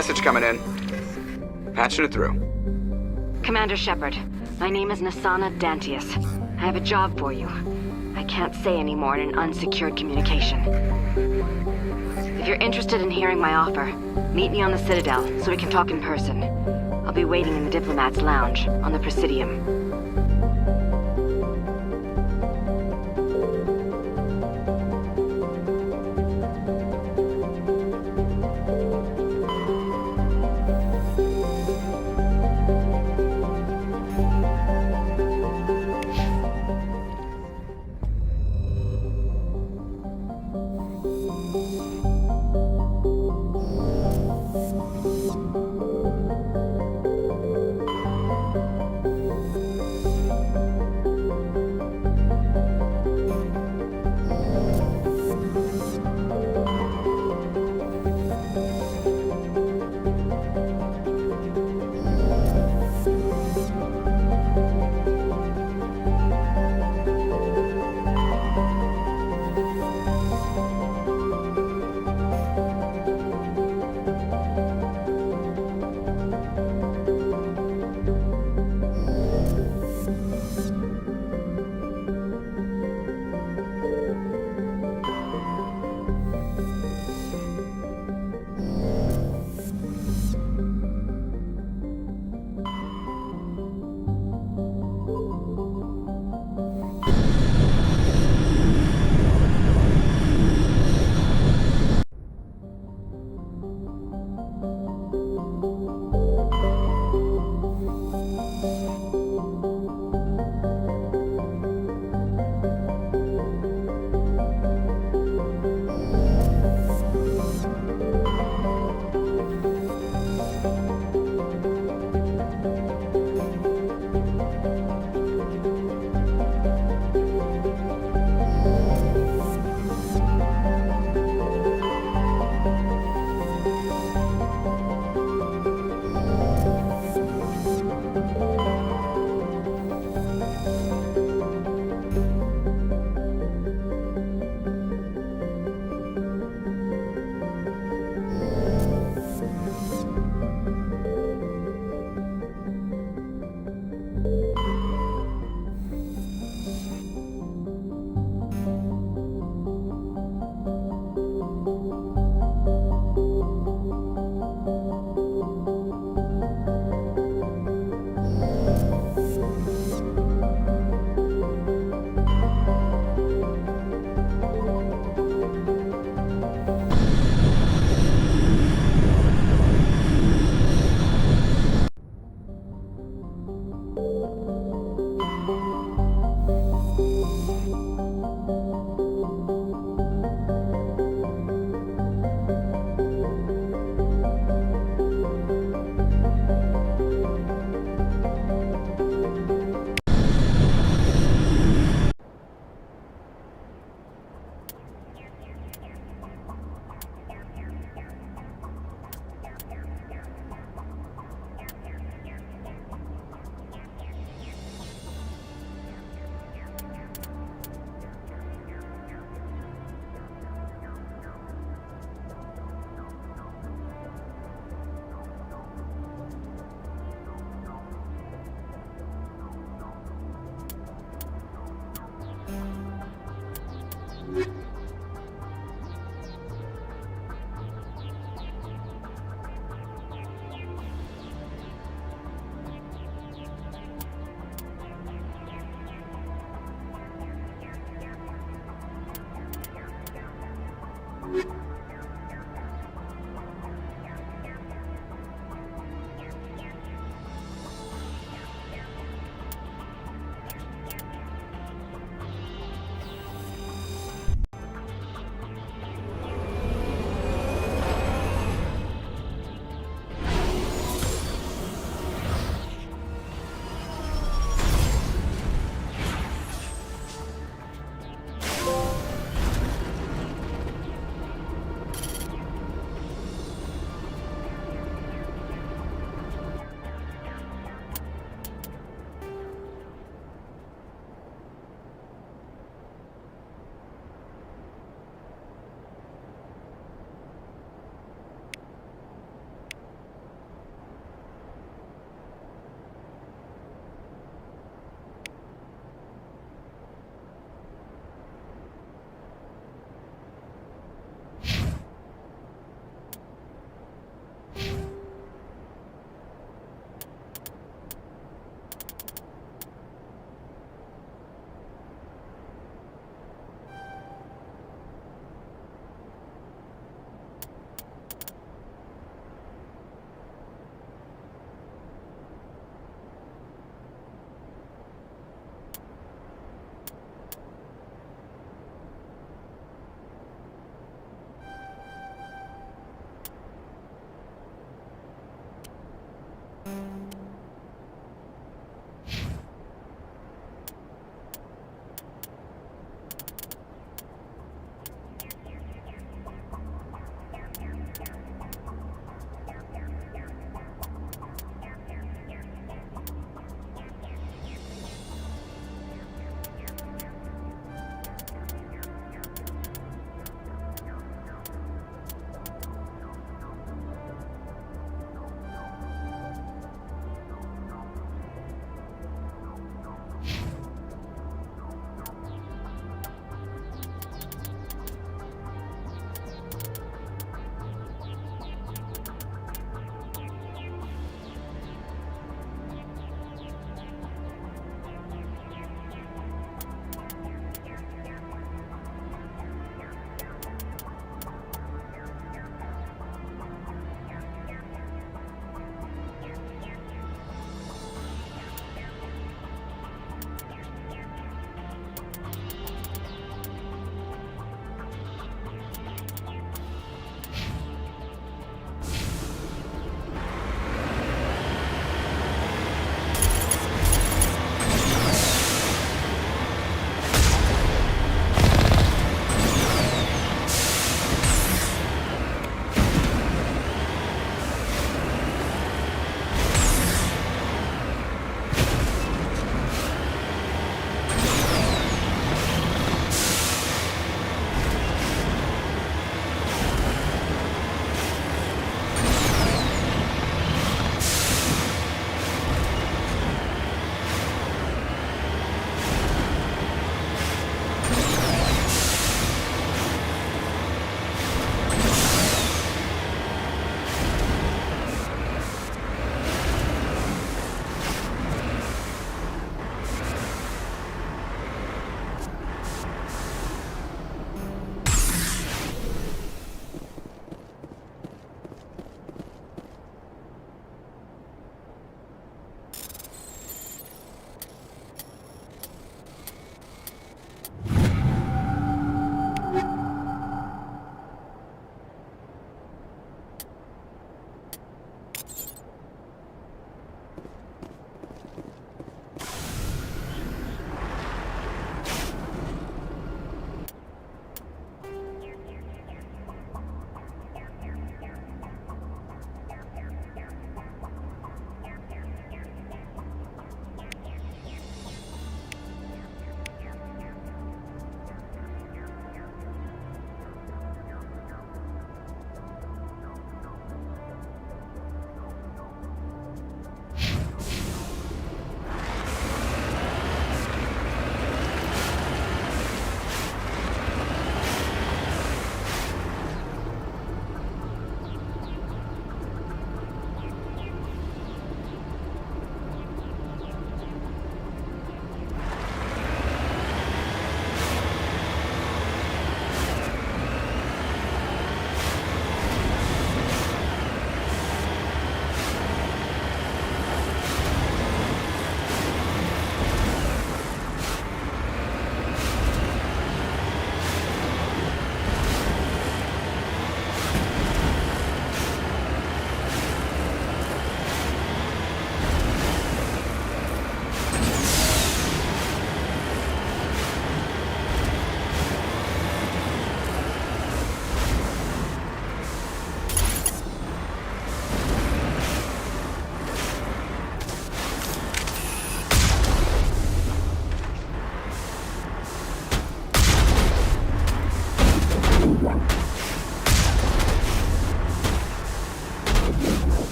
message coming in. Patching it through. Commander Shepard, my name is Nasana Dantius. I have a job for you. I can't say any more in an unsecured communication. If you're interested in hearing my offer, meet me on the Citadel so we can talk in person. I'll be waiting in the Diplomat's Lounge on the Presidium.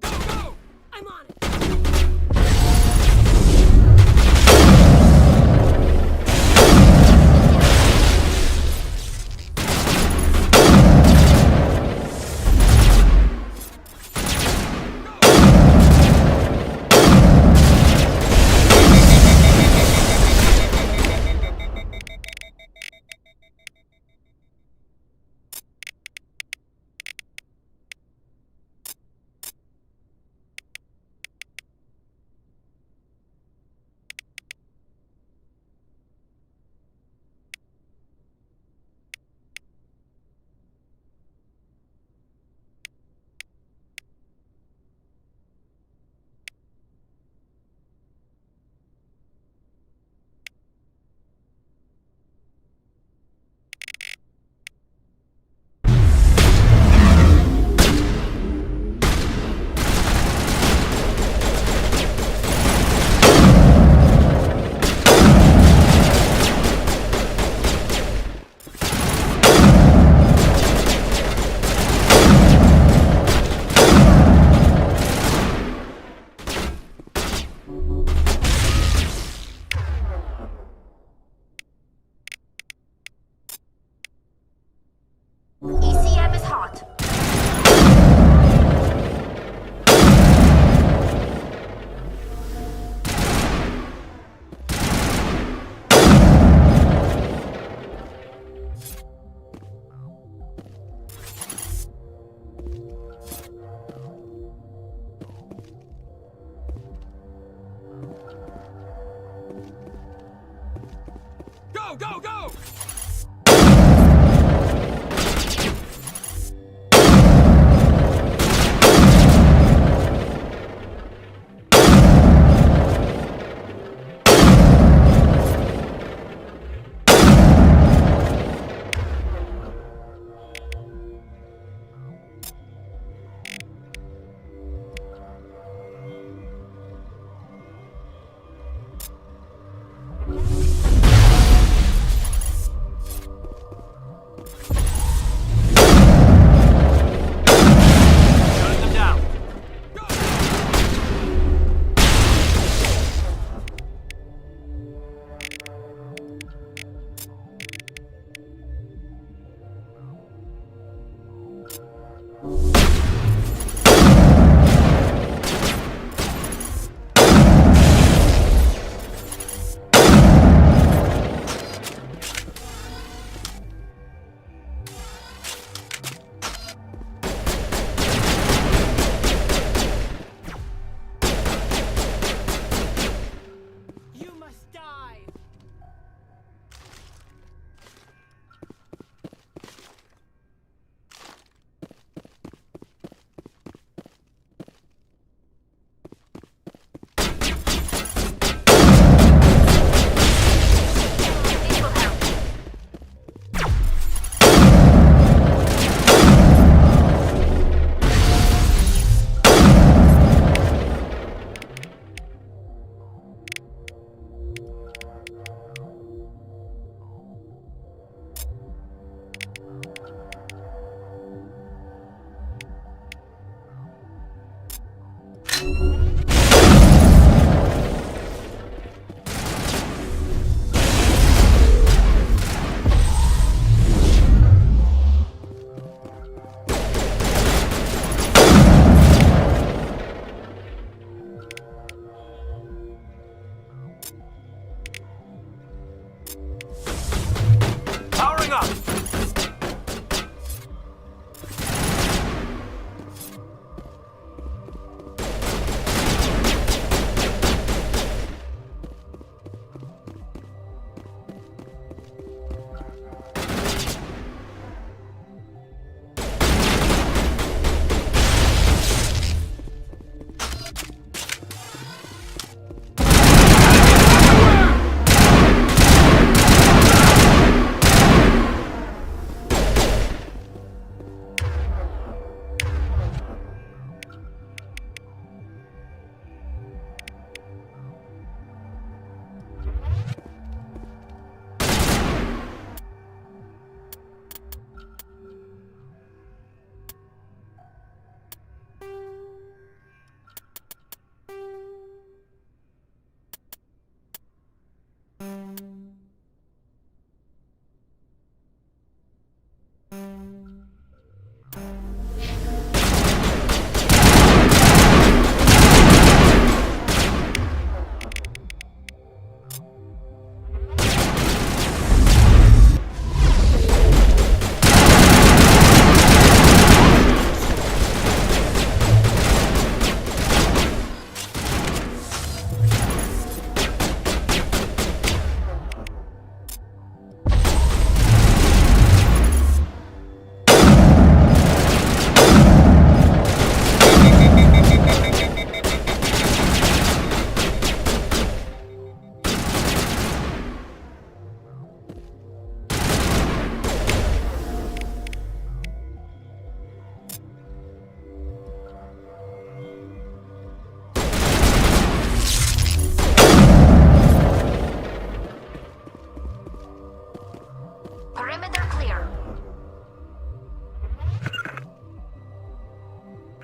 Go!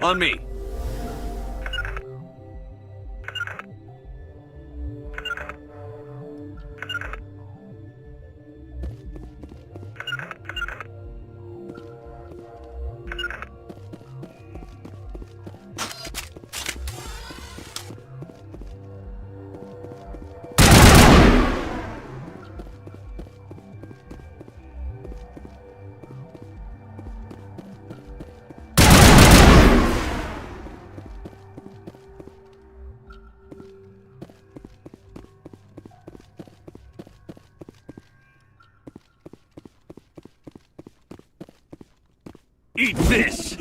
On me. Eat this!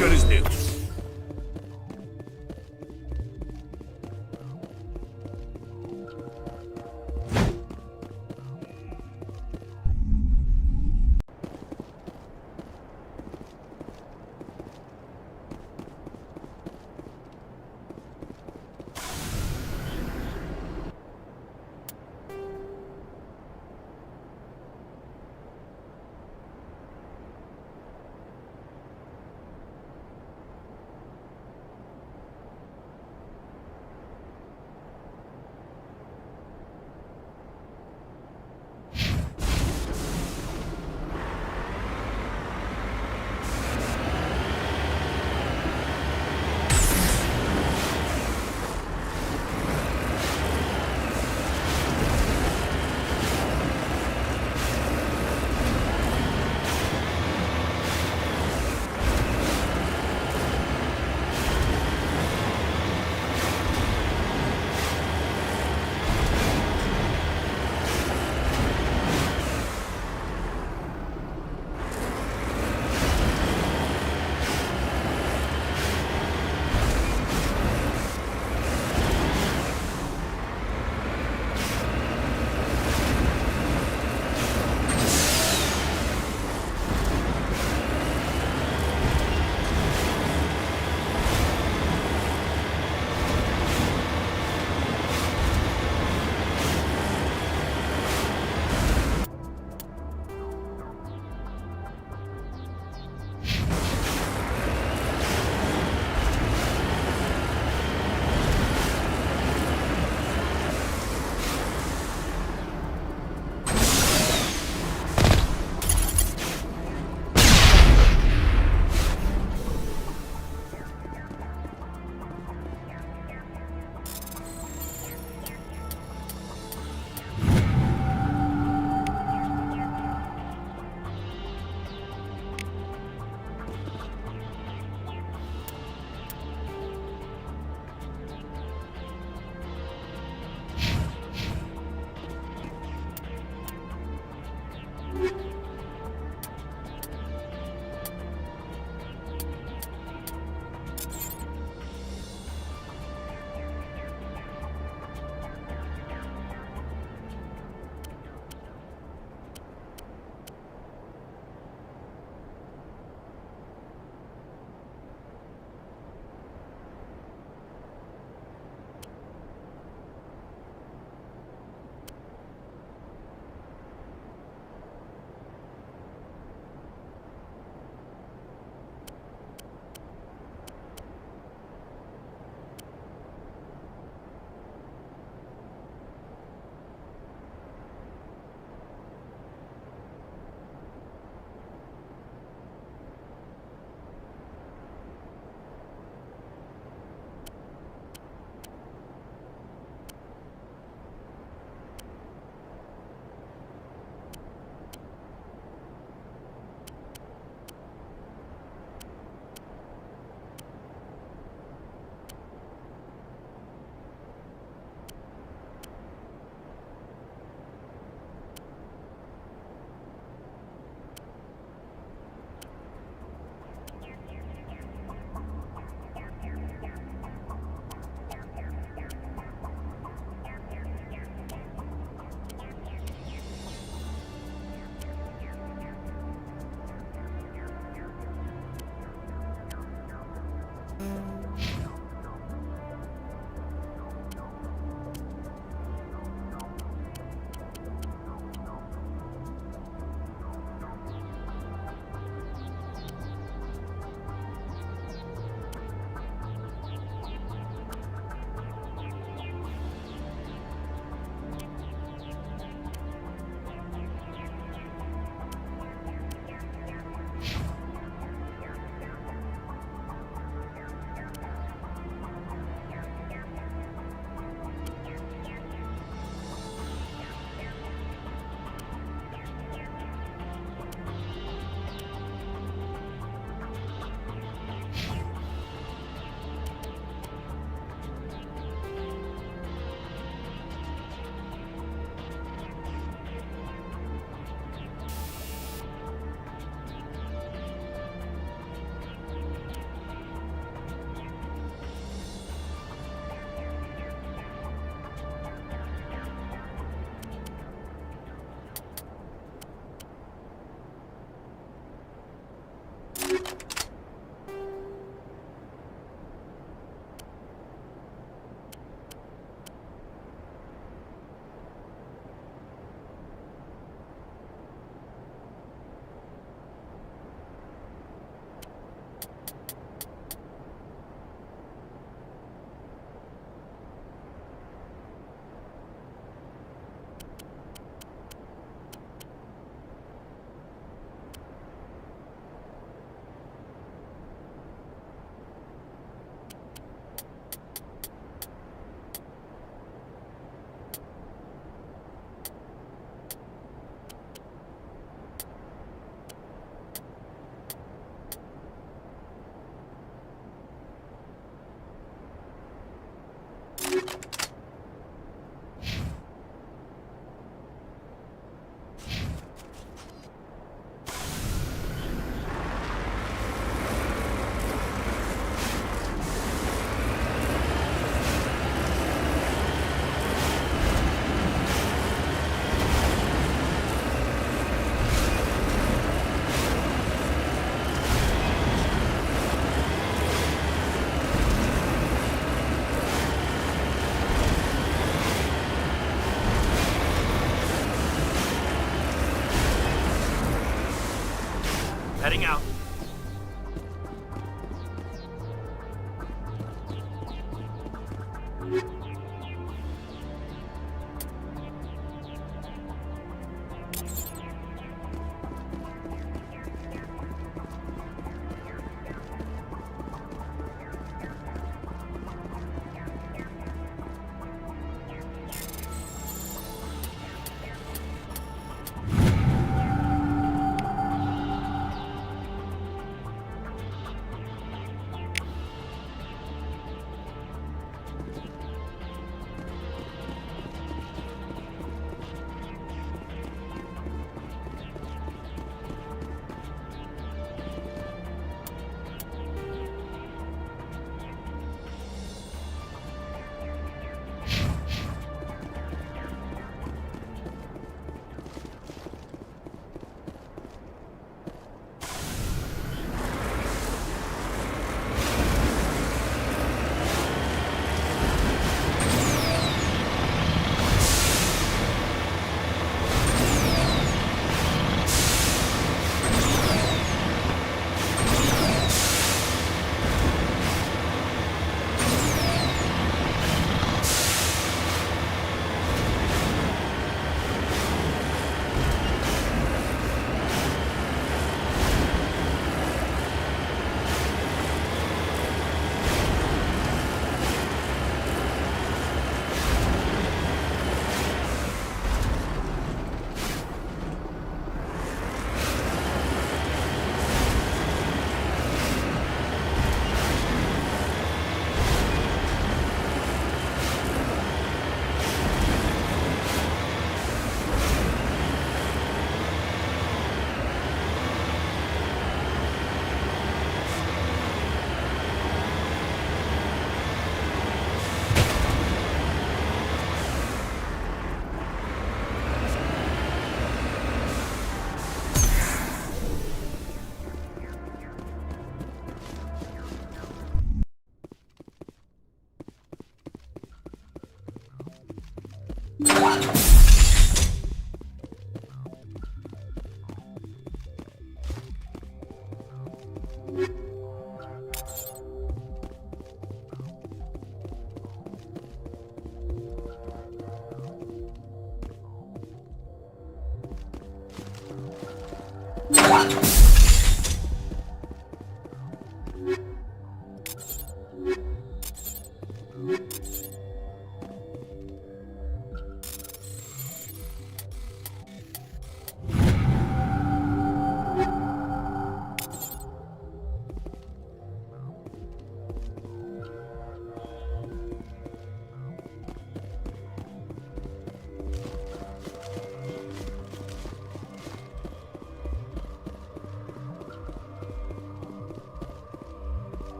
Good as new.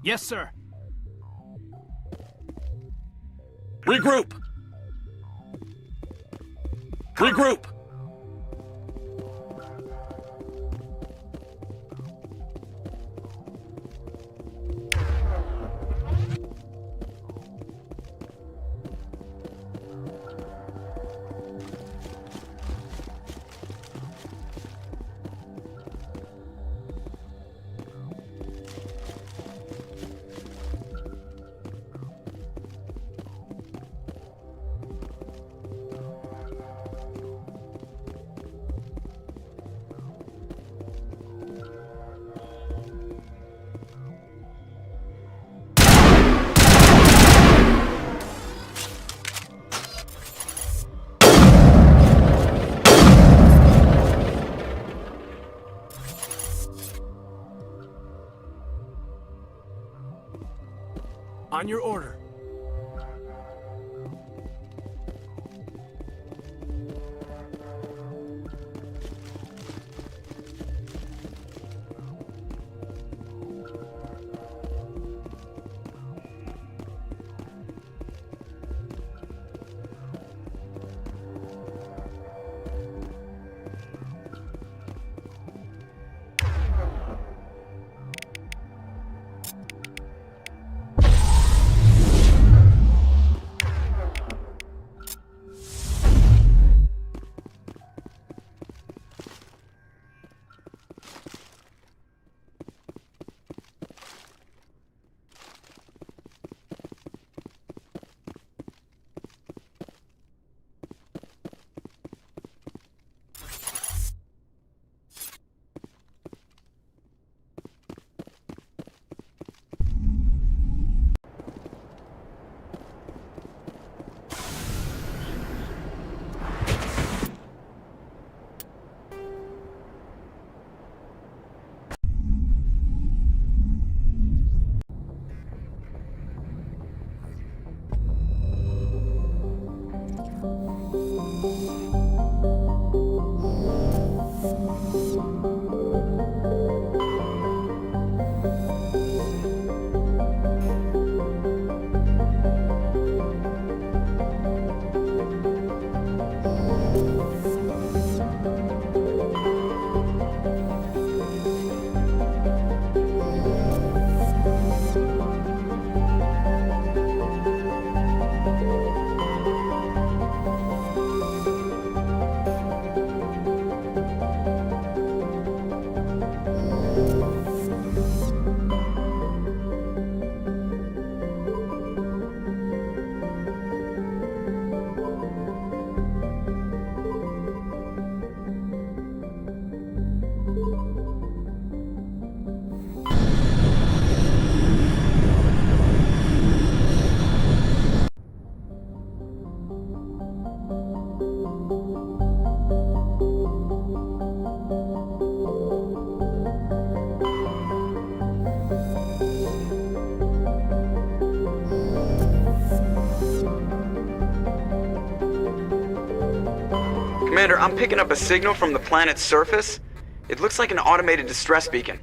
Yes, sir. Regroup! Regroup! On your order. Commander, I'm picking up a signal from the planet's surface. It looks like an automated distress beacon.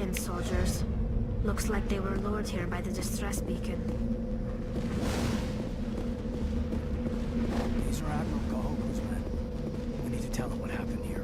Alliance soldiers. Looks like they were lured here by the distress beacon. These are Admiral Gahoku's men. We need to tell them what happened here.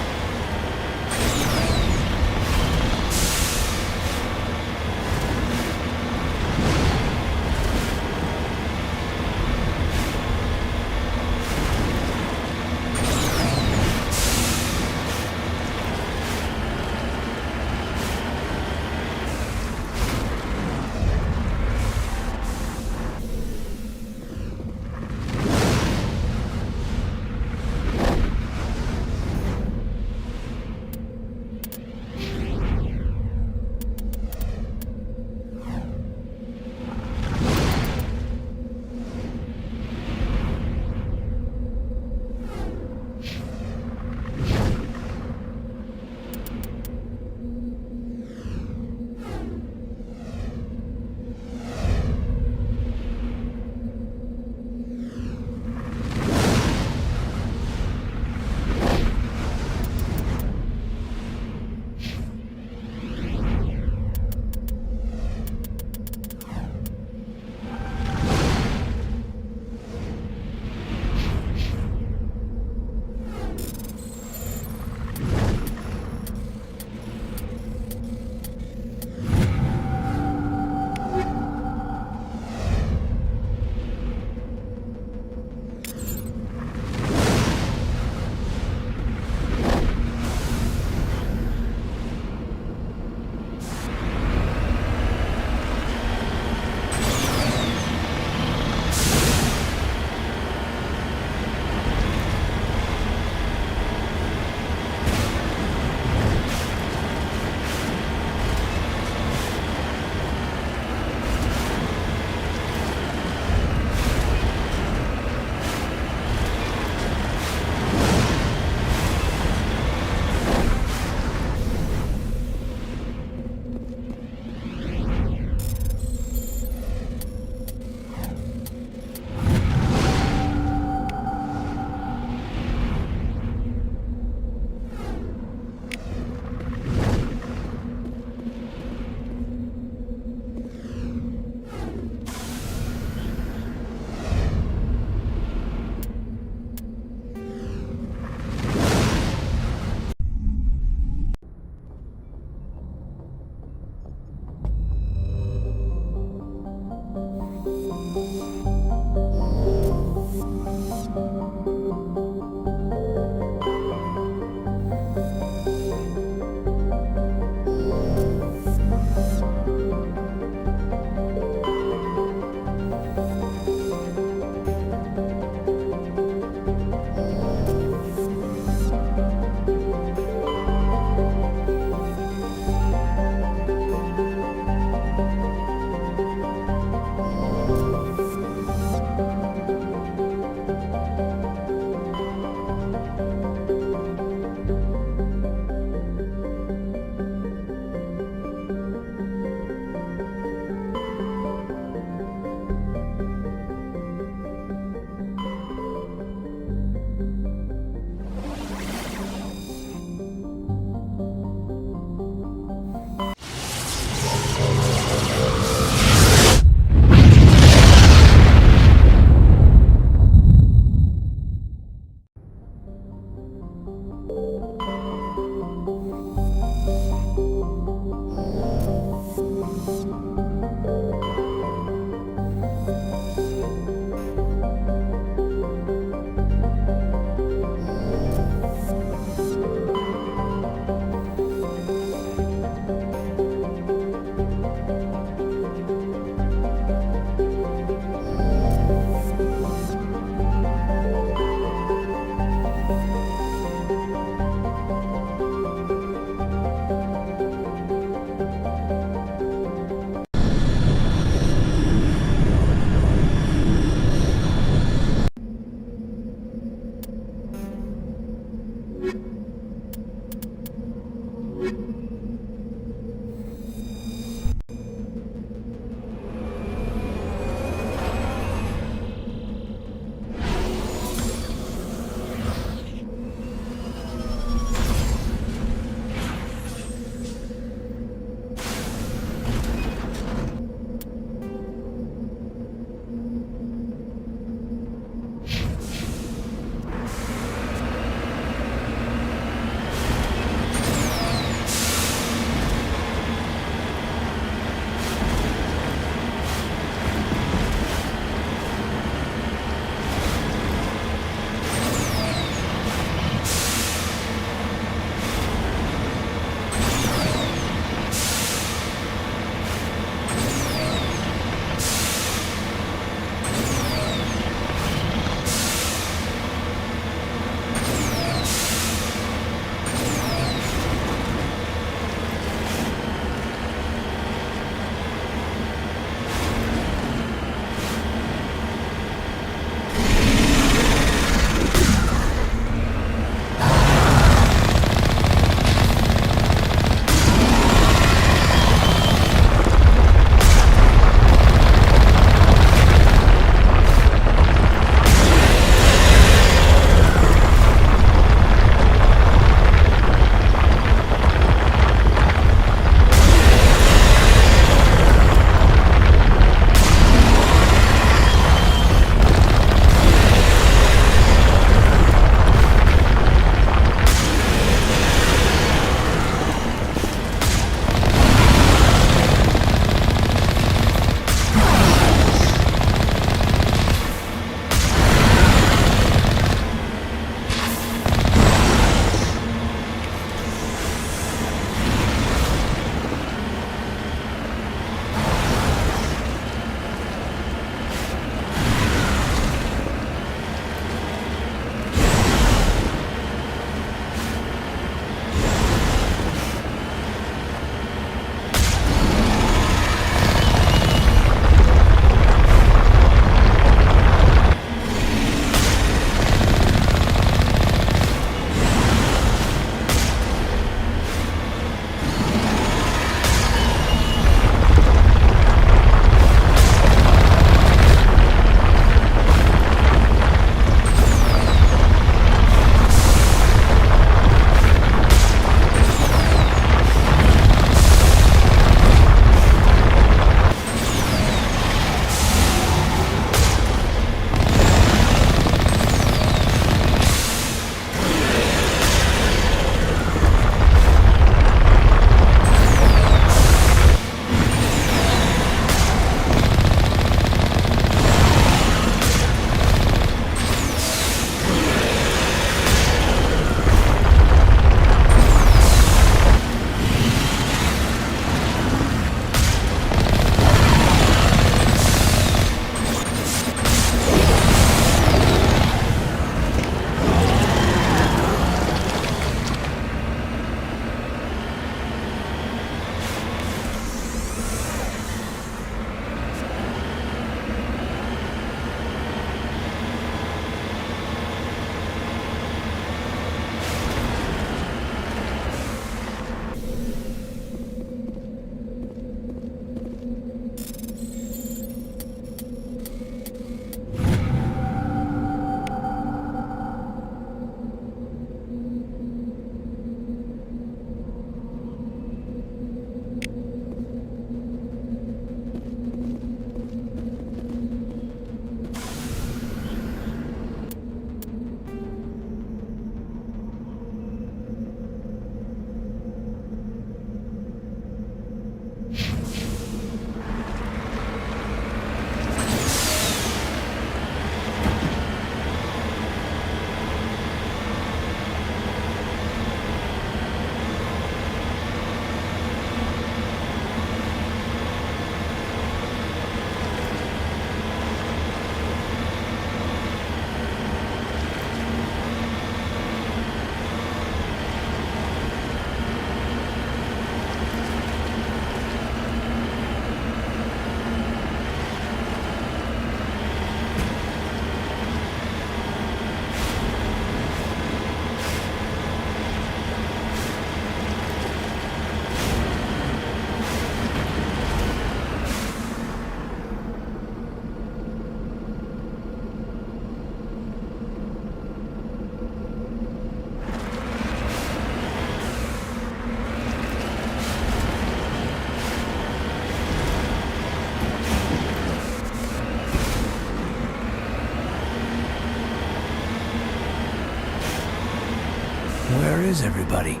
is everybody?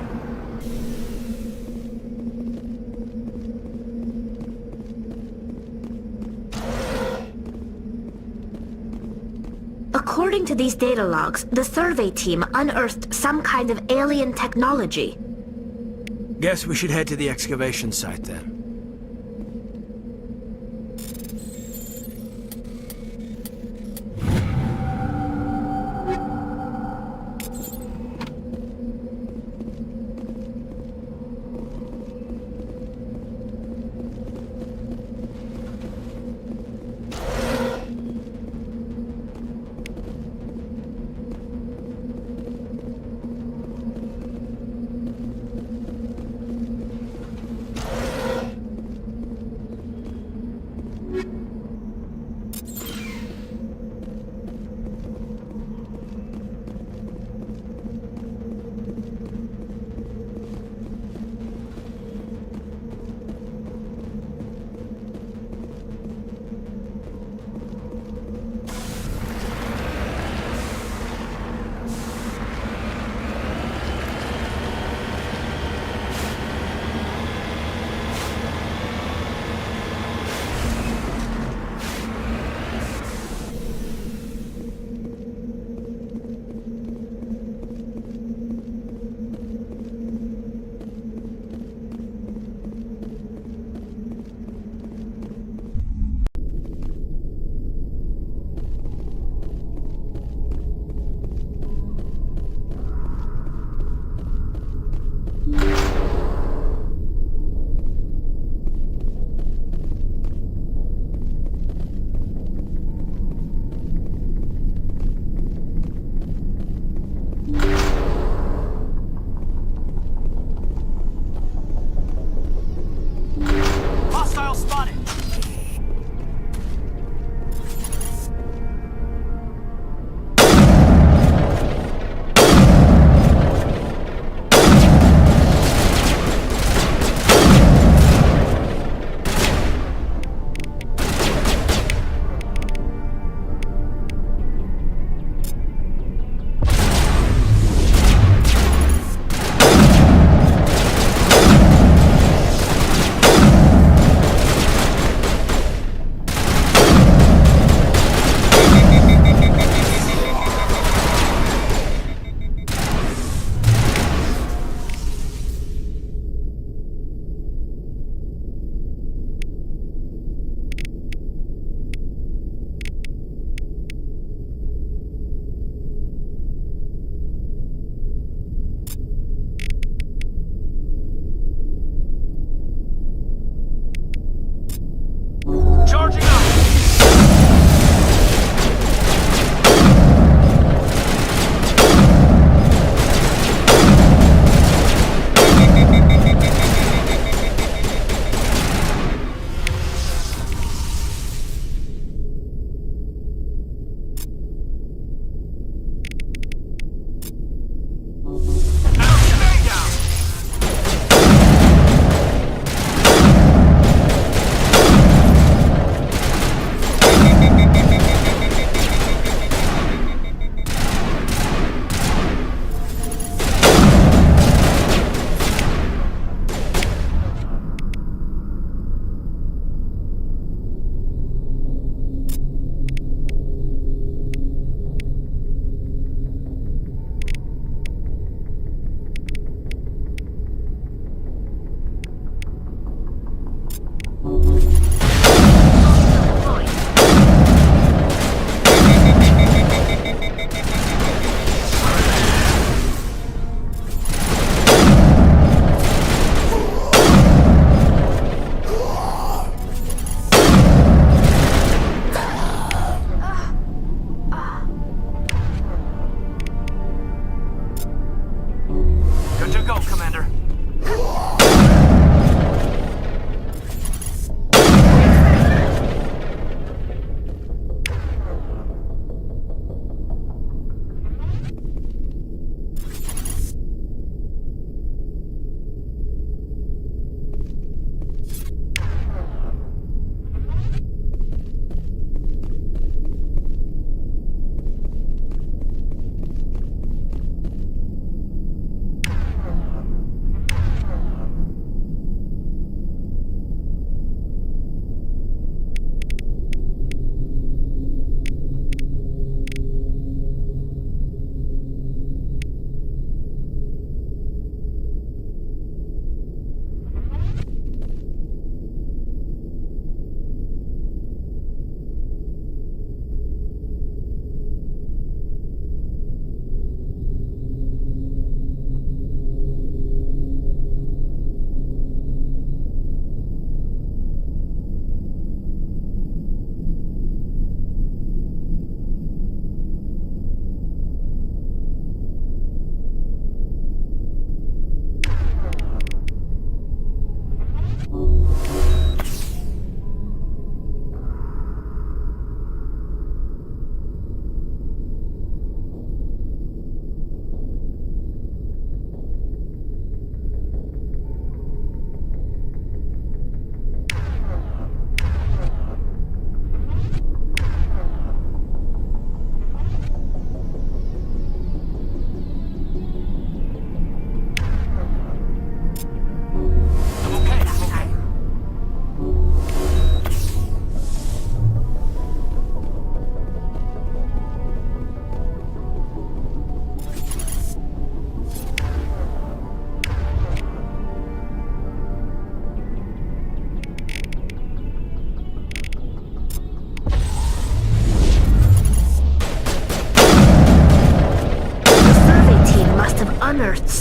According to these data logs, the survey team unearthed some kind of alien technology. Guess we should head to the excavation site then. Commander.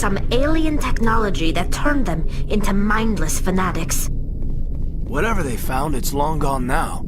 some alien technology that turned them into mindless fanatics. Whatever they found, it's long gone now.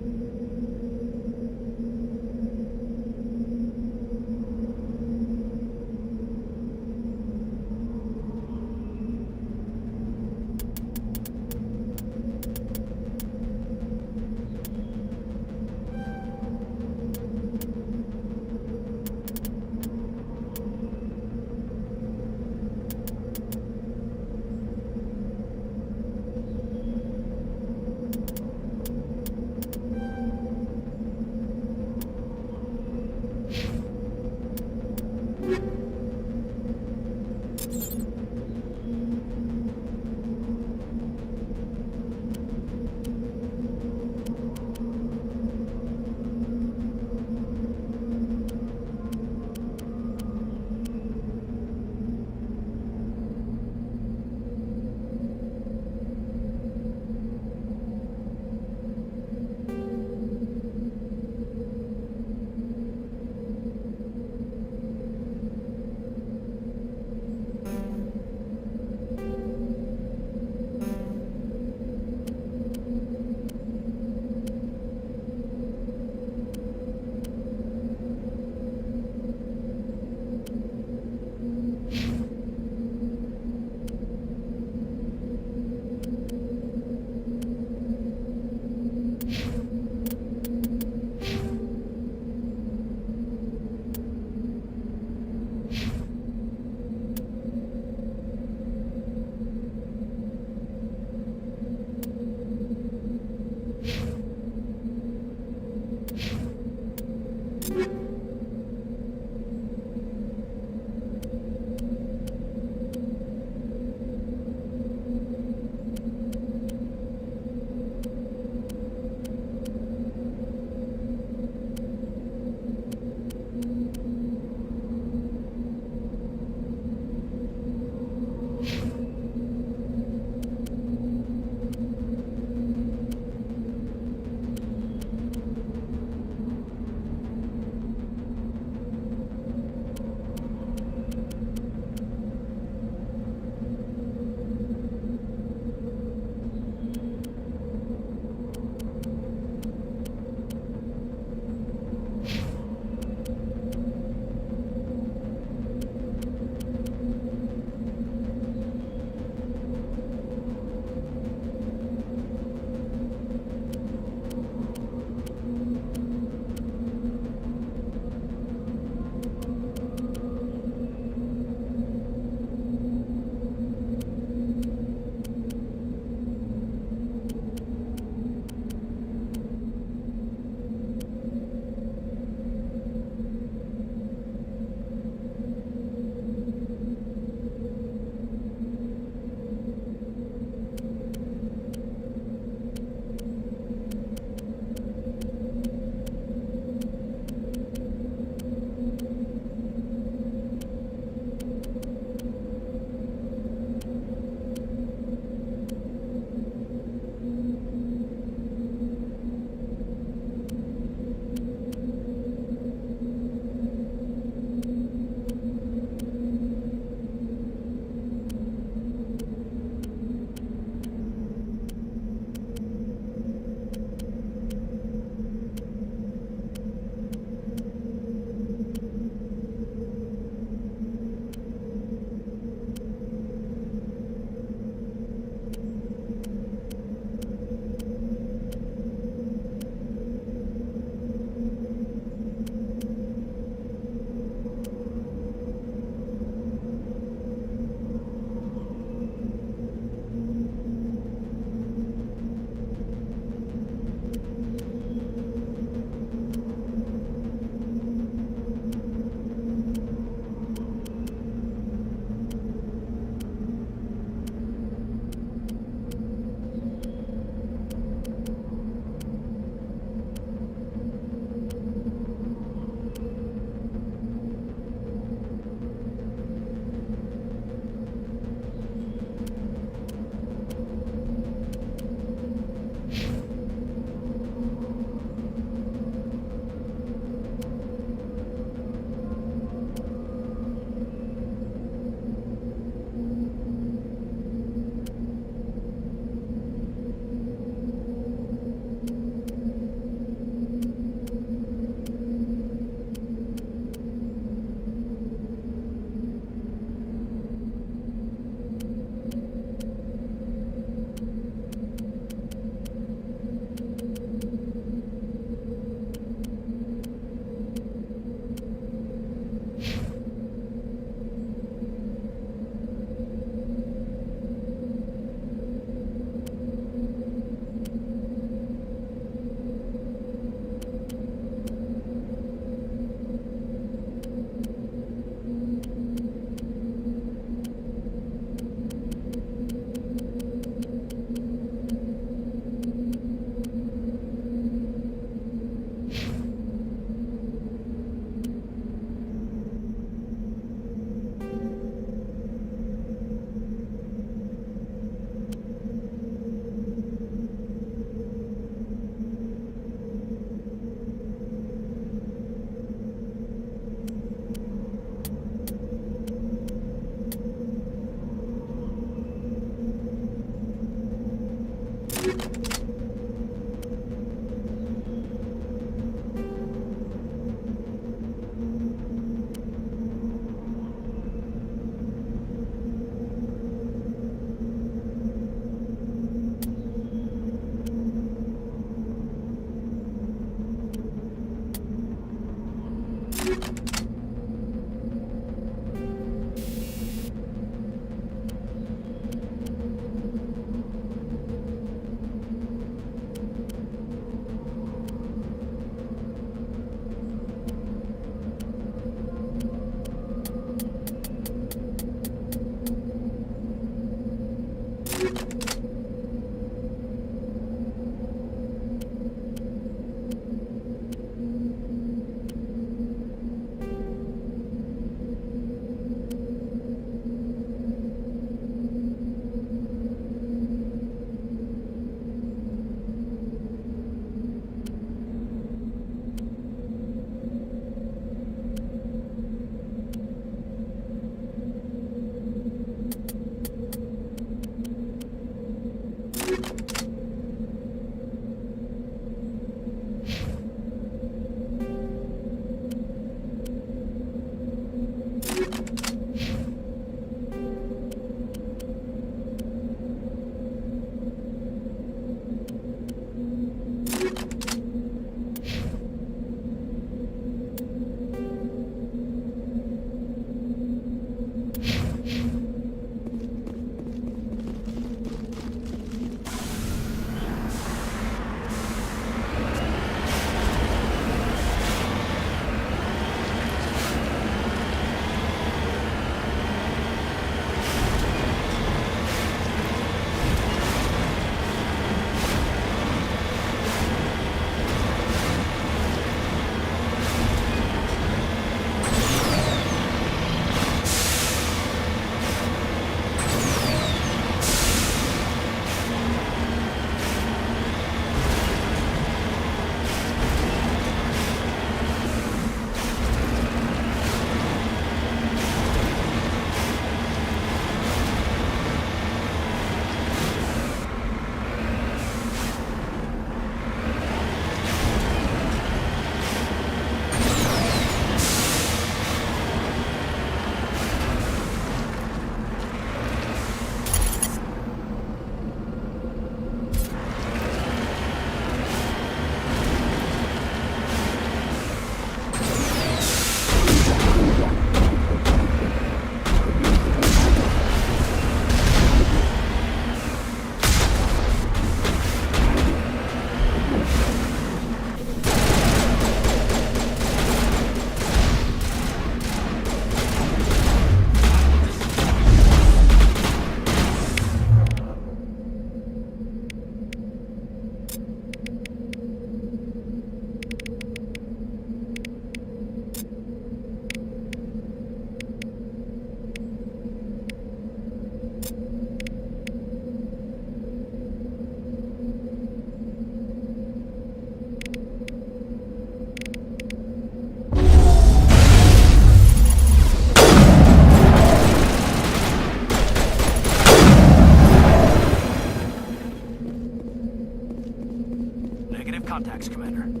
Contacts, Commander.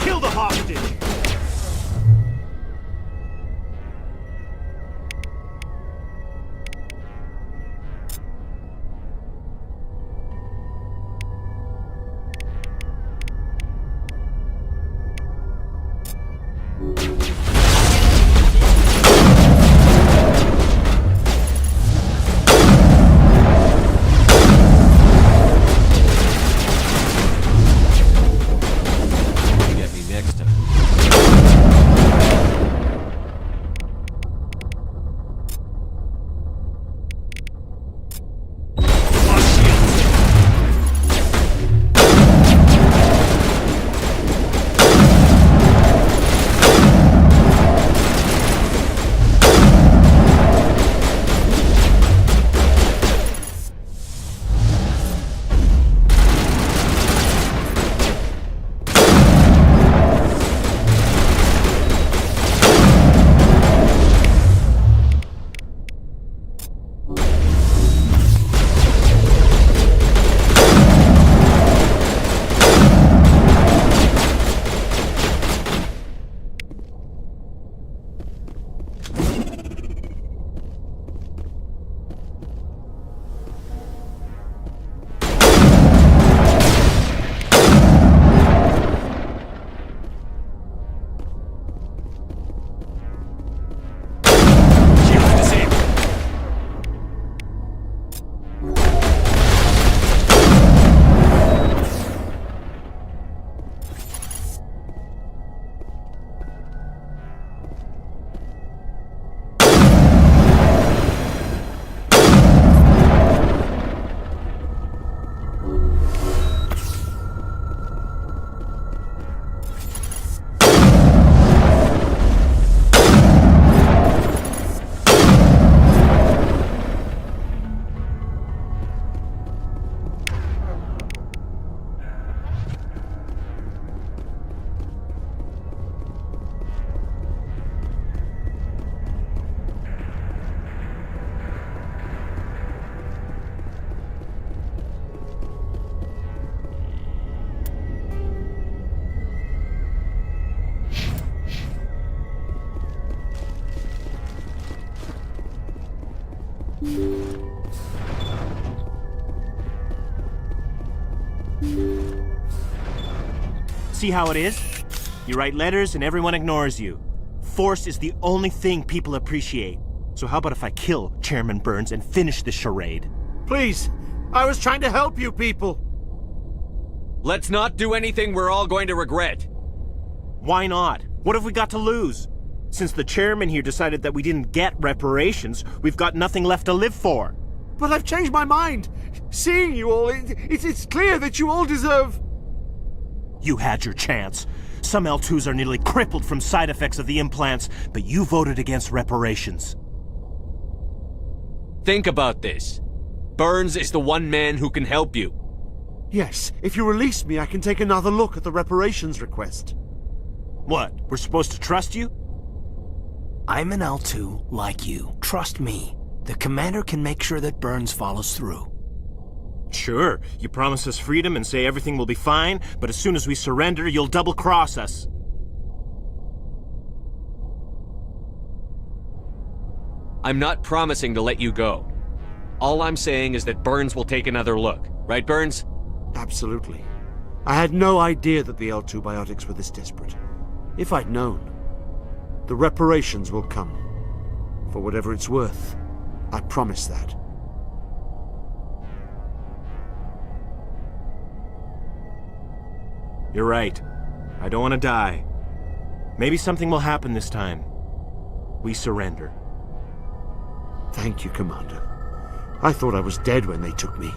Kill the hostage! See how it is? You write letters and everyone ignores you. Force is the only thing people appreciate. So how about if I kill Chairman Burns and finish this charade? Please, I was trying to help you people. Let's not do anything we're all going to regret. Why not? What have we got to lose? Since the chairman here decided that we didn't get reparations, we've got nothing left to live for. But I've changed my mind. Seeing you all, it's clear that you all deserve... You had your chance. Some L2s are nearly crippled from side effects of the implants, but you voted against reparations. Think about this. Burns is the one man who can help you. Yes, if you release me, I can take another look at the reparations request. What, we're supposed to trust you? I'm an L2 like you. Trust me. The commander can make sure that Burns follows through. Sure, you promise us freedom and say everything will be fine, but as soon as we surrender, you'll double-cross us. I'm not promising to let you go. All I'm saying is that Burns will take another look. Right, Burns? Absolutely. I had no idea that the L2 biotics were this desperate. If I'd known, the reparations will come. For whatever it's worth, I promise that. You're right. I don't want to die. Maybe something will happen this time. We surrender. Thank you, Commander. I thought I was dead when they took me.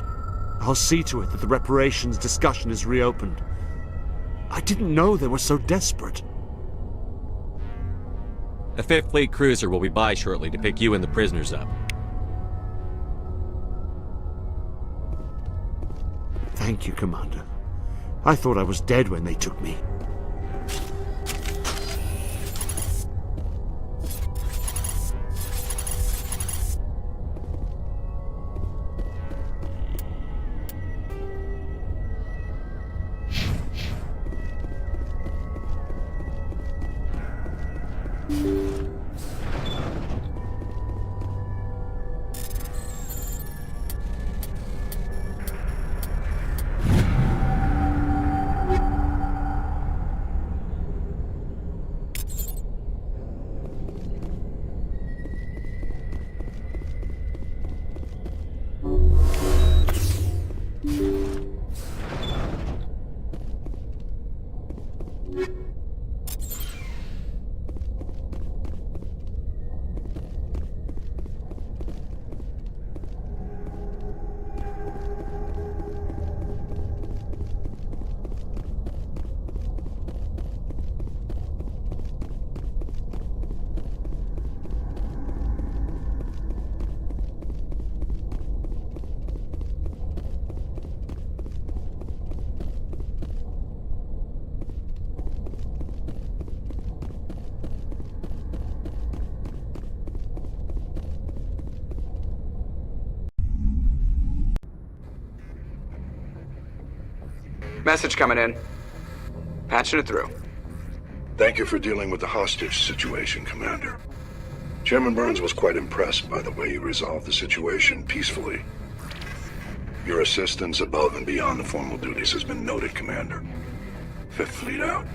I'll see to it that the reparations discussion is reopened. I didn't know they were so desperate. A 5th Fleet cruiser will be by shortly to pick you and the prisoners up. Thank you, Commander. I thought I was dead when they took me. Message coming in. Patching it through. Thank you for dealing with the hostage situation, Commander. Chairman Burns was quite impressed by the way you resolved the situation peacefully. Your assistance above and beyond the formal duties has been noted, Commander. 5th Fleet out.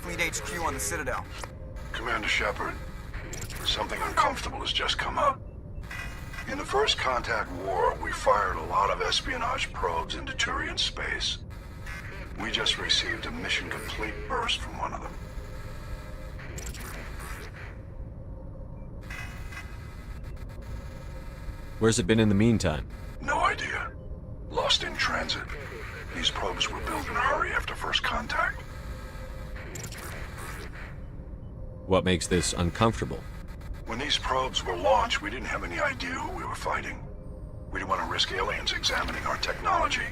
Fleet HQ on the Citadel. Commander Shepard, something uncomfortable has just come up. In the First Contact War, we fired a lot of espionage probes into Turian space. We just received a mission-complete burst from one of them. Where's it been in the meantime? No idea. Lost in transit. These probes were built in a hurry after First Contact. What makes this uncomfortable? When these probes were launched, we didn't have any idea who we were fighting. We didn't want to risk aliens examining our technology.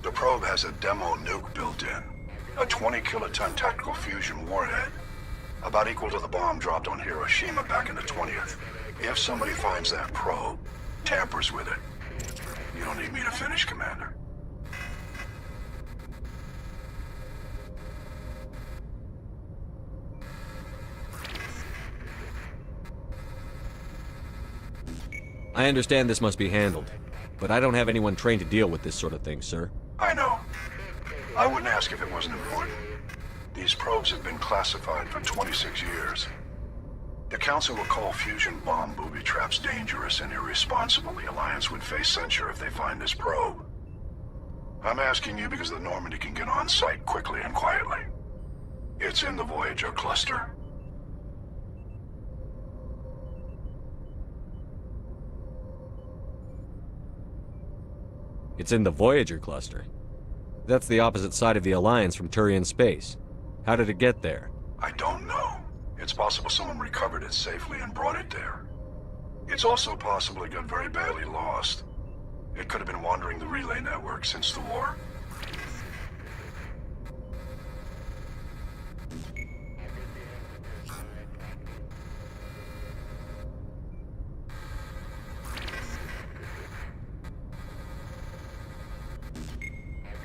The probe has a demo nuke built in. A 20-kiloton tactical fusion warhead. About equal to the bomb dropped on Hiroshima back in the 20th. If somebody finds that probe, tampers with it, you don't need me to finish, Commander. I understand this must be handled, but I don't have anyone trained to deal with this sort of thing, sir. I know. I wouldn't ask if it wasn't important. These probes have been classified for 26 years. The Council will call fusion bomb booby traps dangerous and irresponsible. The Alliance would face censure if they find this probe. I'm asking you because the Normandy can get on site quickly and quietly. It's in the Voyager cluster. It's in the Voyager cluster. That's the opposite side of the Alliance from Turian space. How did it get there? I don't know. It's possible someone recovered it safely and brought it there. It's also possible it got very badly lost. It could have been wandering the relay network since the war.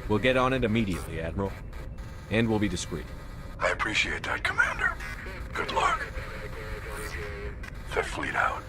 We'll get on it immediately, Admiral. And we'll be discreet. I appreciate that, Commander. Good luck. Fifth Fleet out.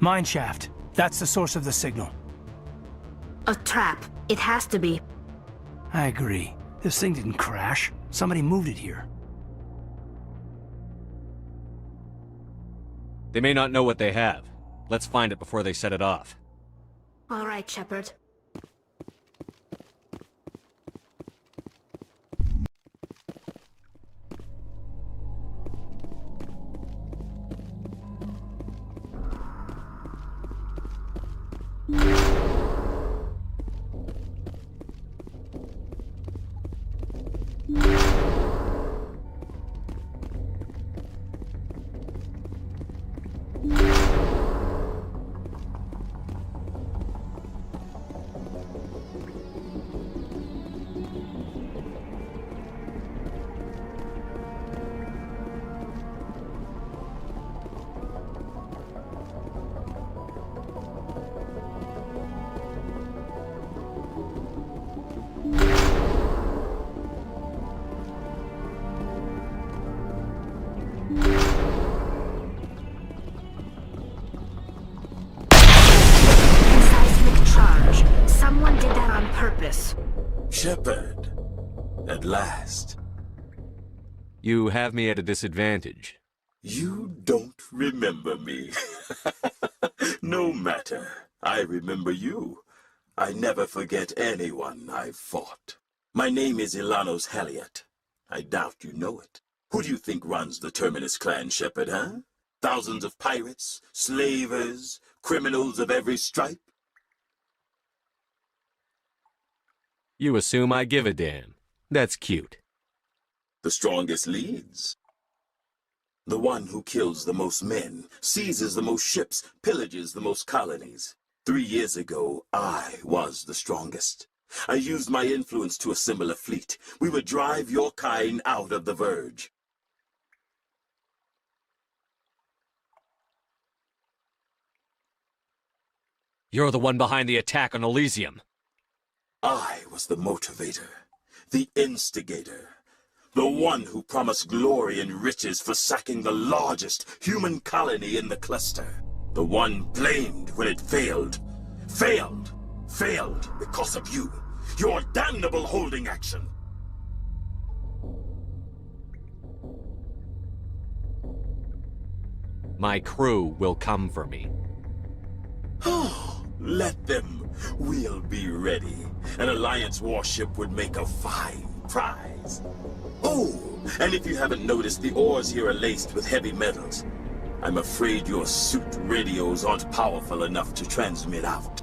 Mine shaft. That's the source of the signal. A trap. It has to be. I agree. This thing didn't crash. Somebody moved it here. They may not know what they have. Let's find it before they set it off. All right, Shepard. Shepard, at last. You have me at a disadvantage. You don't remember me. No matter. I remember you. I never forget anyone I've fought. My name is Ilanos Halliot. I doubt you know it. Who do you think runs the Terminus clan, Shepard, huh? Thousands of pirates, slavers, criminals of every stripe? You assume I give a damn. That's cute. The strongest leads. The one who kills the most men, seizes the most ships, pillages the most colonies. 3 years ago, I was the strongest. I used my influence to assemble a fleet. We would drive your kind out of the Verge. You're the one behind the attack on Elysium. I was the motivator, the instigator, the one who promised glory and riches for sacking the largest human colony in the cluster. The one blamed when it failed. Failed because of you. Your damnable holding action. My crew will come for me. Oh, let them. We'll be ready. An Alliance warship would make a fine prize. Oh, and if you haven't noticed, the ores here are laced with heavy metals. I'm afraid your suit radios aren't powerful enough to transmit out.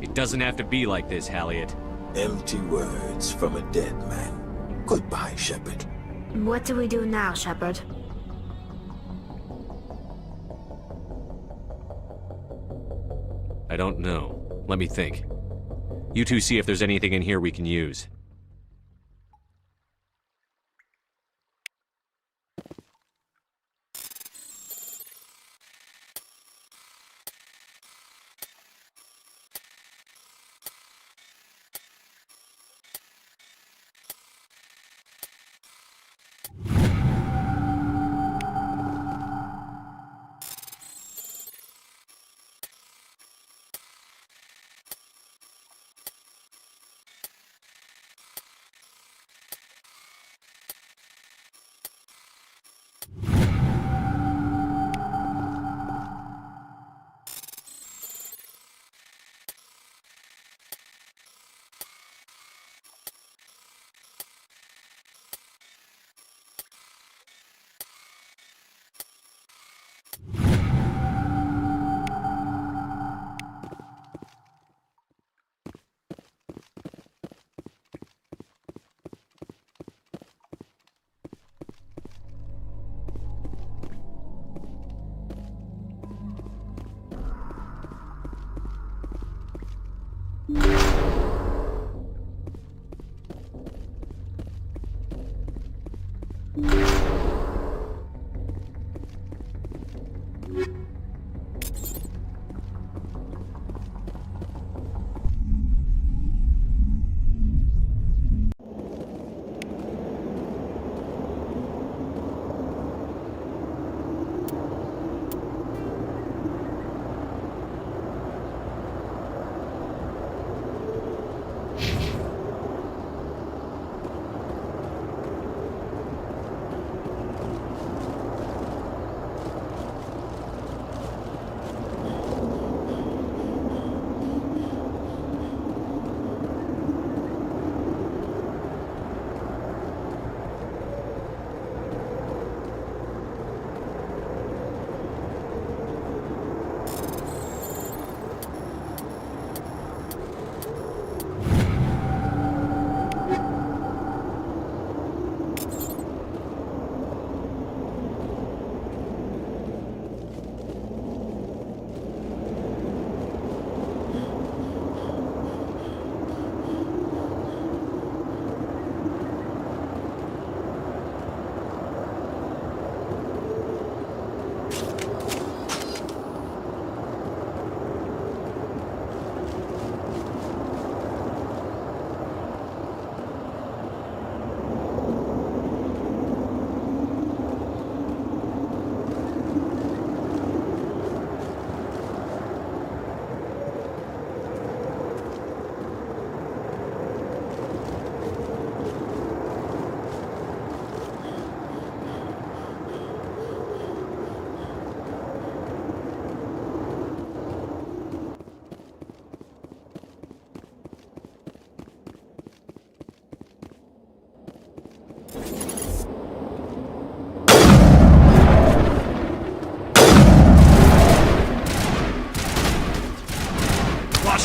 It doesn't have to be like this, Halliot. Empty words from a dead man. Goodbye, Shepard. What do we do now, Shepard? I don't know. Let me think. You two see if there's anything in here we can use.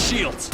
shields!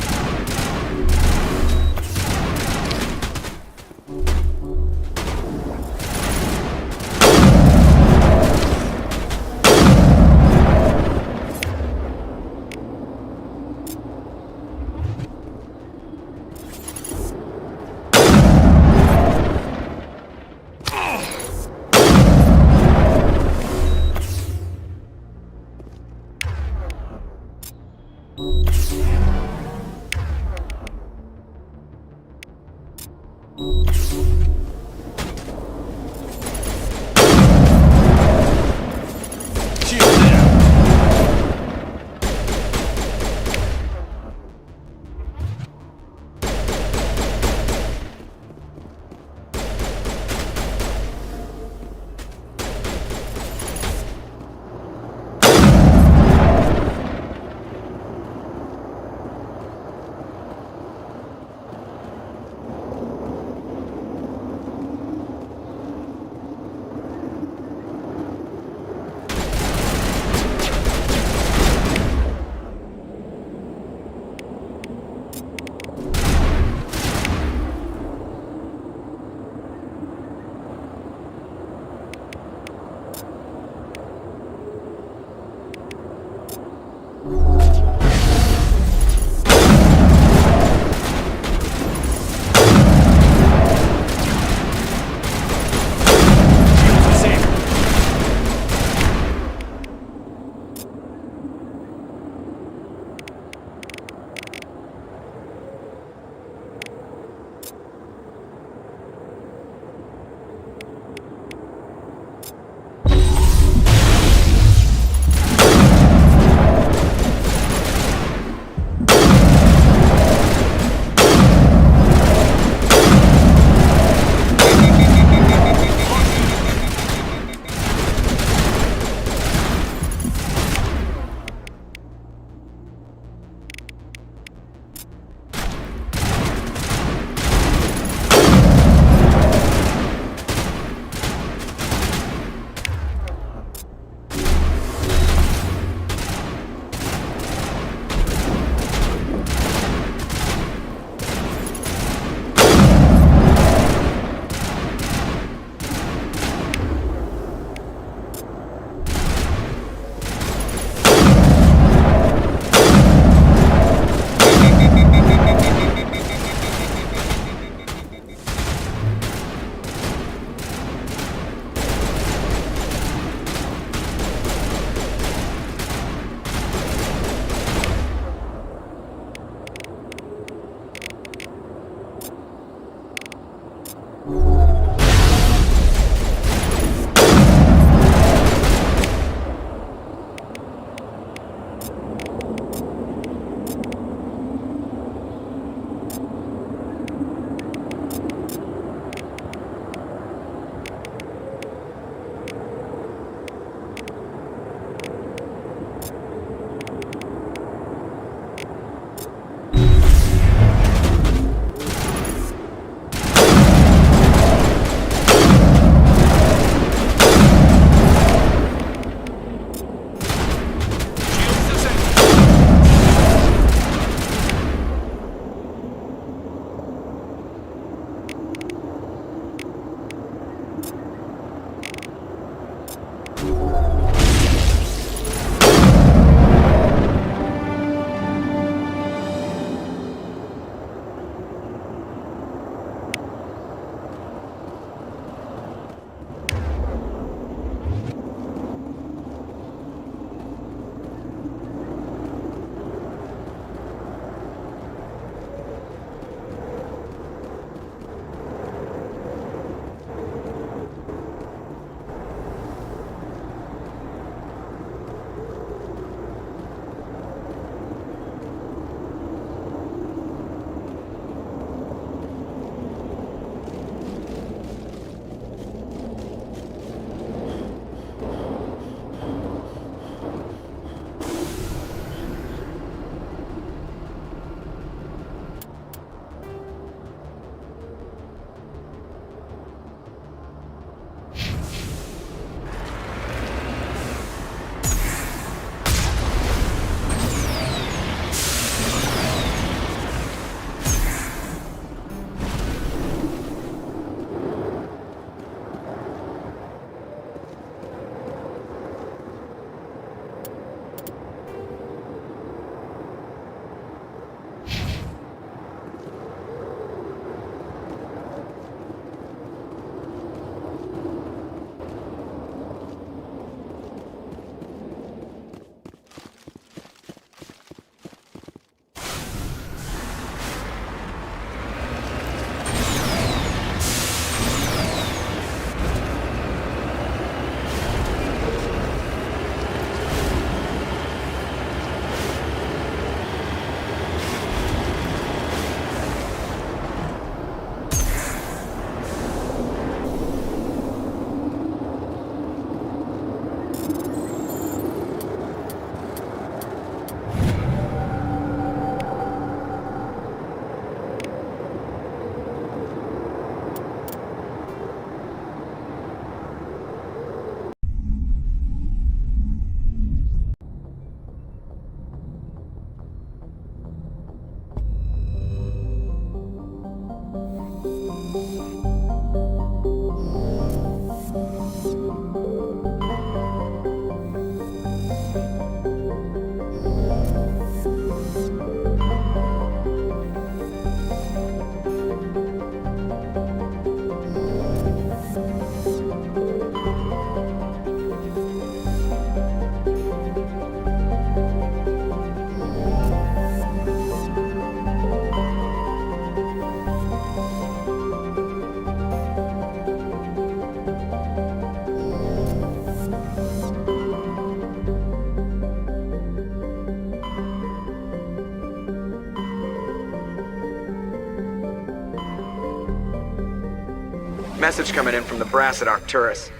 Message coming in from the brass at Arcturus.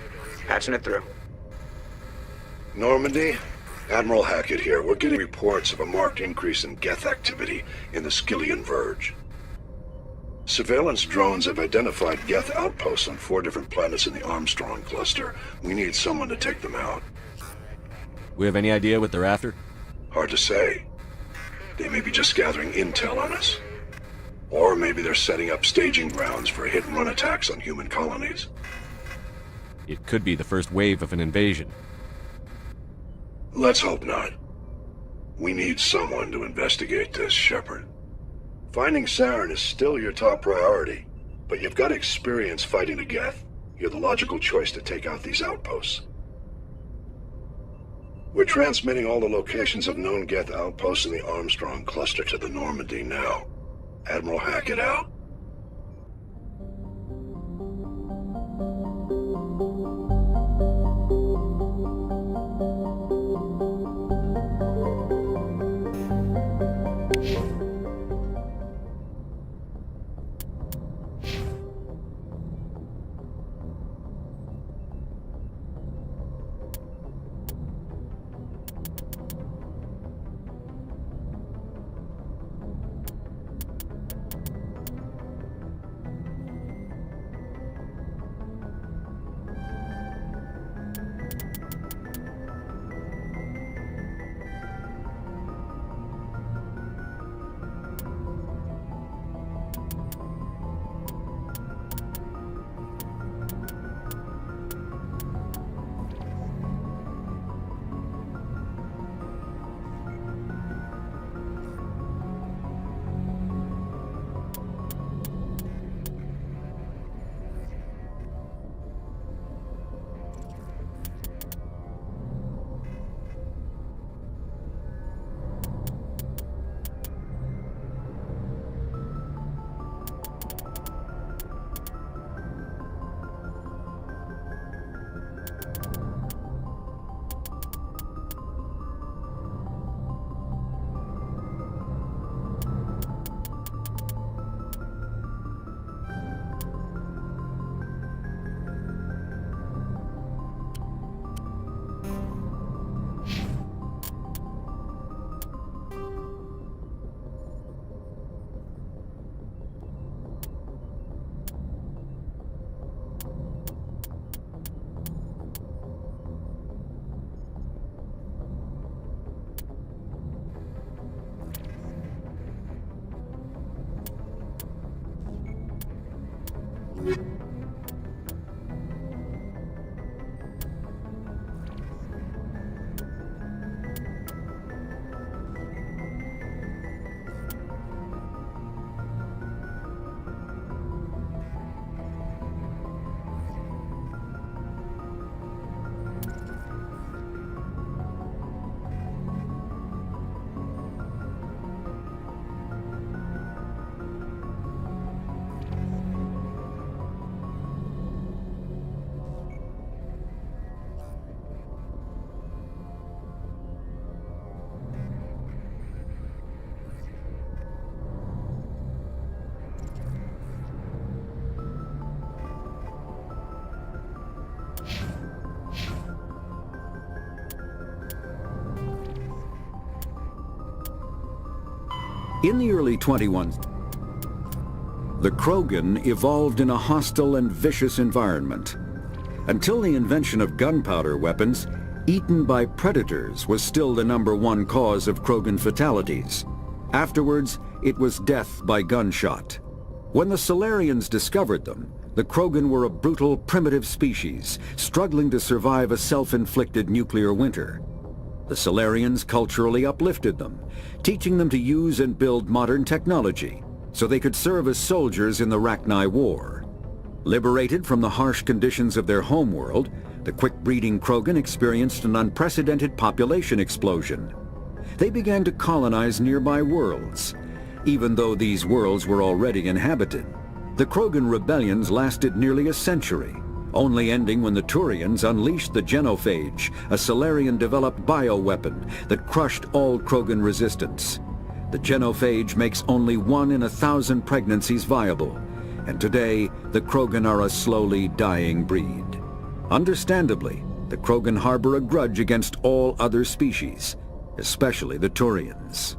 Patching it through. Normandy? Admiral Hackett here. We're getting reports of a marked increase in Geth activity in the Skyllian Verge. Surveillance drones have identified Geth outposts on 4 different planets in the Armstrong cluster. We need someone to take them out. We have any idea what they're after? Hard to say. They may be just gathering intel on us. Or maybe they're setting up staging grounds for hit-and-run attacks on human colonies. It could be the first wave of an invasion. Let's hope not. We need someone to investigate this, Shepard. Finding Saren is still your top priority, but you've got experience fighting the Geth. You're the logical choice to take out these outposts. We're transmitting all the locations of known Geth outposts in the Armstrong cluster to the Normandy now. Admiral Hackett out. In the early 21s, the Krogan evolved in a hostile and vicious environment. Until the invention of gunpowder weapons, eaten by predators was still the #1 cause of Krogan fatalities. Afterwards, it was death by gunshot. When the Solarians discovered them, the Krogan were a brutal, primitive species, struggling to survive a self-inflicted nuclear winter. The Solarians culturally uplifted them, teaching them to use and build modern technology, so they could serve as soldiers in the Rachni War. Liberated from the harsh conditions of their homeworld, the quick-breeding Krogan experienced an unprecedented population explosion. They began to colonize nearby worlds. Even though these worlds were already inhabited, the Krogan rebellions lasted nearly a century, only ending when the Turians unleashed the Genophage, a Solarian-developed bioweapon that crushed all Krogan resistance. The Genophage makes only 1 in 1,000 pregnancies viable. and today the Krogan are a slowly dying breed. Understandably, the Krogan harbor a grudge against all other species, especially the Turians.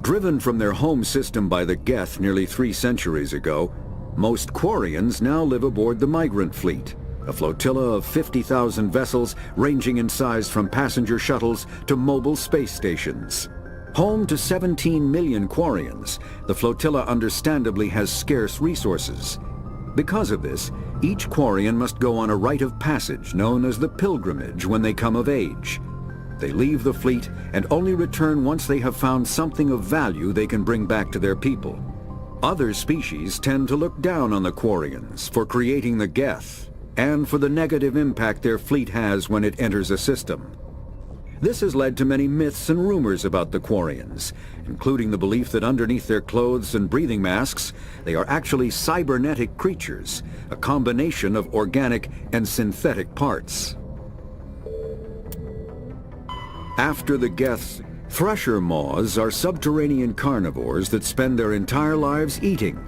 Driven from their home system by the Geth nearly 3 centuries ago, most Quarians now live aboard the Migrant Fleet, a flotilla of 50,000 vessels ranging in size from passenger shuttles to mobile space stations. Home to 17 million Quarians, the flotilla understandably has scarce resources. Because of this, each Quarian must go on a rite of passage known as the pilgrimage when they come of age. They leave the fleet and only return once they have found something of value they can bring back to their people. Other species tend to look down on the Quarians for creating the Geth and for the negative impact their fleet has when it enters a system. This has led to many myths and rumors about the Quarians, including the belief that underneath their clothes and breathing masks, they are actually cybernetic creatures, a combination of organic and synthetic parts. After the Geths, thresher moths are subterranean carnivores that spend their entire lives eating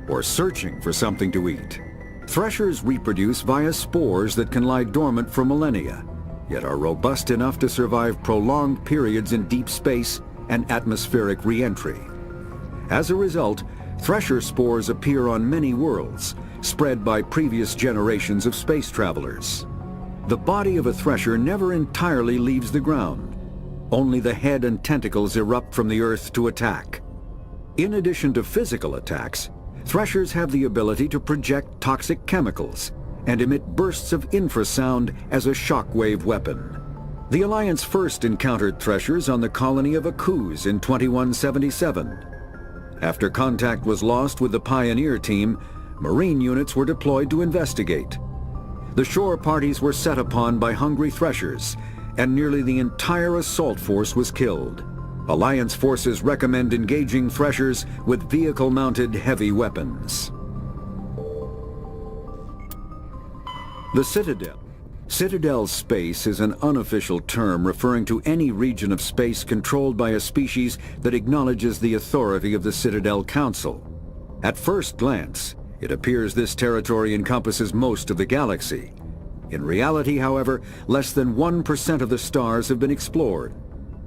or searching for something to eat. Threshers reproduce via spores that can lie dormant for millennia, yet are robust enough to survive prolonged periods in deep space and atmospheric re-entry. As a result, thresher spores appear on many worlds, spread by previous generations of space travelers. The body of a thresher never entirely leaves the ground. Only the head and tentacles erupt from the Earth to attack. In addition to physical attacks, threshers have the ability to project toxic chemicals and emit bursts of infrasound as a shockwave weapon. The Alliance first encountered threshers on the colony of Akuz in 2177. After contact was lost with the Pioneer team, Marine units were deployed to investigate. The shore parties were set upon by hungry threshers, and nearly the entire assault force was killed. Alliance forces recommend engaging threshers with vehicle-mounted heavy weapons. The Citadel. Citadel space is an unofficial term referring to any region of space controlled by a species that acknowledges the authority of the Citadel Council. At first glance, it appears this territory encompasses most of the galaxy. In reality, however, less than 1% of the stars have been explored.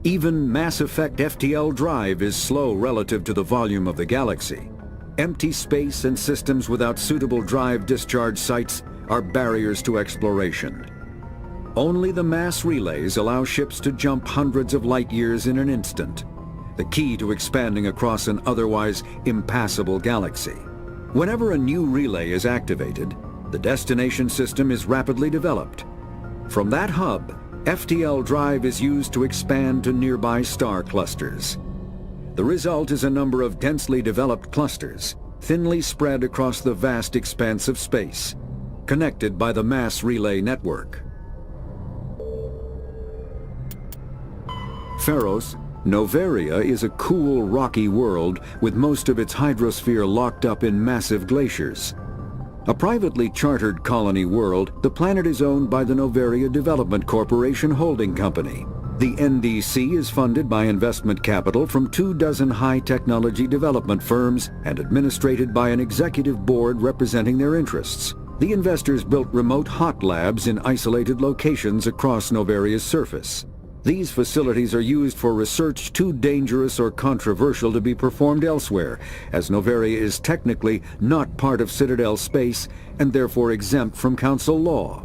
Even Mass Effect FTL drive is slow relative to the volume of the galaxy. Empty space and systems without suitable drive discharge sites are barriers to exploration. Only the mass relays allow ships to jump hundreds of light years in an instant, the key to expanding across an otherwise impassable galaxy. Whenever a new relay is activated, the destination system is rapidly developed. From that hub, FTL drive is used to expand to nearby star clusters. The result is a number of densely developed clusters, thinly spread across the vast expanse of space, connected by the mass relay network. Pharos, Noveria is a cool, rocky world with most of its hydrosphere locked up in massive glaciers. A privately chartered colony world, the planet is owned by the Noveria Development Corporation Holding Company. The NDC is funded by investment capital from 24 high-technology development firms and administrated by an executive board representing their interests. The investors built remote hot labs in isolated locations across Noveria's surface. These facilities are used for research too dangerous or controversial to be performed elsewhere, as Noveria is technically not part of Citadel space and therefore exempt from Council law.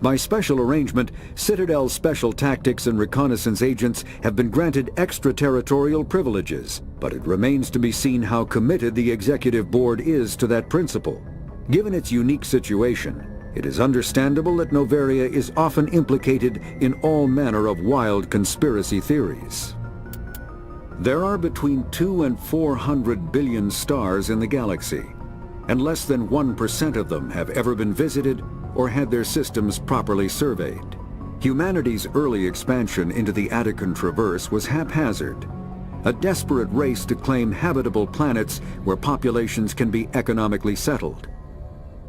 By special arrangement, Citadel's special tactics and reconnaissance agents have been granted extraterritorial privileges, but it remains to be seen how committed the Executive Board is to that principle. Given its unique situation, it is understandable that Noveria is often implicated in all manner of wild conspiracy theories. There are between 200 and 400 billion stars in the galaxy, and less than 1% of them have ever been visited or had their systems properly surveyed. Humanity's early expansion into the Attican Traverse was haphazard, a desperate race to claim habitable planets where populations can be economically settled.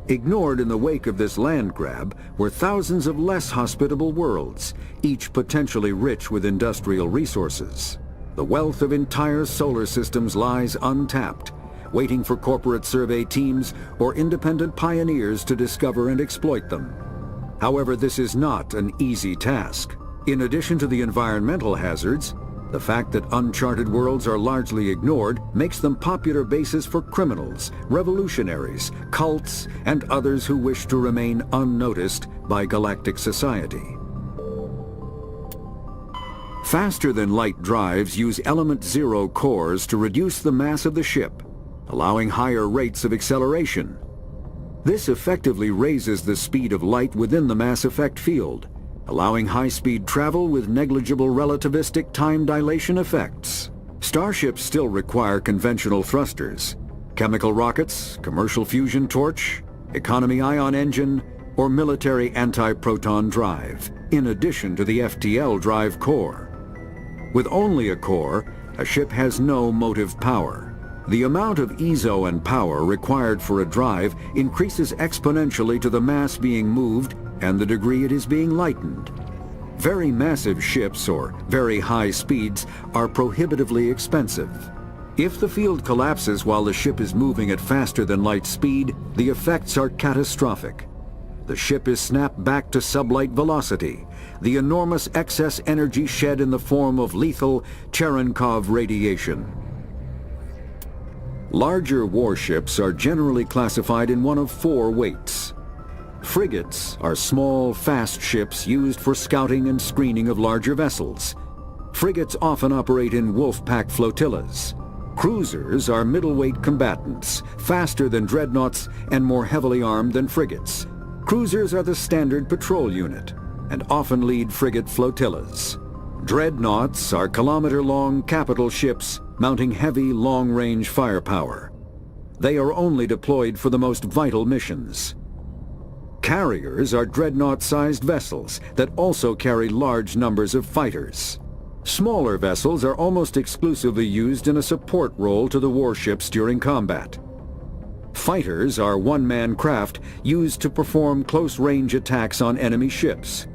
Ignored in the wake of this land grab were thousands of less hospitable worlds, each potentially rich with industrial resources. The wealth of entire solar systems lies untapped, waiting for corporate survey teams or independent pioneers to discover and exploit them. However, this is not an easy task. In addition to the environmental hazards, the fact that uncharted worlds are largely ignored makes them popular bases for criminals, revolutionaries, cults, and others who wish to remain unnoticed by galactic society. Faster-than-light drives use element zero cores to reduce the mass of the ship, allowing higher rates of acceleration. This effectively raises the speed of light within the mass effect field, allowing high-speed travel with negligible relativistic time dilation effects. Starships still require conventional thrusters, chemical rockets, commercial fusion torch, economy ion engine, or military anti-proton drive, in addition to the FTL drive core. With only a core, a ship has no motive power. The amount of EZO and power required for a drive increases exponentially to the mass being moved and the degree it is being lightened. Very massive ships or very high speeds are prohibitively expensive. If the field collapses while the ship is moving at faster than light speed, the effects are catastrophic. The ship is snapped back to sublight velocity, the enormous excess energy shed in the form of lethal Cherenkov radiation. Larger warships are generally classified in one of four weights. Frigates are small, fast ships used for scouting and screening of larger vessels. Frigates often operate in wolf-pack flotillas. Cruisers are middleweight combatants, faster than dreadnoughts and more heavily armed than frigates. Cruisers are the standard patrol unit and often lead frigate flotillas. Dreadnoughts are kilometer-long capital ships mounting heavy, long-range firepower. They are only deployed for the most vital missions. Carriers are dreadnought-sized vessels that also carry large numbers of fighters. Smaller vessels are almost exclusively used in a support role to the warships during combat. Fighters are one-man craft used to perform close-range attacks on enemy ships.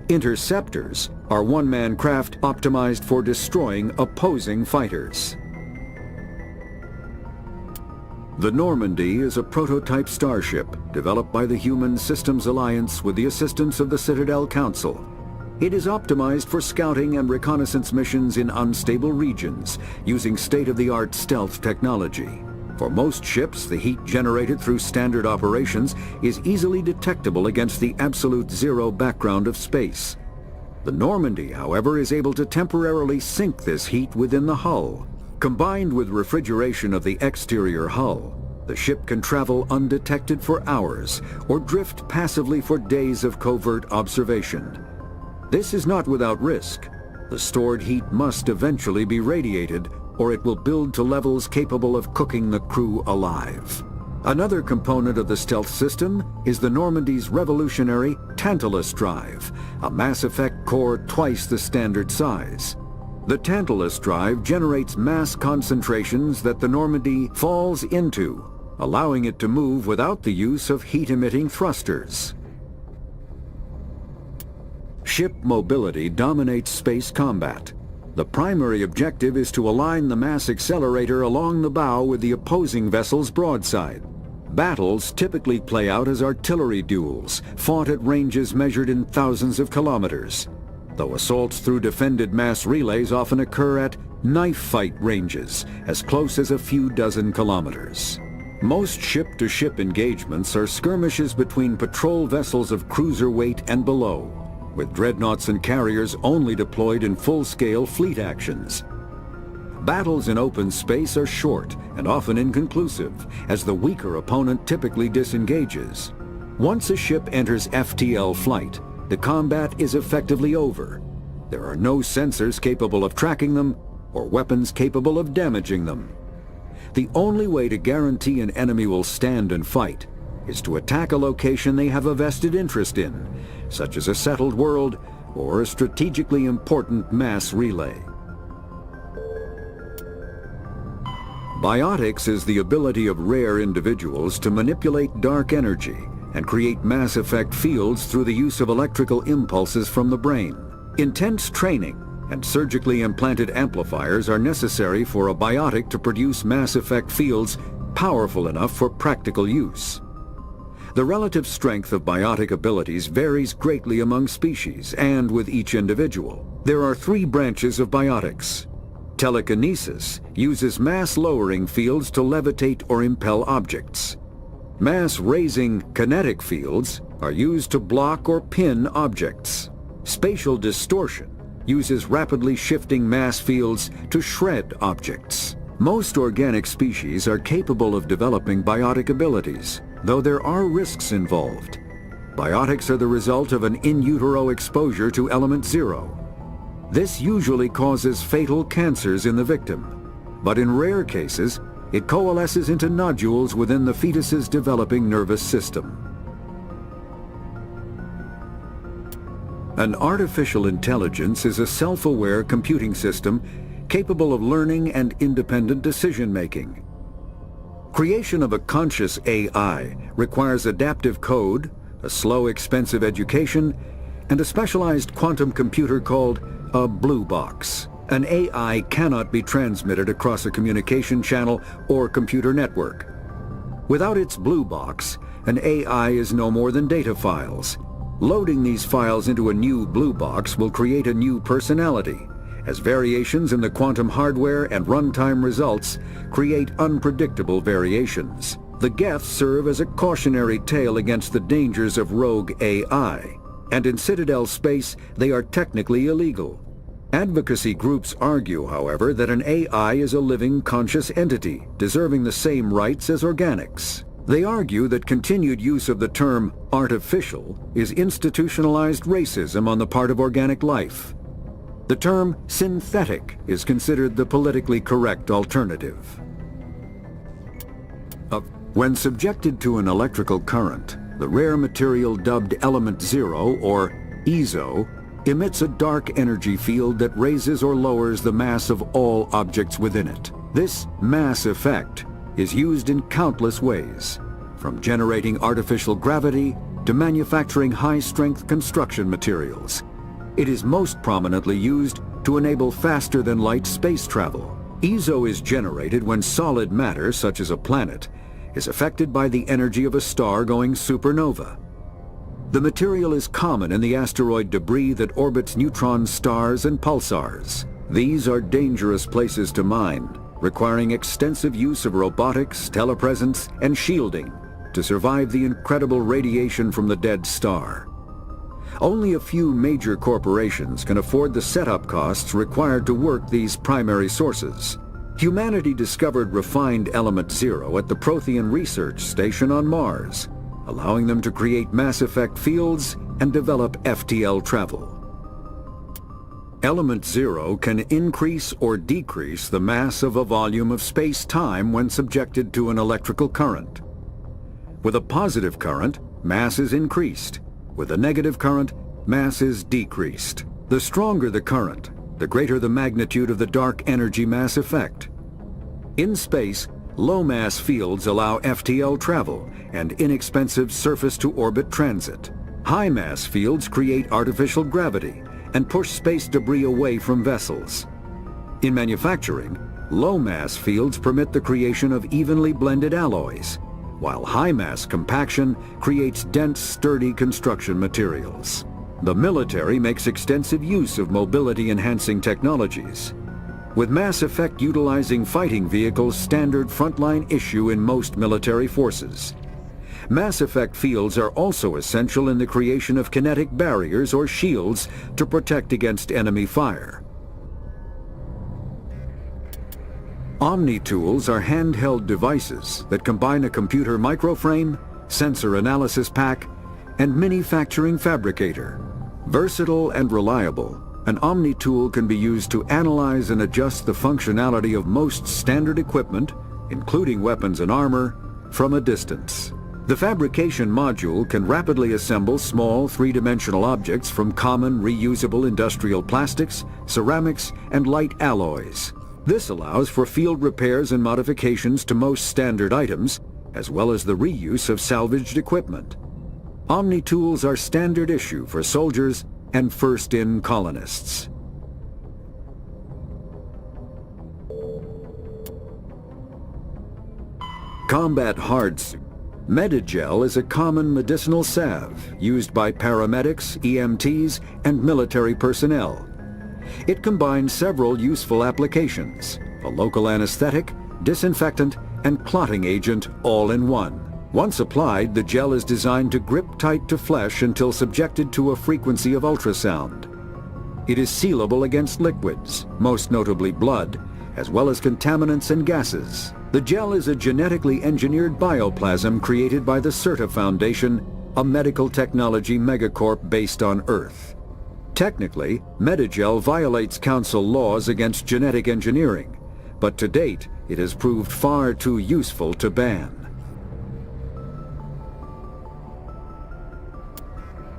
Interceptors are one-man craft optimized for destroying opposing fighters. The Normandy is a prototype starship developed by the Human Systems Alliance with the assistance of the Citadel Council. It is optimized for scouting and reconnaissance missions in unstable regions using state-of-the-art stealth technology. For most ships, the heat generated through standard operations is easily detectable against the absolute zero background of space. The Normandy, however, is able to temporarily sink this heat within the hull. Combined with refrigeration of the exterior hull, the ship can travel undetected for hours or drift passively for days of covert observation. This is not without risk. The stored heat must eventually be radiated, or it will build to levels capable of cooking the crew alive. Another component of the stealth system is the Normandy's revolutionary Tantalus drive, a Mass Effect core twice the standard size. The Tantalus drive generates mass concentrations that the Normandy falls into, allowing it to move without the use of heat-emitting thrusters. Ship mobility dominates space combat. The primary objective is to align the mass accelerator along the bow with the opposing vessel's broadside. Battles typically play out as artillery duels, fought at ranges measured in thousands of kilometers, though assaults through defended mass relays often occur at knife fight ranges, as close as a few dozen kilometers. Most ship-to-ship engagements are skirmishes between patrol vessels of cruiser weight and below, with dreadnoughts and carriers only deployed in full-scale fleet actions. Battles in open space are short and often inconclusive, as the weaker opponent typically disengages. Once a ship enters FTL flight, the combat is effectively over. There are no sensors capable of tracking them or weapons capable of damaging them. The only way to guarantee an enemy will stand and fight is to attack a location they have a vested interest in, such as a settled world or a strategically important mass relay. Biotics is the ability of rare individuals to manipulate dark energy and create Mass Effect fields through the use of electrical impulses from the brain. Intense training and surgically implanted amplifiers are necessary for a biotic to produce mass effect fields powerful enough for practical use. The relative strength of biotic abilities varies greatly among species and with each individual. There are 3 branches of biotics. Telekinesis uses mass-lowering fields to levitate or impel objects. Mass-raising kinetic fields are used to block or pin objects. Spatial distortion uses rapidly shifting mass fields to shred objects. Most organic species are capable of developing biotic abilities, though there are risks involved. Biotics are the result of an in utero exposure to element 0. This usually causes fatal cancers in the victim, but in rare cases, it coalesces into nodules within the fetus's developing nervous system. An artificial intelligence is a self-aware computing system capable of learning and independent decision-making. Creation of a conscious AI requires adaptive code, a slow, expensive education, and a specialized quantum computer called a blue box. An AI cannot be transmitted across a communication channel or computer network. Without its blue box, an AI is no more than data files. Loading these files into a new blue box will create a new personality, as variations in the quantum hardware and runtime results create unpredictable variations. The Geths serve as a cautionary tale against the dangers of rogue AI, and in Citadel space they are technically illegal. Advocacy groups argue, however, that an AI is a living, conscious entity, deserving the same rights as organics. They argue that continued use of the term artificial is institutionalized racism on the part of organic life. The term synthetic is considered the politically correct alternative. When subjected to an electrical current, the rare material dubbed Element 0, or EZO, emits a dark energy field that raises or lowers the mass of all objects within it. This mass effect is used in countless ways, from generating artificial gravity to manufacturing high-strength construction materials. It is most prominently used to enable faster-than-light space travel. EZO is generated when solid matter, such as a planet, is affected by the energy of a star going supernova. The material is common in the asteroid debris that orbits neutron stars and pulsars. These are dangerous places to mine, requiring extensive use of robotics, telepresence, and shielding to survive the incredible radiation from the dead star. Only a few major corporations can afford the setup costs required to work these primary sources. Humanity discovered refined Element 0 at the Prothean Research Station on Mars, allowing them to create mass effect fields and develop FTL travel. Element 0 can increase or decrease the mass of a volume of space-time when subjected to an electrical current. With a positive current, mass is increased. With a negative current, mass is decreased. The stronger the current, the greater the magnitude of the dark energy mass effect. In space, low-mass fields allow FTL travel and inexpensive surface-to-orbit transit. High-mass fields create artificial gravity and push space debris away from vessels. In manufacturing, low-mass fields permit the creation of evenly blended alloys, while high-mass compaction creates dense, sturdy construction materials. The military makes extensive use of mobility-enhancing technologies, with Mass Effect utilizing fighting vehicles standard frontline issue in most military forces. Mass Effect fields are also essential in the creation of kinetic barriers or shields to protect against enemy fire. Omni-tools are handheld devices that combine a computer microframe, sensor analysis pack, and manufacturing fabricator. Versatile and reliable, an Omni-tool can be used to analyze and adjust the functionality of most standard equipment, including weapons and armor, from a distance. The fabrication module can rapidly assemble small three-dimensional objects from common reusable industrial plastics, ceramics, and light alloys. This allows for field repairs and modifications to most standard items, as well as the reuse of salvaged equipment. Omni-tools are standard issue for soldiers and first-in colonists. Combat Hards. Medigel is a common medicinal salve used by paramedics, EMTs, and military personnel. It combines several useful applications: a local anesthetic, disinfectant, and clotting agent all in one. Once applied, the gel is designed to grip tight to flesh until subjected to a frequency of ultrasound. It is sealable against liquids, most notably blood, as well as contaminants and gases. The gel is a genetically engineered bioplasm created by the CERTA Foundation, a medical technology megacorp based on Earth. Technically, Medigel violates Council laws against genetic engineering, but to date, it has proved far too useful to ban.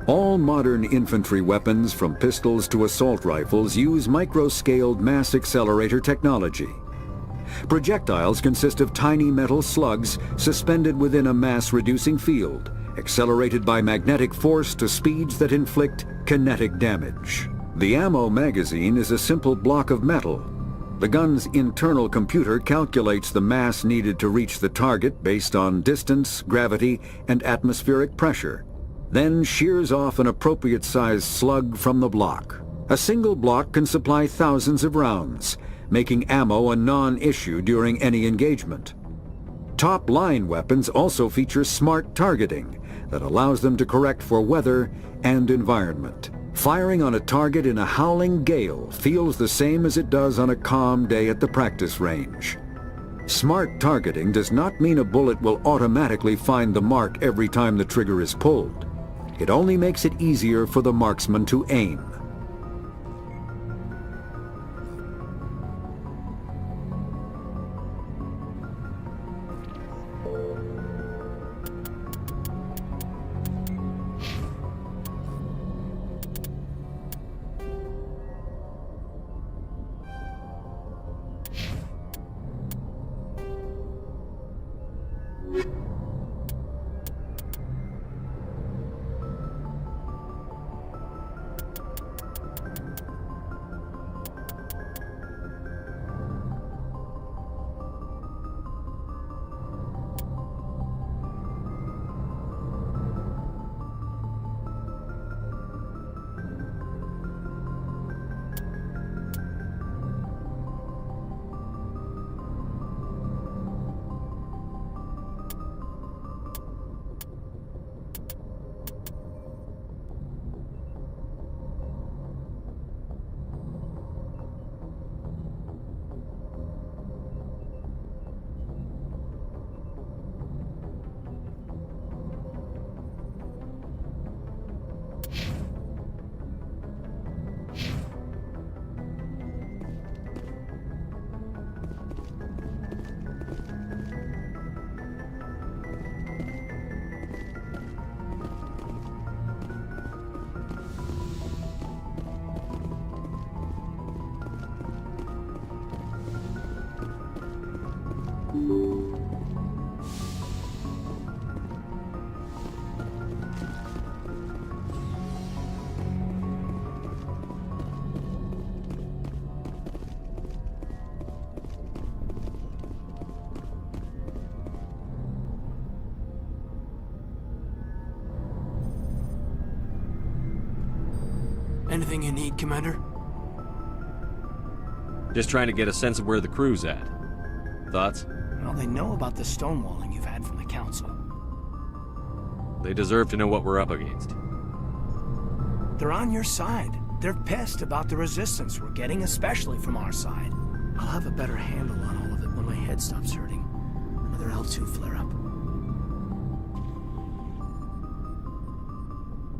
All modern infantry weapons, from pistols to assault rifles, use micro-scaled mass accelerator technology. Projectiles consist of tiny metal slugs suspended within a mass-reducing field, accelerated by magnetic force to speeds that inflict kinetic damage. The ammo magazine is a simple block of metal. The gun's internal computer calculates the mass needed to reach the target based on distance, gravity, and atmospheric pressure, then shears off an appropriate-sized slug from the block. A single block can supply thousands of rounds, making ammo a non-issue during any engagement. Top-line weapons also feature smart targeting that allows them to correct for weather and environment. Firing on a target in a howling gale feels the same as it does on a calm day at the practice range. Smart targeting does not mean a bullet will automatically find the mark every time the trigger is pulled. It only makes it easier for the marksman to aim. Anything you need, Commander? Just trying to get a sense of where the crew's at. Thoughts? Well, they know about the stonewalling you've had from the Council. They deserve to know what we're up against. They're on your side. They're pissed about the resistance we're getting, especially from our side. I'll have a better handle on all of it when my head stops hurting. Another L2 flare-up.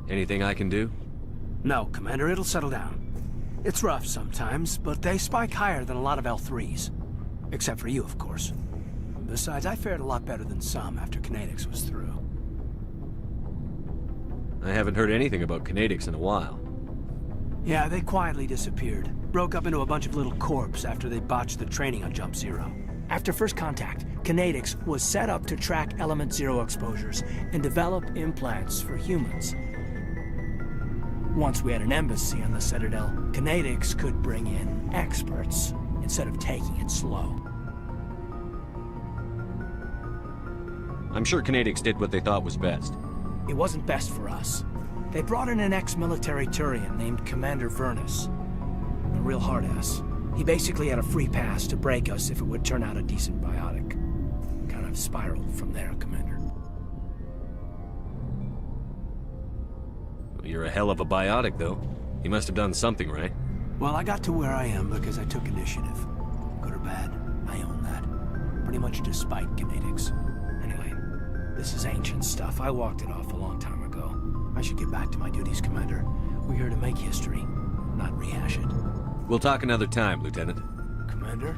Anything I can do? No, Commander, it'll settle down. It's rough sometimes, but they spike higher than a lot of L3s. Except for you, of course. Besides, I fared a lot better than some after Codex was through. I haven't heard anything about Codex in a while. Yeah, they quietly disappeared. Broke up into a bunch of little corps after they botched the training on Jump Zero. After first contact, Codex was set up to track Element Zero exposures and develop implants for humans. Once we had an embassy on the Citadel, Codex could bring in experts instead of taking it slow. I'm sure Codex did what they thought was best. It wasn't best for us. They brought in an ex-military Turian named Commander Vernus. A real hard-ass. He basically had a free pass to break us if it would turn out a decent biotic. Kind of spiraled from there, Commander. Well, you're a hell of a biotic, though. He must have done something right. Well, I got to where I am because I took initiative. Good or bad, I own that. Pretty much despite Codex. Anyway, this is ancient stuff. I walked it off a long time ago. I should get back to my duties, Commander. We're here to make history, not rehash it. We'll talk another time, Lieutenant. Commander?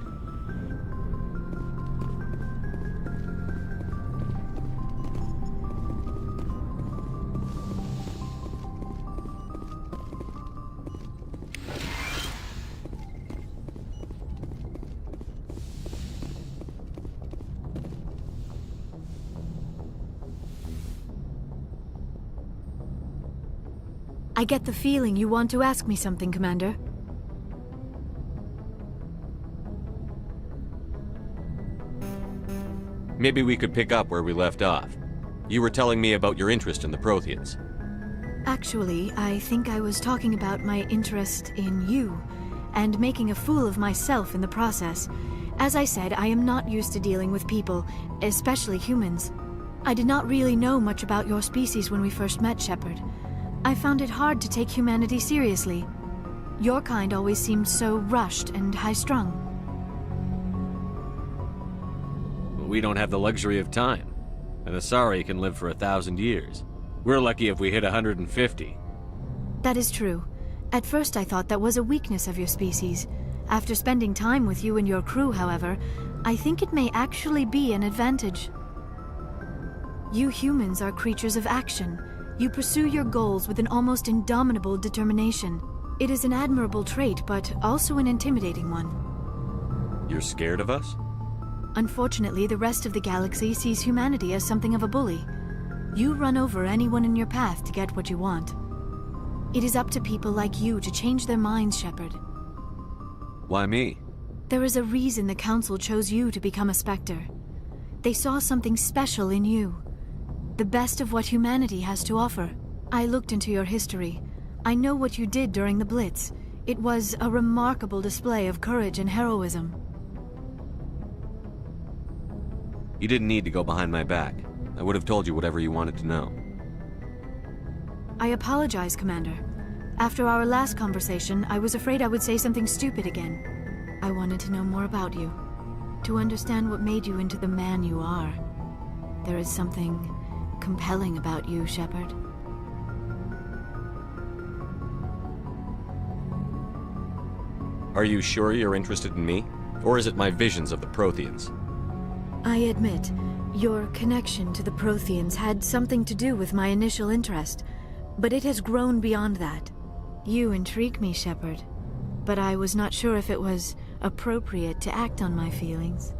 I get the feeling you want to ask me something, Commander. Maybe we could pick up where we left off. You were telling me about your interest in the Protheans. Actually, I think I was talking about my interest in you, and making a fool of myself in the process. As I said, I am not used to dealing with people, especially humans. I did not really know much about your species when we first met, Shepard. I found it hard to take humanity seriously. Your kind always seemed so rushed and high-strung. We don't have the luxury of time. An Asari can live for 1,000 years. We're lucky if we hit 150. That is true. At first I thought that was a weakness of your species. After spending time with you and your crew, however, I think it may actually be an advantage. You humans are creatures of action. You pursue your goals with an almost indomitable determination. It is an admirable trait, but also an intimidating one. You're scared of us? Unfortunately, the rest of the galaxy sees humanity as something of a bully. You run over anyone in your path to get what you want. It is up to people like you to change their minds, Shepard. Why me? There is a reason the Council chose you to become a Spectre. They saw something special in you. The best of what humanity has to offer. I looked into your history. I know what you did during the Blitz. It was a remarkable display of courage and heroism. You didn't need to go behind my back. I would have told you whatever you wanted to know. I apologize, Commander. After our last conversation, I was afraid I would say something stupid again. I wanted to know more about you. To understand what made you into the man you are. There is something compelling about you, Shepard. Are you sure you're interested in me? Or is it my visions of the Protheans? I admit, your connection to the Protheans had something to do with my initial interest, but it has grown beyond that. You intrigue me, Shepard, but I was not sure if it was appropriate to act on my feelings.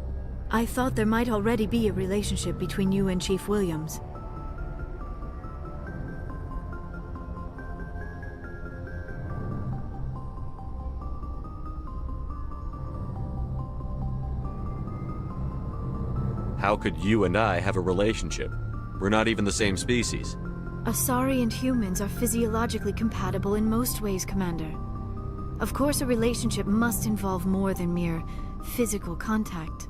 I thought there might already be a relationship between you and Chief Williams. How could you and I have a relationship? We're not even the same species. Asari and humans are physiologically compatible in most ways, Commander. Of course, a relationship must involve more than mere physical contact.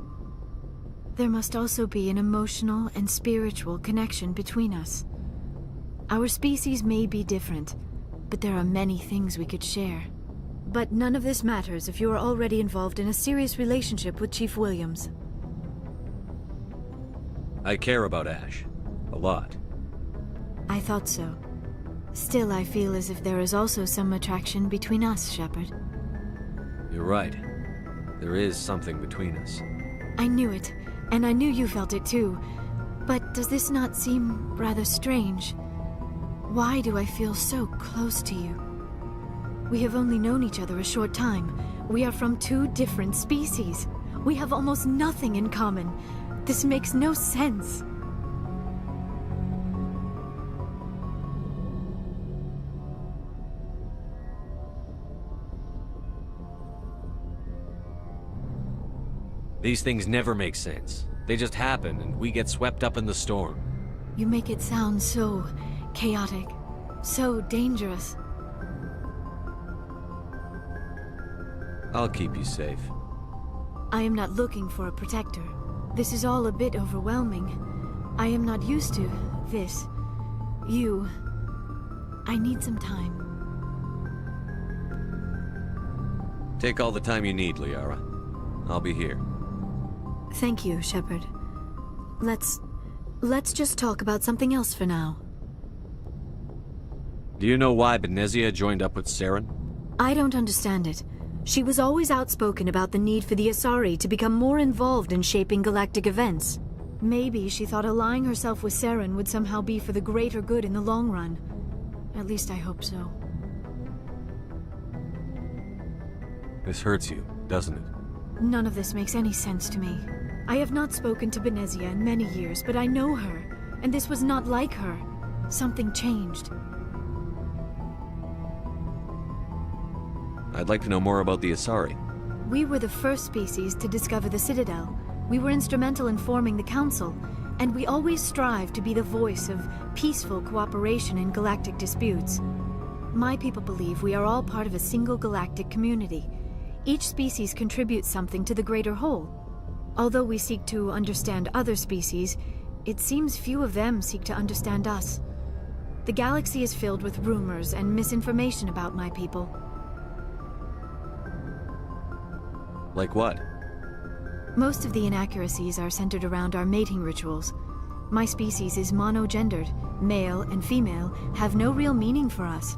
There must also be an emotional and spiritual connection between us. Our species may be different, but there are many things we could share. But none of this matters if you are already involved in a serious relationship with Chief Williams. I care about Ash. A lot. I thought so. Still, I feel as if there is also some attraction between us, Shepard. You're right. There is something between us. I knew it, and I knew you felt it too. But does this not seem rather strange? Why do I feel so close to you? We have only known each other a short time. We are from two different species. We have almost nothing in common. This makes no sense. These things never make sense. They just happen, and we get swept up in the storm. You make it sound so chaotic, so dangerous. I'll keep you safe. I am not looking for a protector. This is all a bit overwhelming. I am not used to this. You. I need some time. Take all the time you need, Liara. I'll be here. Thank you, Shepard. Let's just talk about something else for now. Do you know why Benezia joined up with Saren? I don't understand it. She was always outspoken about the need for the Asari to become more involved in shaping galactic events. Maybe she thought allying herself with Saren would somehow be for the greater good in the long run. At least I hope so. This hurts you, doesn't it? None of this makes any sense to me. I have not spoken to Benezia in many years, but I know her, and this was not like her. Something changed. I'd like to know more about the Asari. We were the first species to discover the Citadel. We were instrumental in forming the Council, and we always strive to be the voice of peaceful cooperation in galactic disputes. My people believe we are all part of a single galactic community. Each species contributes something to the greater whole. Although we seek to understand other species, it seems few of them seek to understand us. The galaxy is filled with rumors and misinformation about my people. Like what? Most of the inaccuracies are centered around our mating rituals. My species is monogendered. Male and female have no real meaning for us.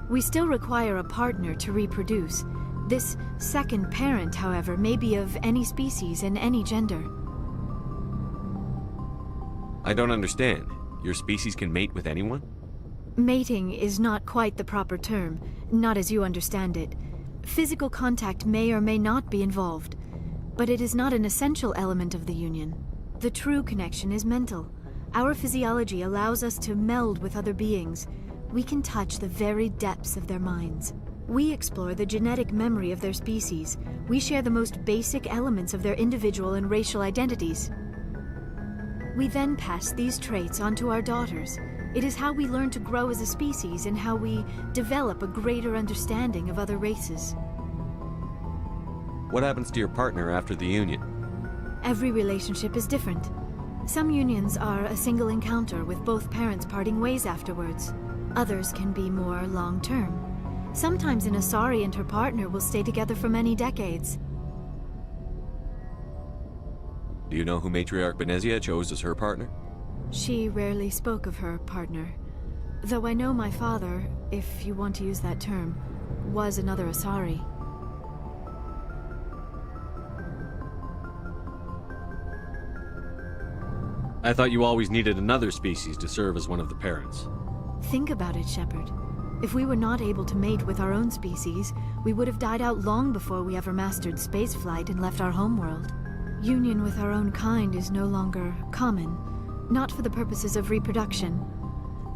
We still require a partner to reproduce. This second parent, however, may be of any species and any gender. I don't understand. Your species can mate with anyone? Mating is not quite the proper term, not as you understand it. Physical contact may or may not be involved, but it is not an essential element of the union. The true connection is mental. Our physiology allows us to meld with other beings. We can touch the very depths of their minds. We explore the genetic memory of their species. We share the most basic elements of their individual and racial identities. We then pass these traits on to our daughters. It is how we learn to grow as a species and how we develop a greater understanding of other races. What happens to your partner after the union? Every relationship is different. Some unions are a single encounter with both parents parting ways afterwards. Others can be more long-term. Sometimes an Asari and her partner will stay together for many decades. Do you know who Matriarch Benezia chose as her partner? She rarely spoke of her partner. Though I know my father, if you want to use that term, was another Asari. I thought you always needed another species to serve as one of the parents. Think about it, Shepard. If we were not able to mate with our own species, we would have died out long before we ever mastered spaceflight and left our homeworld. Union with our own kind is no longer common, not for the purposes of reproduction.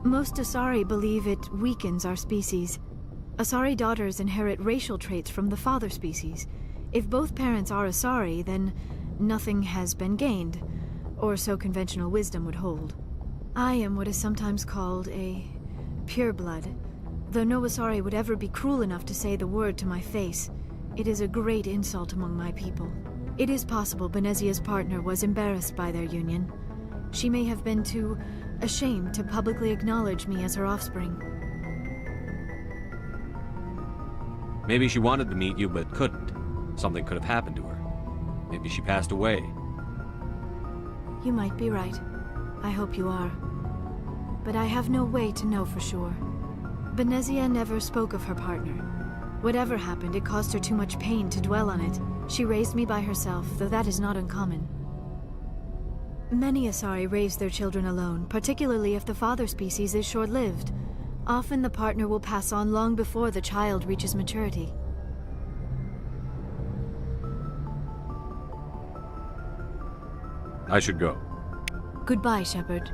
Most Asari believe it weakens our species. Asari daughters inherit racial traits from the father species. If both parents are Asari, then nothing has been gained, or so conventional wisdom would hold. I am what is sometimes called a pureblood. Though no Asari would ever be cruel enough to say the word to my face, it is a great insult among my people. It is possible Benezia's partner was embarrassed by their union. She may have been too ashamed to publicly acknowledge me as her offspring. Maybe she wanted to meet you but couldn't. Something could have happened to her. Maybe she passed away. You might be right. I hope you are. But I have no way to know for sure. Benezia never spoke of her partner. Whatever happened, it caused her too much pain to dwell on it. She raised me by herself, though that is not uncommon. Many Asari raise their children alone, particularly if the father species is short-lived. Often the partner will pass on long before the child reaches maturity. I should go. Goodbye, Shepard.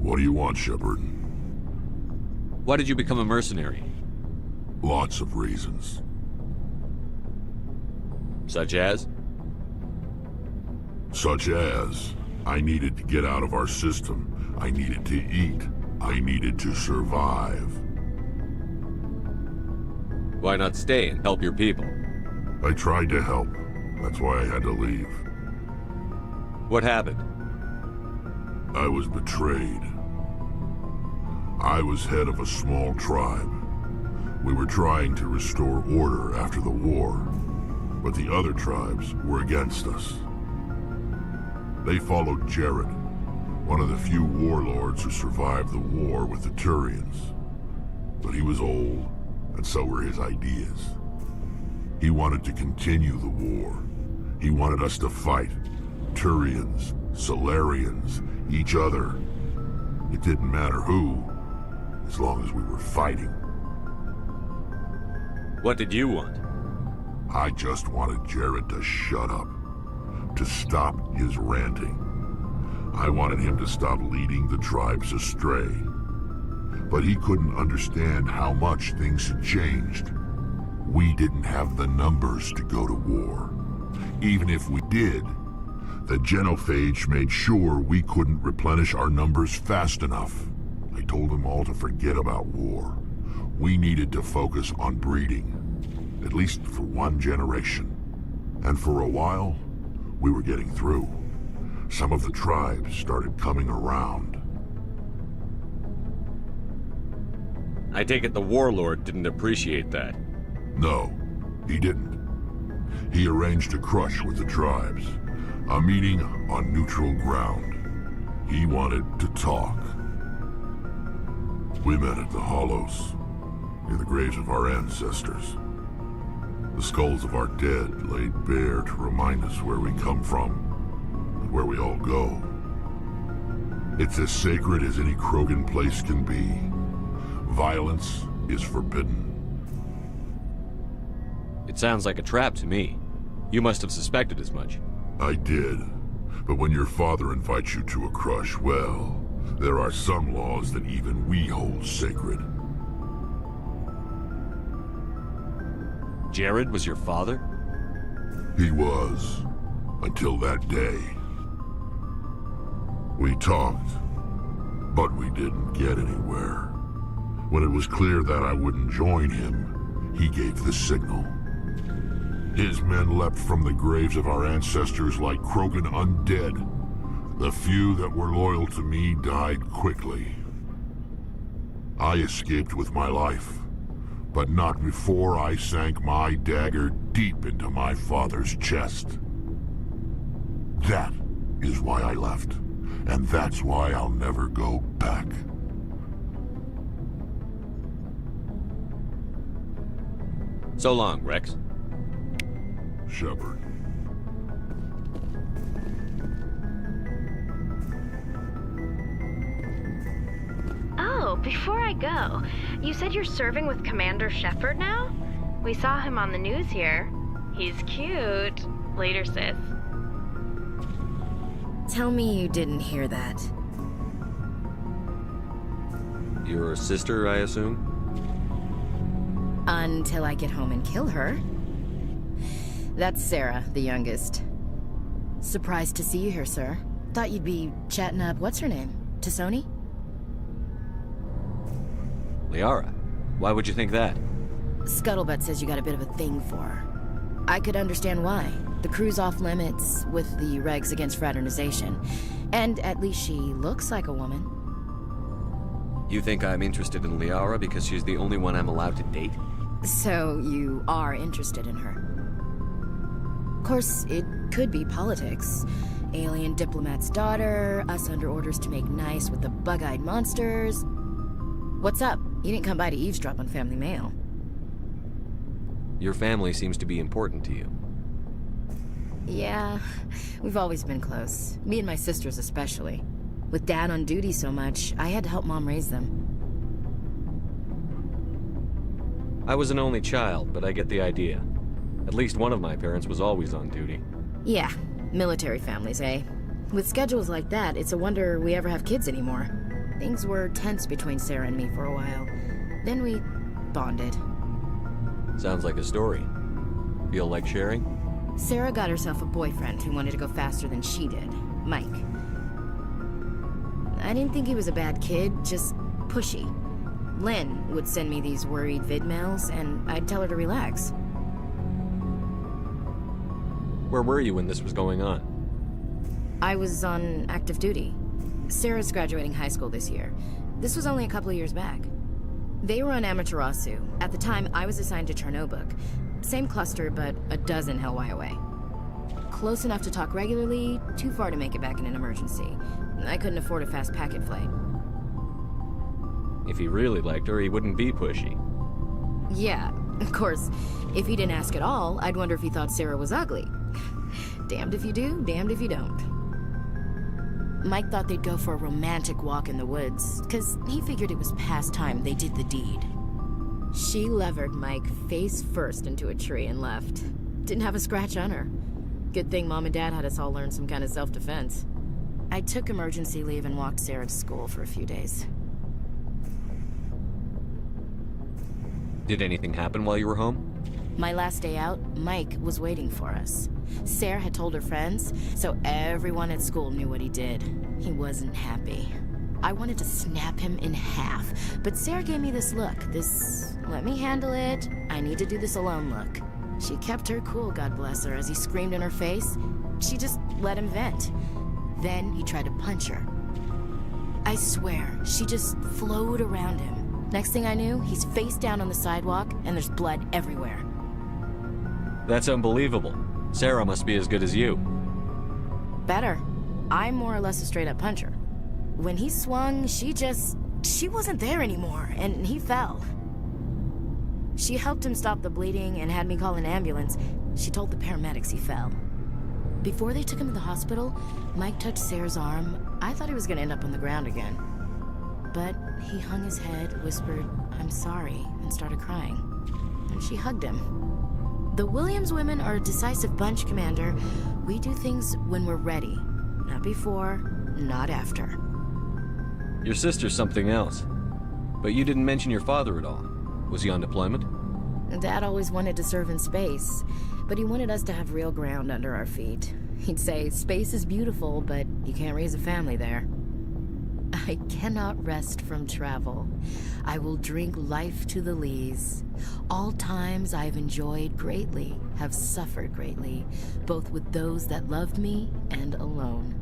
What do you want, Shepard? Why did you become a mercenary? Lots of reasons. Such as? Such as, I needed to get out of our system. I needed to eat. I needed to survive. Why not stay and help your people? I tried to help. That's why I had to leave. What happened? I was betrayed. I was head of a small tribe. We were trying to restore order after the war, but the other tribes were against us. They followed Jared, one of the few warlords who survived the war with the Turians. But he was old, and so were his ideas. He wanted to continue the war. He wanted us to fight. Turians, Solarians, each other. It didn't matter who, as long as we were fighting. What did you want? I just wanted Jared to shut up, to stop his ranting. I wanted him to stop leading the tribes astray. But he couldn't understand how much things had changed. We didn't have the numbers to go to war. Even if we did, the genophage made sure we couldn't replenish our numbers fast enough. I told them all to forget about war. We needed to focus on breeding, at least for one generation. And for a while, we were getting through. Some of the tribes started coming around. I take it the warlord didn't appreciate that. No, he didn't. He arranged a crush with the tribes. A meeting on neutral ground. He wanted to talk. We met at the Hollows, near the graves of our ancestors. The skulls of our dead laid bare to remind us where we come from, and where we all go. It's as sacred as any Krogan place can be. Violence is forbidden. It sounds like a trap to me. You must have suspected as much. I did. But when your father invites you to a crush, well, there are some laws that even we hold sacred. Jared was your father? He was. Until that day. We talked, but we didn't get anywhere. When it was clear that I wouldn't join him, he gave the signal. His men leapt from the graves of our ancestors like Krogan undead. The few that were loyal to me died quickly. I escaped with my life, but not before I sank my dagger deep into my father's chest. That is why I left, and that's why I'll never go back. So long, Rex. Shepard. Oh, before I go, you said you're serving with Commander Shepard now? We saw him on the news here. He's cute. Later, sis. Tell me you didn't hear that. Your sister, I assume? Until I get home and kill her. That's Sarah, the youngest. Surprised to see you here, sir. Thought you'd be chatting up, what's her name? T'Soni? Liara. Why would you think that? Scuttlebutt says you got a bit of a thing for her. I could understand why. The crew's off limits with the regs against fraternization. And at least she looks like a woman. You think I'm interested in Liara because she's the only one I'm allowed to date? So you are interested in her. Of course, it could be politics. Alien diplomat's daughter, us under orders to make nice with the bug-eyed monsters. What's up? You didn't come by to eavesdrop on family mail. Your family seems to be important to you. Yeah, we've always been close. Me and my sisters especially. With Dad on duty so much, I had to help Mom raise them. I was an only child, but I get the idea. At least one of my parents was always on duty. Yeah, military families, eh? With schedules like that, it's a wonder we ever have kids anymore. Things were tense between Sarah and me for a while. Then we bonded. Sounds like a story. Feel like sharing? Sarah got herself a boyfriend who wanted to go faster than she did, Mike. I didn't think he was a bad kid, just pushy. Lynn would send me these worried vidmails, and I'd tell her to relax. Where were you when this was going on? I was on active duty. Sarah's graduating high school this year. This was only a couple of years back. They were on Amaterasu. At the time, I was assigned to Chernobog. Same cluster, but a dozen Hellwire away. Close enough to talk regularly, too far to make it back in an emergency. I couldn't afford a fast packet flight. If he really liked her, he wouldn't be pushy. Yeah, of course. If he didn't ask at all, I'd wonder if he thought Sarah was ugly. Damned if you do, damned if you don't. Mike thought they'd go for a romantic walk in the woods, because he figured it was past time they did the deed. She levered Mike face first into a tree and left. Didn't have a scratch on her. Good thing Mom and Dad had us all learn some kind of self-defense. I took emergency leave and walked Sarah to school for a few days. Did anything happen while you were home? My last day out, Mike was waiting for us. Sarah had told her friends, so everyone at school knew what he did. He wasn't happy. I wanted to snap him in half, but Sarah gave me this look, this let me handle it, I need to do this alone look. She kept her cool, God bless her, as he screamed in her face. She just let him vent. Then he tried to punch her. I swear, she just flowed around him. Next thing I knew, he's face down on the sidewalk, and there's blood everywhere. That's unbelievable. Sarah must be as good as you. Better. I'm more or less a straight-up puncher. When he swung, she wasn't there anymore, and he fell. She helped him stop the bleeding and had me call an ambulance. She told the paramedics he fell. Before they took him to the hospital, Mike touched Sarah's arm. I thought he was gonna end up on the ground again. But he hung his head, whispered, "I'm sorry," and started crying. And she hugged him. The Williams women are a decisive bunch, Commander. We do things when we're ready. Not before, not after. Your sister's something else. But you didn't mention your father at all. Was he on deployment? Dad always wanted to serve in space, but he wanted us to have real ground under our feet. He'd say, space is beautiful, but you can't raise a family there. I cannot rest from travel. I will drink life to the lees. All times I have enjoyed greatly, have suffered greatly, both with those that loved me and alone.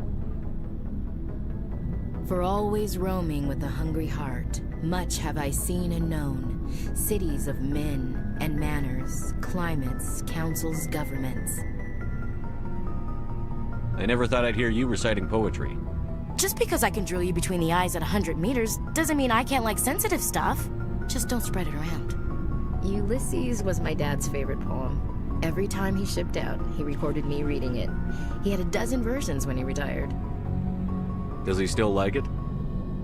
For always roaming with a hungry heart, much have I seen and known, cities of men and manners, climates, councils, governments. I never thought I'd hear you reciting poetry. Just because I can drill you between the eyes at 100 meters doesn't mean I can't like sensitive stuff. Just don't spread it around. Ulysses was my dad's favorite poem. Every time he shipped out, he recorded me reading it. He had a dozen versions when he retired. Does he still like it?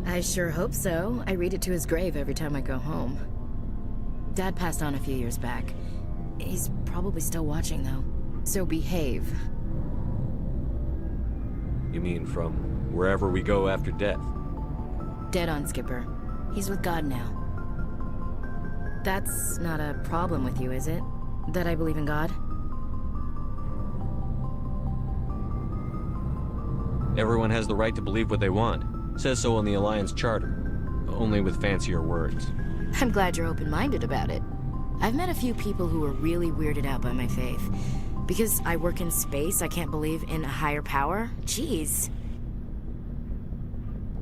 I sure hope so. I read it to his grave every time I go home. Dad passed on a few years back. He's probably still watching, though. So behave. You mean from wherever we go after death? Dead on, Skipper. He's with God now. That's not a problem with you, is it? That I believe in God? Everyone has the right to believe what they want. Says so on the Alliance Charter. Only with fancier words. I'm glad you're open-minded about it. I've met a few people who are really weirded out by my faith. Because I work in space, I can't believe in a higher power? Jeez.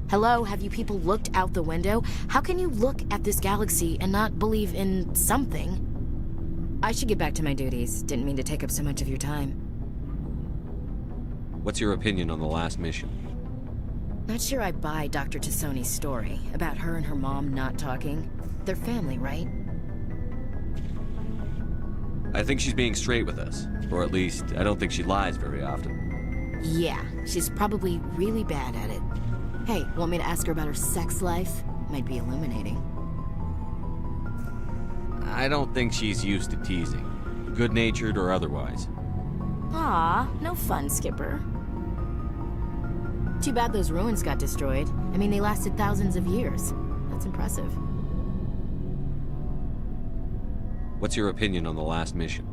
Hello, have you people looked out the window? How can you look at this galaxy and not believe in something? I should get back to my duties. Didn't mean to take up so much of your time. What's your opinion on the last mission? Not sure I buy Dr. Tassoni's story about her and her mom not talking. They're family, right? I think she's being straight with us. Or at least, I don't think she lies very often. Yeah, she's probably really bad at it. Hey, want me to ask her about her sex life? Might be illuminating. I don't think she's used to teasing. Good-natured or otherwise. Aw, no fun, Skipper. Too bad those ruins got destroyed. I mean, they lasted thousands of years. That's impressive. What's your opinion on the last mission?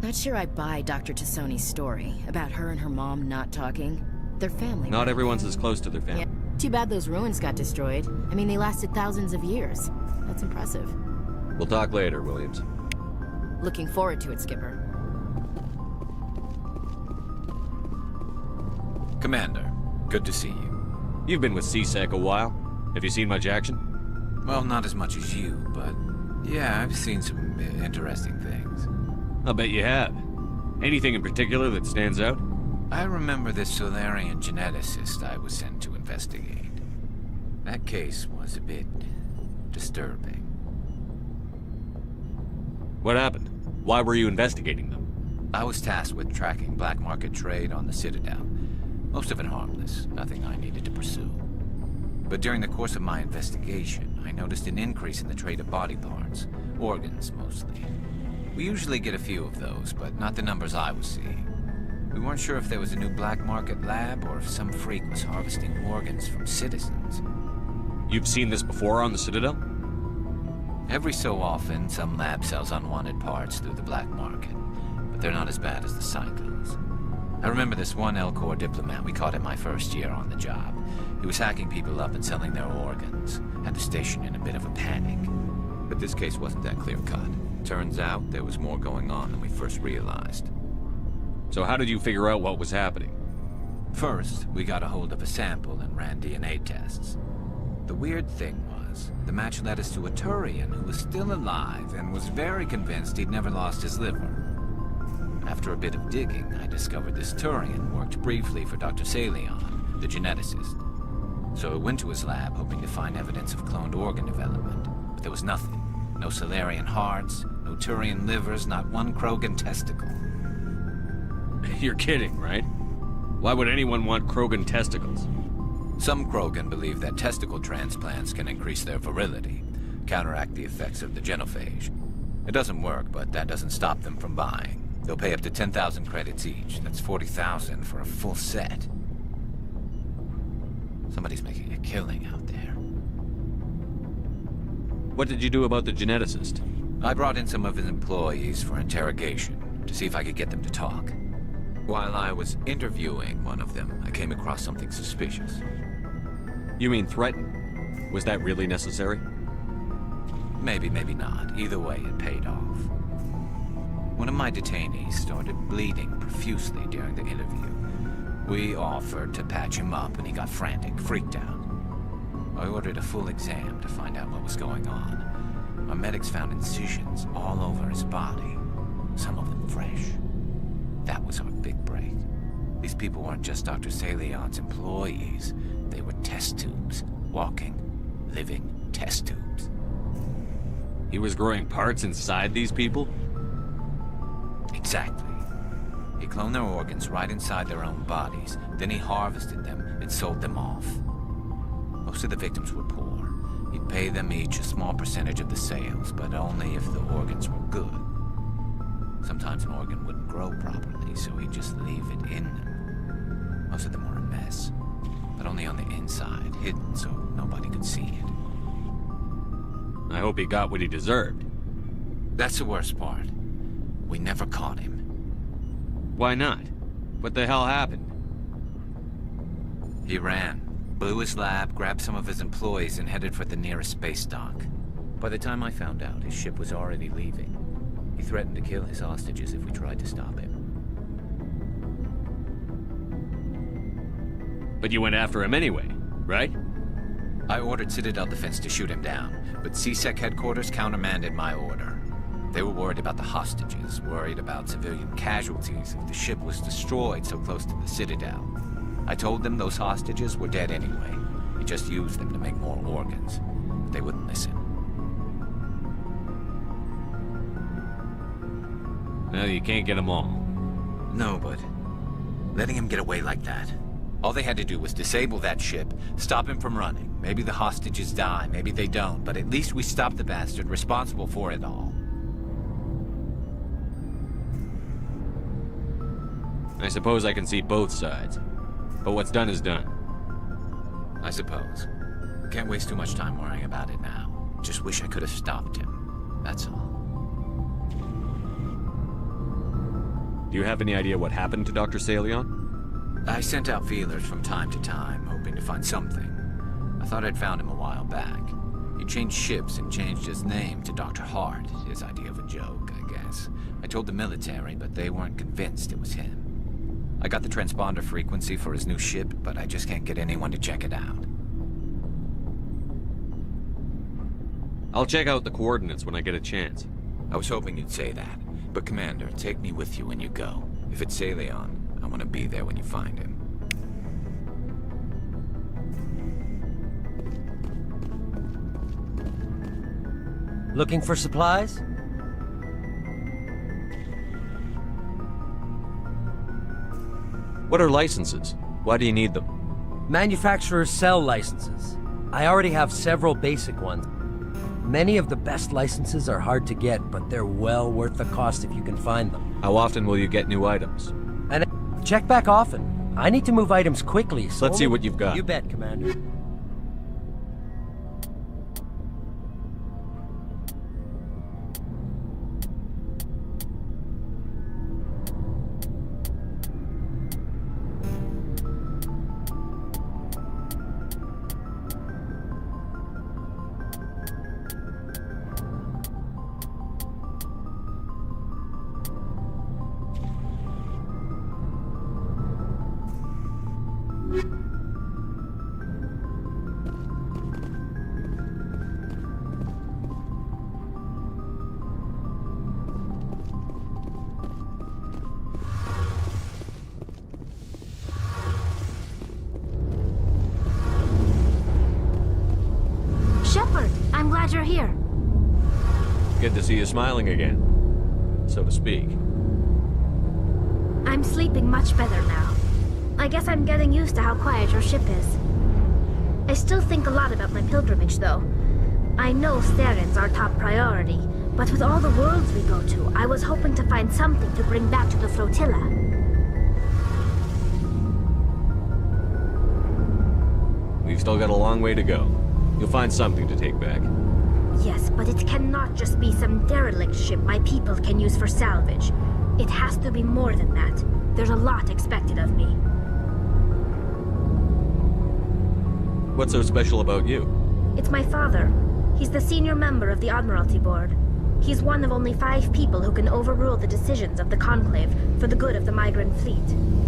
Not sure I buy Dr. Tassoni's story about her and her mom not talking. Their family. Not everyone's as close to their family. Yeah. Too bad those ruins got destroyed. I mean, they lasted thousands of years. That's impressive. We'll talk later, Williams. Looking forward to it, Skipper. Commander, good to see you. You've been with CSEC a while. Have you seen much action? Well, not as much as you, but yeah, I've seen some interesting things. I'll bet you have. Anything in particular that stands out? I remember this Solarian geneticist I was sent to investigate. That case was a bit disturbing. What happened? Why were you investigating them? I was tasked with tracking black market trade on the Citadel. Most of it harmless, nothing I needed to pursue. But during the course of my investigation, I noticed an increase in the trade of body parts, organs mostly. We usually get a few of those, but not the numbers I was seeing. We weren't sure if there was a new black market lab or if some freak was harvesting organs from citizens. You've seen this before on the Citadel? Every so often, some lab sells unwanted parts through the black market, but they're not as bad as the cyclones. I remember this one L-Corps diplomat we caught in my first year on the job. He was hacking people up and selling their organs. Had the station in a bit of a panic. But this case wasn't that clear-cut. Turns out there was more going on than we first realized. So how did you figure out what was happening? First, we got a hold of a sample and ran DNA tests. The weird thing was, the match led us to a Turian who was still alive and was very convinced he'd never lost his liver. After a bit of digging, I discovered this Turian worked briefly for Dr. Saleon, the geneticist. So I went to his lab hoping to find evidence of cloned organ development, but there was nothing. No Solarian hearts, no Turian livers, not one Krogan testicle. You're kidding, right? Why would anyone want Krogan testicles? Some Krogan believe that testicle transplants can increase their virility, counteract the effects of the genophage. It doesn't work, but that doesn't stop them from buying. They'll pay up to 10,000 credits each. That's 40,000 for a full set. Somebody's making a killing out there. What did you do about the geneticist? I brought in some of his employees for interrogation, to see if I could get them to talk. While I was interviewing one of them, I came across something suspicious. You mean threaten? Was that really necessary? Maybe, maybe not. Either way, it paid off. One of my detainees started bleeding profusely during the interview. We offered to patch him up, and he got frantic, freaked out. I ordered a full exam to find out what was going on. Our medics found incisions all over his body, some of them fresh. That was our big break. These people weren't just Dr. Saleon's employees. They were test tubes. Walking, living test tubes. He was growing parts inside these people? Exactly. He cloned their organs right inside their own bodies. Then he harvested them and sold them off. Most of the victims were poor. He'd pay them each a small percentage of the sales, but only if the organs were good. Sometimes an organ wouldn't grow properly, so he'd just leave it in them. Most of them were a mess, but only on the inside, hidden so nobody could see it. I hope he got what he deserved. That's the worst part. We never caught him. Why not? What the hell happened? He ran, blew his lab, grabbed some of his employees, and headed for the nearest space dock. By the time I found out, his ship was already leaving. He threatened to kill his hostages if we tried to stop him. But you went after him anyway, right? I ordered Citadel Defense to shoot him down, but CSEC headquarters countermanded my order. They were worried about the hostages, worried about civilian casualties if the ship was destroyed so close to the Citadel. I told them those hostages were dead anyway. We just used them to make more organs. But they wouldn't listen. Well, you can't get them all. No, but letting him get away like that. All they had to do was disable that ship, stop him from running. Maybe the hostages die, maybe they don't, but at least we stopped the bastard responsible for it all. I suppose I can see both sides. But what's done is done. I suppose. Can't waste too much time worrying about it now. Just wish I could have stopped him. That's all. Do you have any idea what happened to Dr. Saleon? I sent out feelers from time to time, hoping to find something. I thought I'd found him a while back. He changed ships and changed his name to Dr. Hart, his idea of a joke, I guess. I told the military, but they weren't convinced it was him. I got the transponder frequency for his new ship, but I just can't get anyone to check it out. I'll check out the coordinates when I get a chance. I was hoping you'd say that. But Commander, take me with you when you go. If it's Saleon, I want to be there when you find him. Looking for supplies? What are licenses? Why do you need them? Manufacturers sell licenses. I already have several basic ones. Many of the best licenses are hard to get, but they're well worth the cost if you can find them. How often will you get new items? And check back often. I need to move items quickly, so... Let's see what you've got. You bet, Commander. I'm glad you're here. Good to see you smiling again, so to speak. I'm sleeping much better now. I guess I'm getting used to how quiet your ship is. I still think a lot about my pilgrimage, though. I know Theron's our top priority, but with all the worlds we go to, I was hoping to find something to bring back to the flotilla. We've still got a long way to go. You'll find something to take back. Yes, but it cannot just be some derelict ship my people can use for salvage. It has to be more than that. There's a lot expected of me. What's so special about you? It's my father. He's the senior member of the Admiralty Board. He's one of only 5 people who can overrule the decisions of the Conclave for the good of the migrant fleet.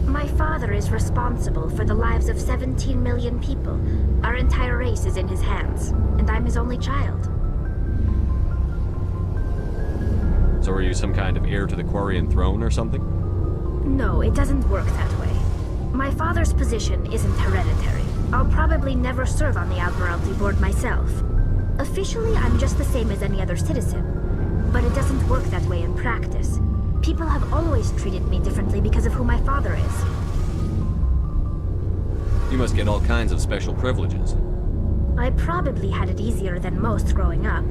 My father is responsible for the lives of 17 million people. Our entire race is in his hands, and I'm his only child. So are you some kind of heir to the Quarian throne or something? No, it doesn't work that way. My father's position isn't hereditary. I'll probably never serve on the Admiralty Board myself. Officially, I'm just the same as any other citizen. But it doesn't work that way in practice. People have always treated me differently because of who my father is. You must get all kinds of special privileges. I probably had it easier than most growing up,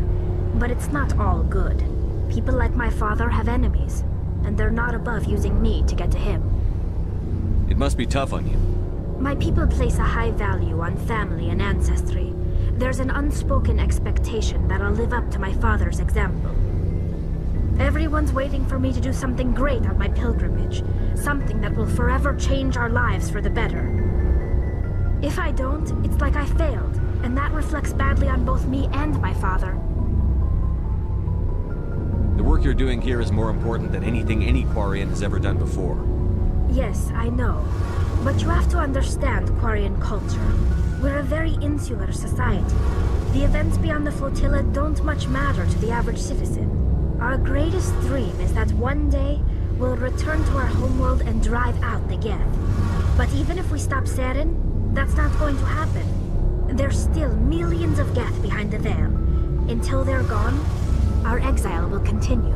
but it's not all good. People like my father have enemies, and they're not above using me to get to him. It must be tough on you. My people place a high value on family and ancestry. There's an unspoken expectation that I'll live up to my father's example. Everyone's waiting for me to do something great on my pilgrimage, something that will forever change our lives for the better. If I don't, it's like I failed, and that reflects badly on both me and my father. The work you're doing here is more important than anything any Quarian has ever done before. Yes, I know. But you have to understand Quarian culture. We're a very insular society. The events beyond the flotilla don't much matter to the average citizen. Our greatest dream is that one day we'll return to our homeworld and drive out the Geth. But even if we stop Saren, that's not going to happen. There's still millions of Geth behind the veil. Until they're gone, our exile will continue.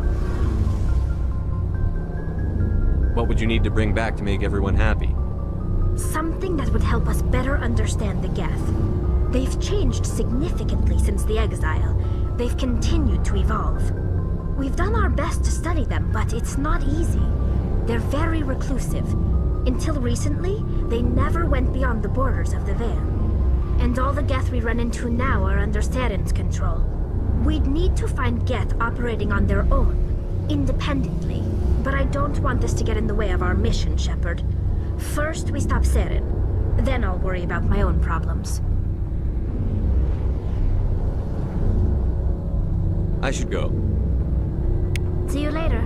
What would you need to bring back to make everyone happy? Something that would help us better understand the Geth. They've changed significantly since the exile. They've continued to evolve. We've done our best to study them, but it's not easy. They're very reclusive. Until recently, They never went beyond the borders of the Veil. And all the Geth we run into now are under Saren's control. We'd need to find Geth operating on their own, independently. But I don't want this to get in the way of our mission, Shepard. First, we stop Saren. Then I'll worry about my own problems. I should go. See you later.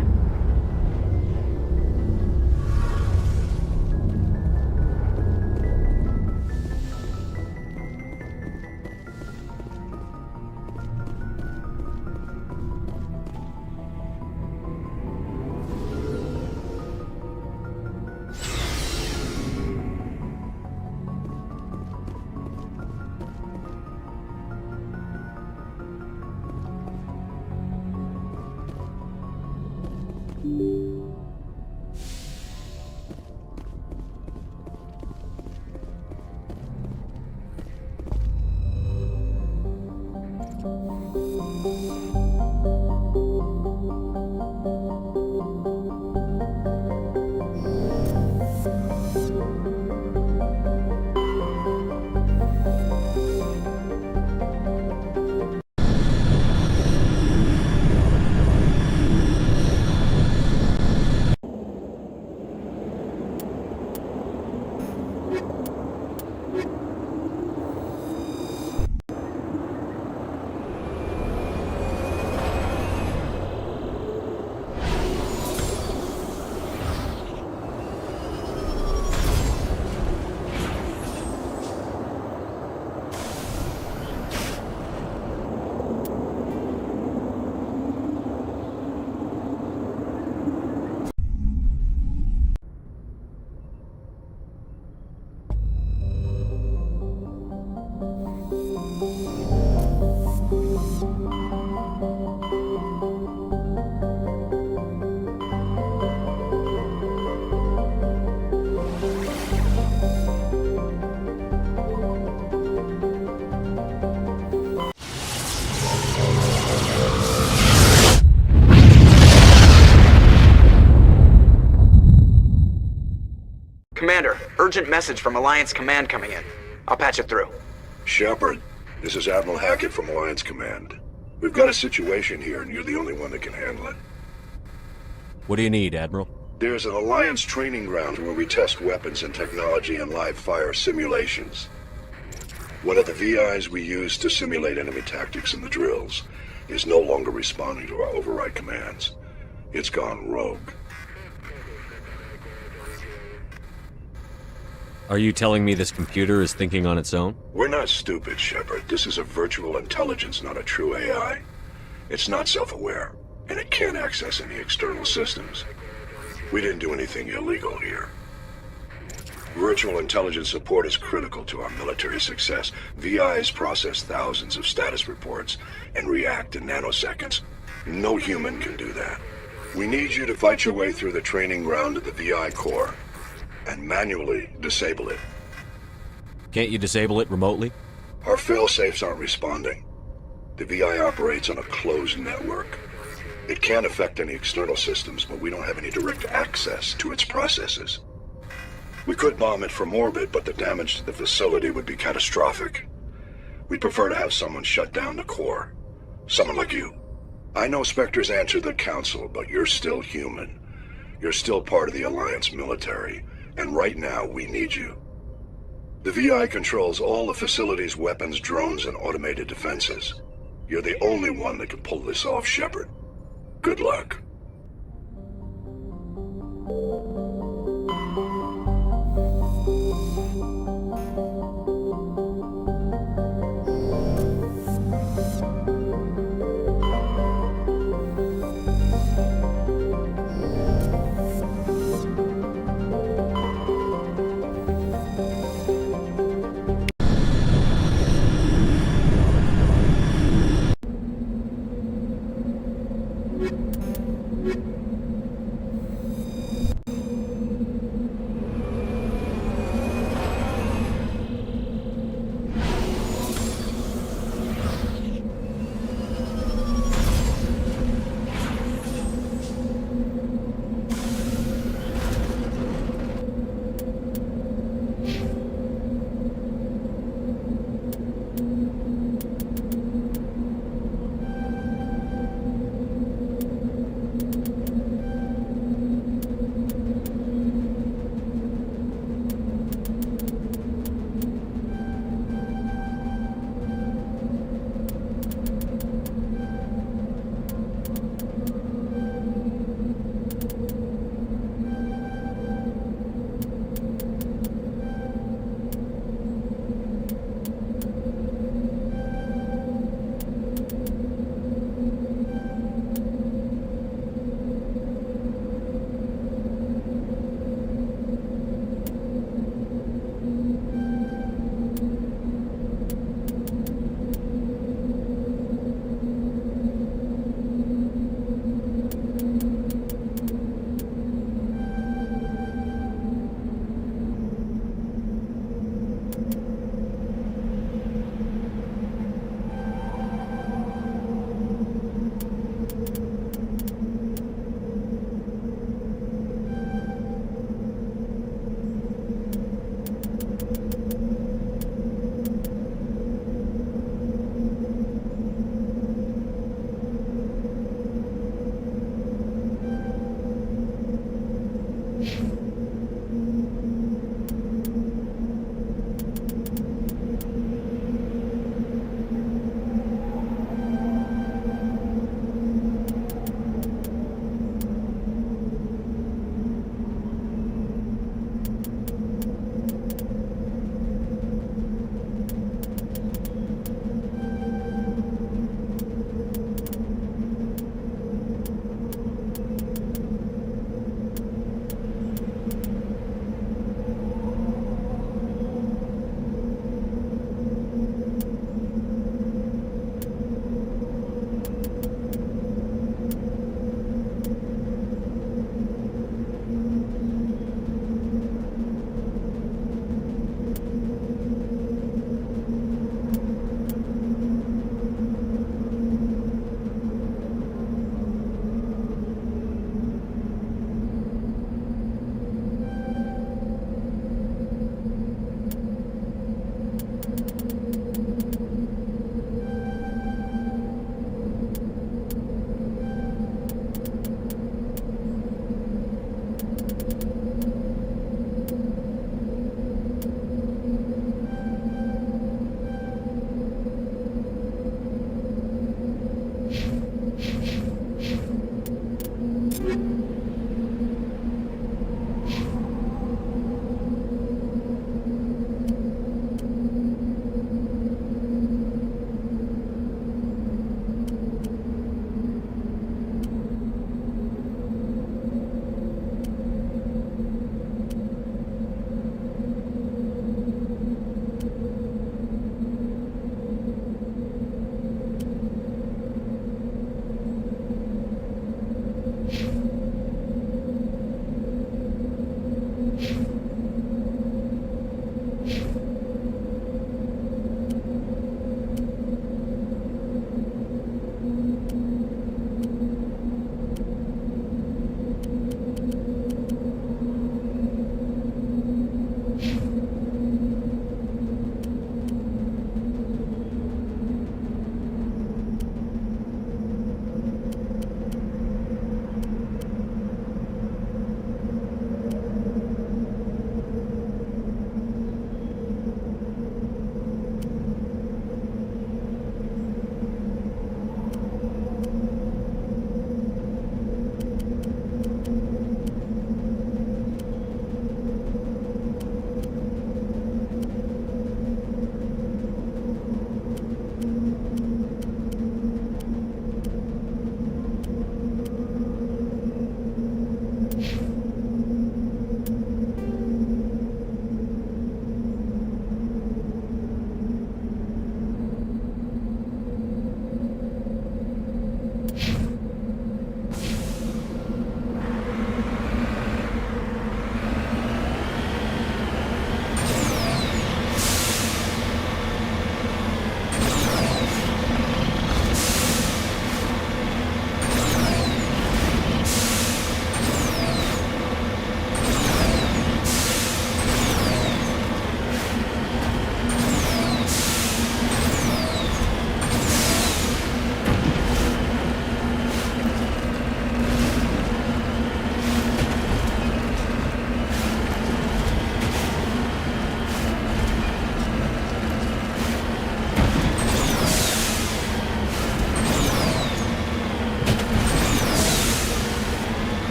Commander, urgent message from Alliance Command coming in. I'll patch it through. Shepard, this is Admiral Hackett from Alliance Command. We've got a situation here, and you're the only one that can handle it. What do you need, Admiral? There's an Alliance training ground where we test weapons and technology in live fire simulations. One of the VIs we use to simulate enemy tactics in the drills is no longer responding to our override commands. It's gone rogue. Are you telling me this computer is thinking on its own? We're not stupid, Shepard. This is a virtual intelligence, not a true AI. It's not self-aware, and it can't access any external systems. We didn't do anything illegal here. Virtual intelligence support is critical to our military success. VIs process thousands of status reports and react in nanoseconds. No human can do that. We need you to fight your way through the training ground of the VI core and manually disable it. Can't you disable it remotely? Our fail-safes aren't responding. The VI operates on a closed network. It can't affect any external systems, but we don't have any direct access to its processes. We could bomb it from orbit, but the damage to the facility would be catastrophic. We'd prefer to have someone shut down the core. Someone like you. I know Spectres answer the Council, but you're still human. You're still part of the Alliance military, and right now we need you. The VI controls all the facility's weapons, drones, and automated defenses. You're the only one that can pull this off, Shepard. Good luck.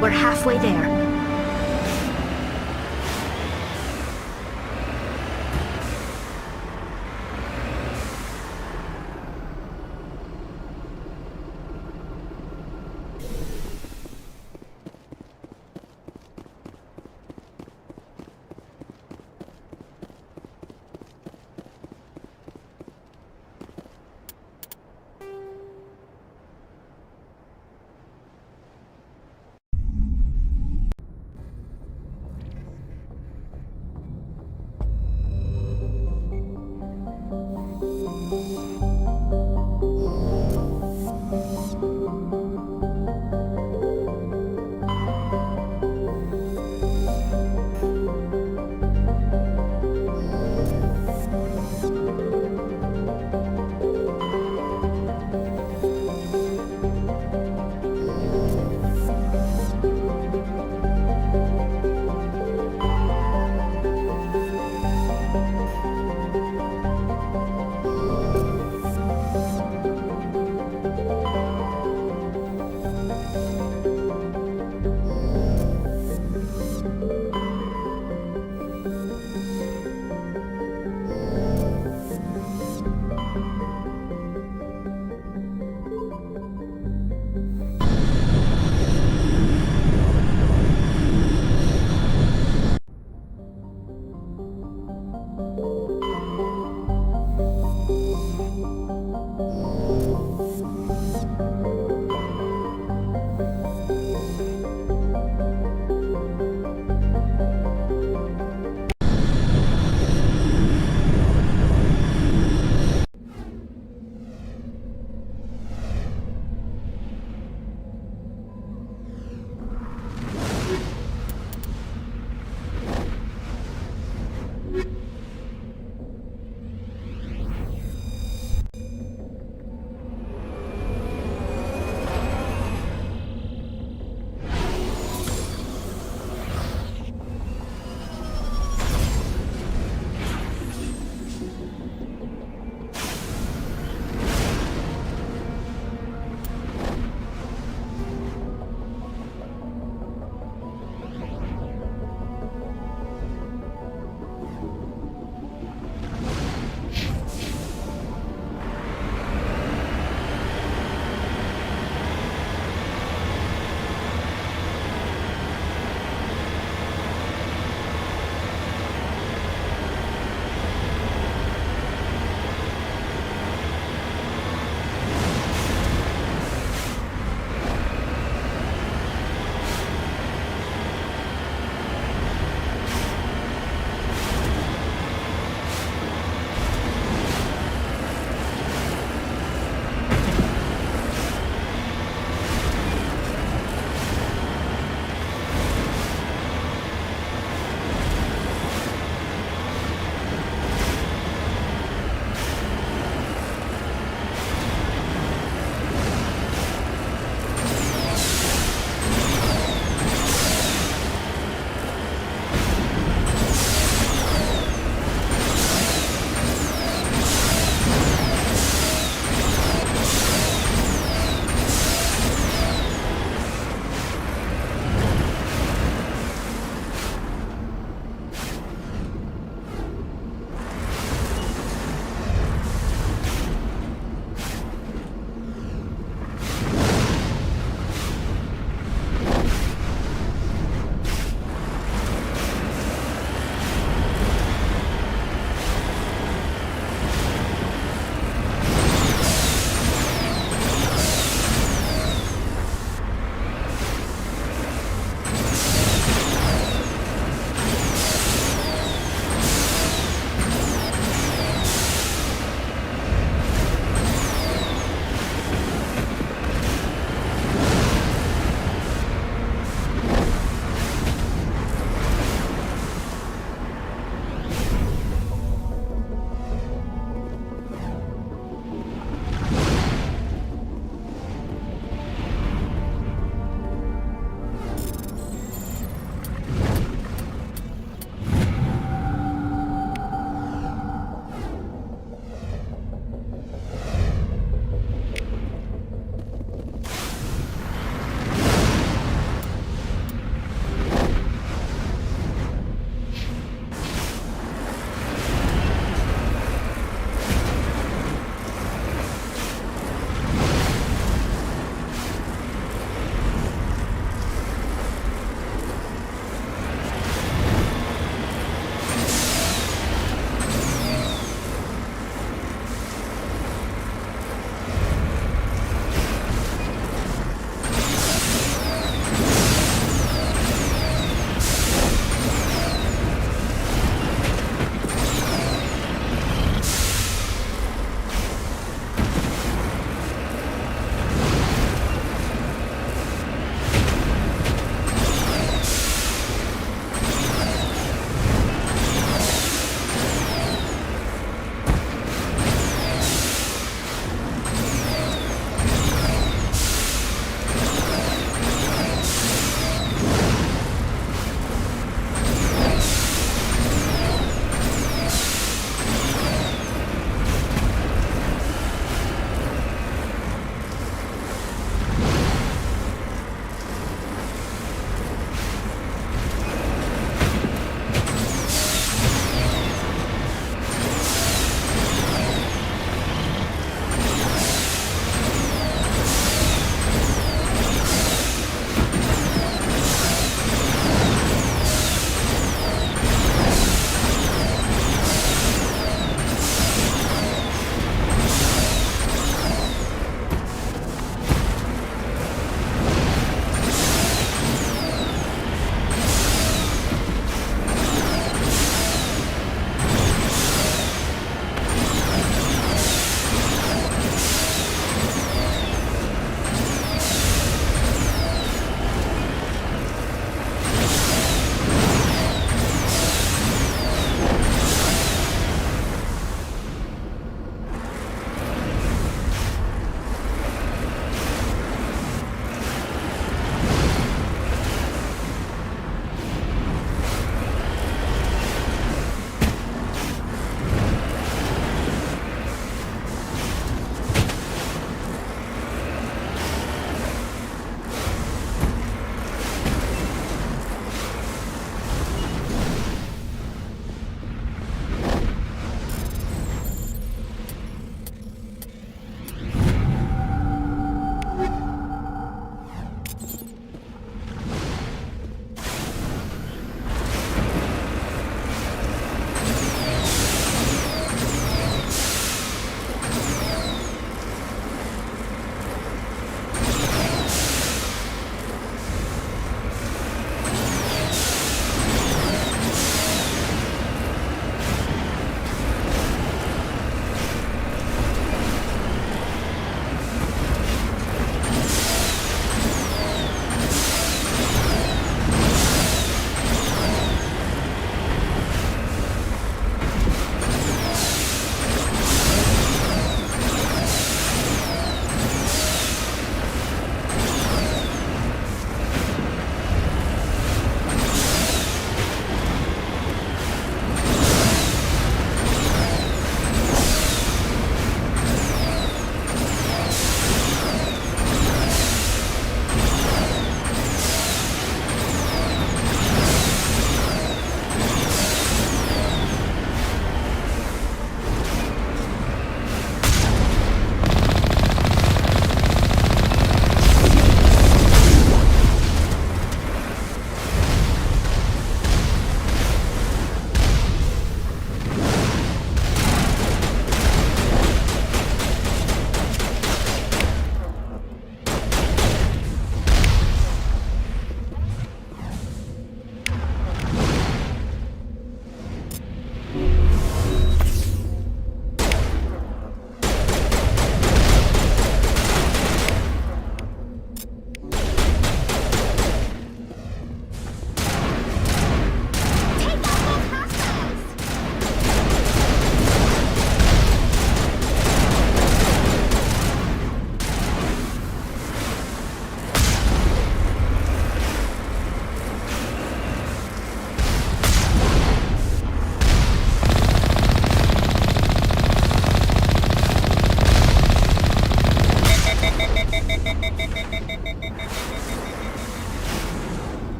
We're halfway there.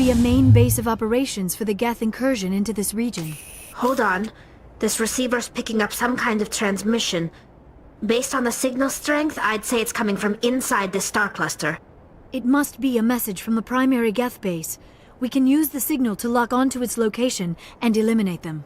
be a main base of operations for the Geth incursion into this region. Hold on. This receiver's picking up some kind of transmission. Based on the signal strength, I'd say it's coming from inside this star cluster. It must be a message from the primary Geth base. We can use the signal to lock onto its location and eliminate them.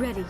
Ready.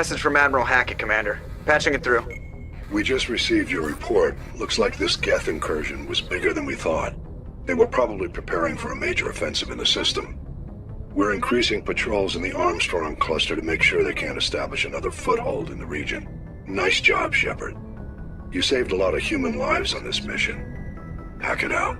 Message from Admiral Hackett, Commander. Patching it through. We just received your report. Looks like this Geth incursion was bigger than we thought. They were probably preparing for a major offensive in the system. We're increasing patrols in the Armstrong cluster to make sure they can't establish another foothold in the region. Nice job, Shepard. You saved a lot of human lives on this mission. Hack it out.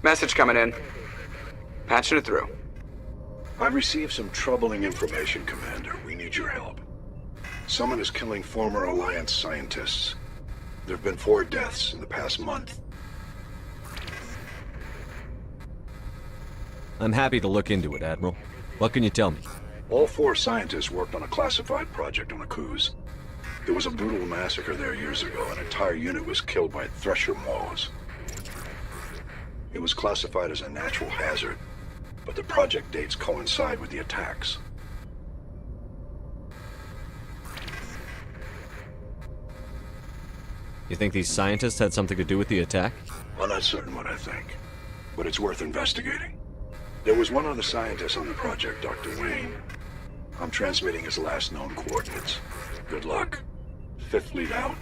Message coming in. Patching it through. I've received some troubling information, Commander. We need your help. Someone is killing former Alliance scientists. There have been 4 deaths in the past month. I'm happy to look into it, Admiral. What can you tell me? All 4 scientists worked on a classified project on Akuz. There was a brutal massacre there years ago. An entire unit was killed by thresher maws. It was classified as a natural hazard, but the project dates coincide with the attacks. You think these scientists had something to do with the attack? I'm not certain what I think, but it's worth investigating. There was one other scientist on the project, Dr. Wayne. I'm transmitting his last known coordinates. Good luck. 5th lead out.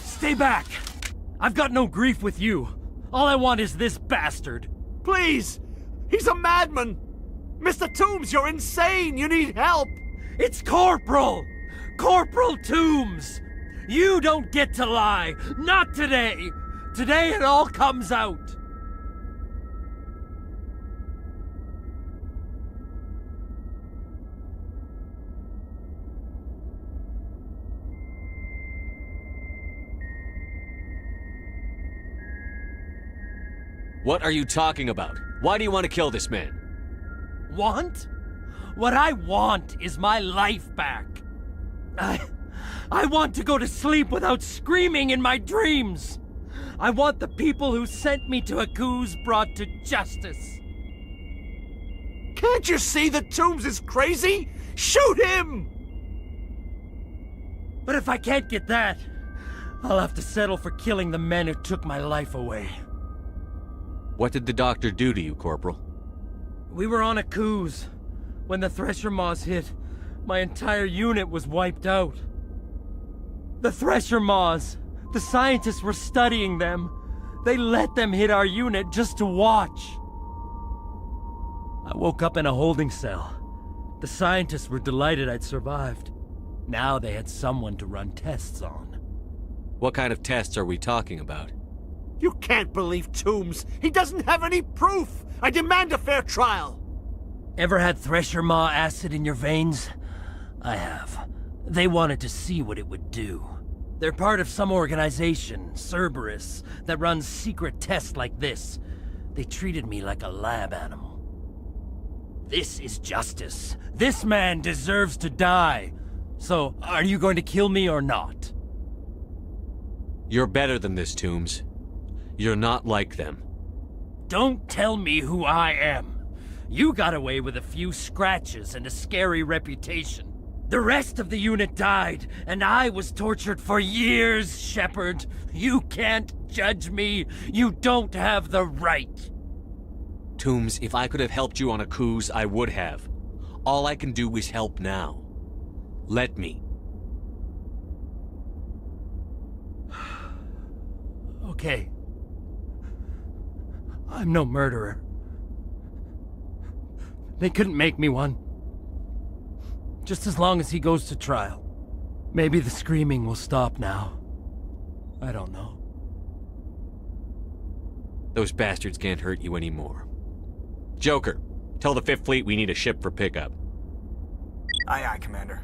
Stay back! I've got no grief with you. All I want is this bastard. Please! He's a madman! Mr. Toombs, you're insane! You need help! It's Corporal! Corporal Toombs! You don't get to lie! Not today! Today it all comes out! What are you talking about? Why do you want to kill this man? Want? What I want is my life back. I want to go to sleep without screaming in my dreams. I want the people who sent me to Akuz brought to justice. Can't you see that Toombs is crazy? Shoot him! But if I can't get that, I'll have to settle for killing the men who took my life away. What did the doctor do to you, Corporal? We were on Akuz. When the Thresher Maws hit, my entire unit was wiped out. The Thresher Maws, the scientists were studying them. They let them hit our unit just to watch. I woke up in a holding cell. The scientists were delighted I'd survived. Now they had someone to run tests on. What kind of tests are we talking about? You can't believe Toombs! He doesn't have any proof! I demand a fair trial! Ever had Thresher Maw acid in your veins? I have. They wanted to see what it would do. They're part of some organization, Cerberus, that runs secret tests like this. They treated me like a lab animal. This is justice. This man deserves to die. So, are you going to kill me or not? You're better than this, Toombs. You're not like them. Don't tell me who I am. You got away with a few scratches and a scary reputation. The rest of the unit died, and I was tortured for years, Shepard. You can't judge me. You don't have the right. Toombs, if I could have helped you on Akuz, I would have. All I can do is help now. Let me. Okay. I'm no murderer. They couldn't make me one. Just as long as he goes to trial. Maybe the screaming will stop now. I don't know. Those bastards can't hurt you anymore. Joker, tell the 5th Fleet we need a ship for pickup. Aye, aye, Commander.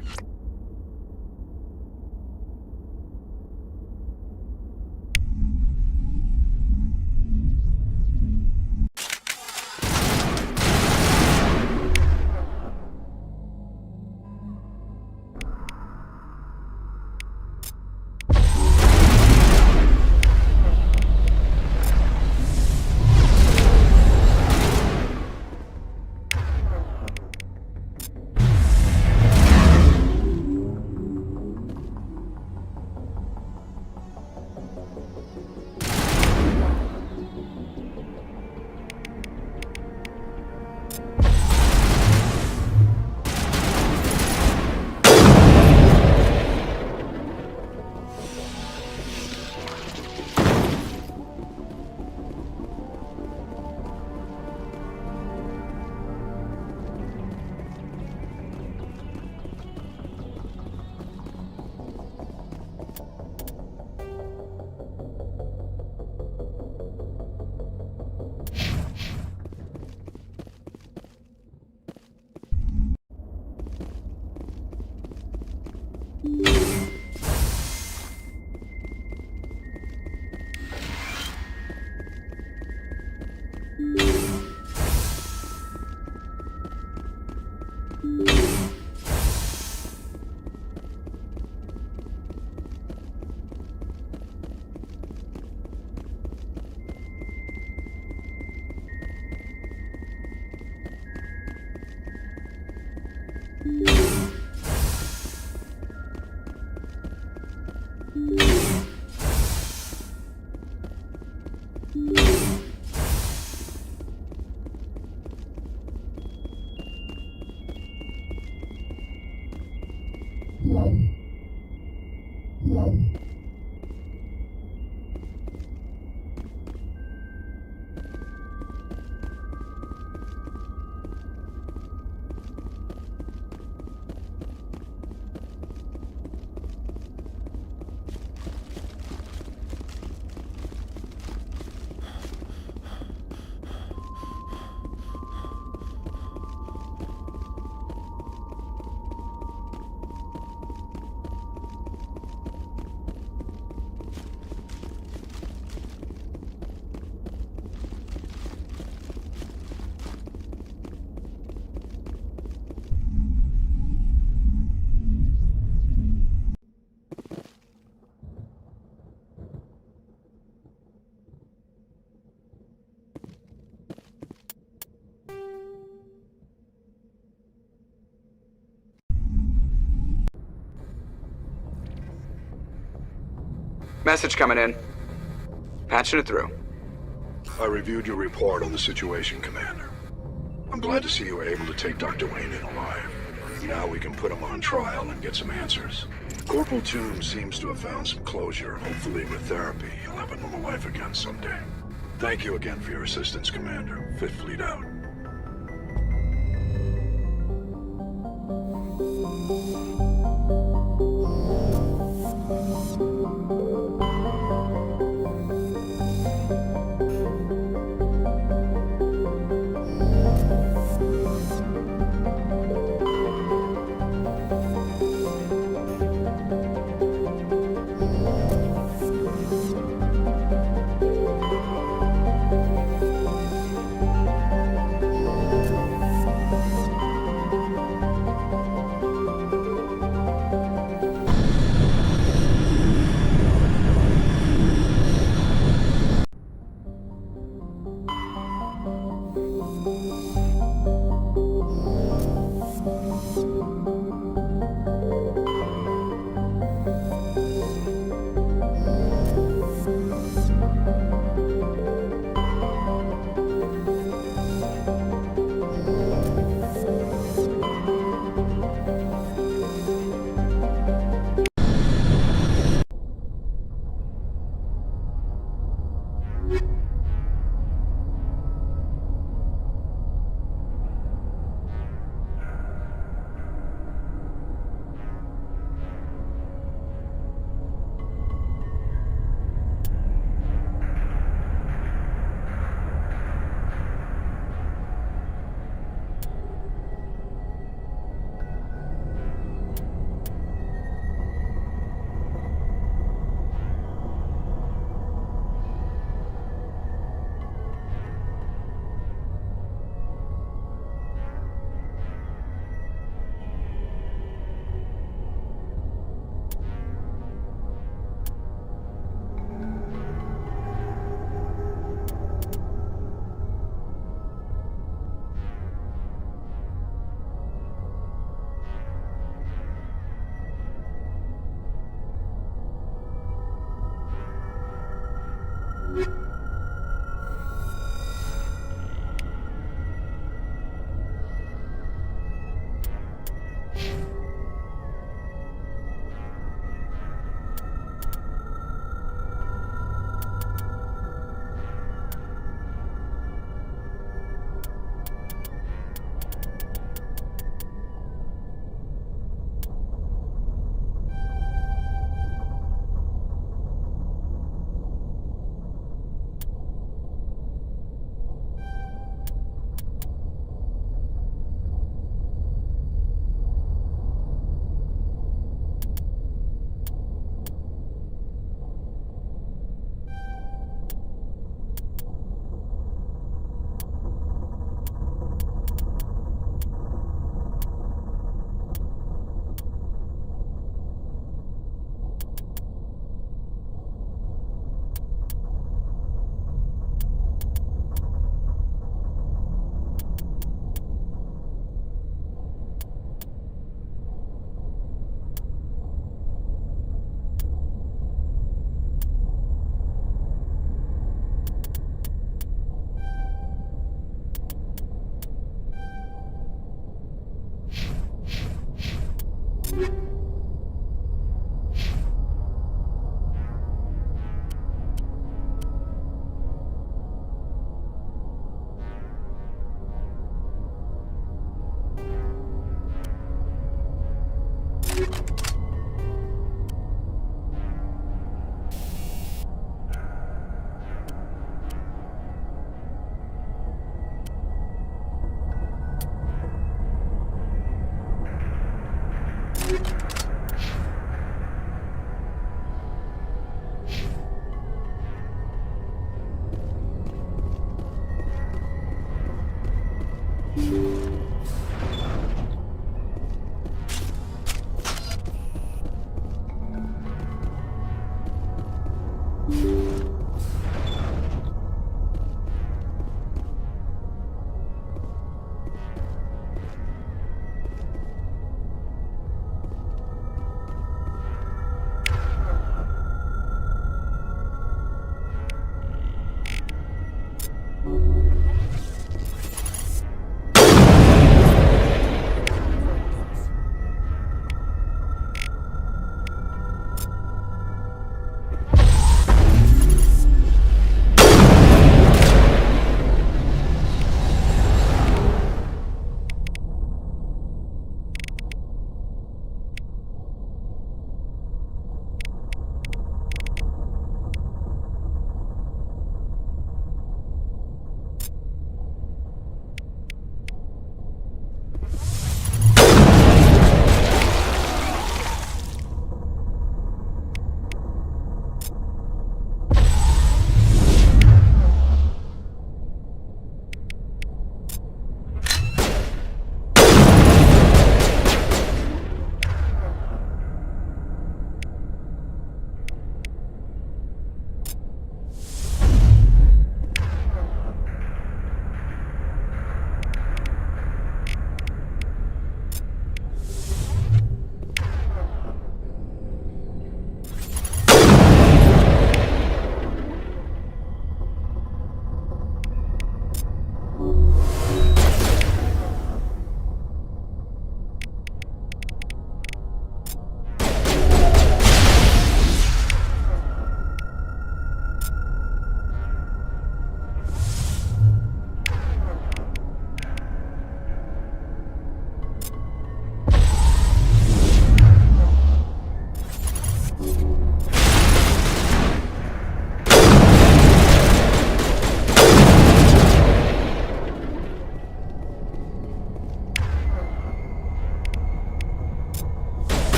Message coming in. Patching it through. I reviewed your report on the situation, Commander. I'm glad to see you were able to take Dr. Wayne in alive. Now we can put him on trial and get some answers. Corporal Toombs seems to have found some closure. Hopefully with therapy, he'll have a normal life again someday. Thank you again for your assistance, Commander. Fifth Fleet out.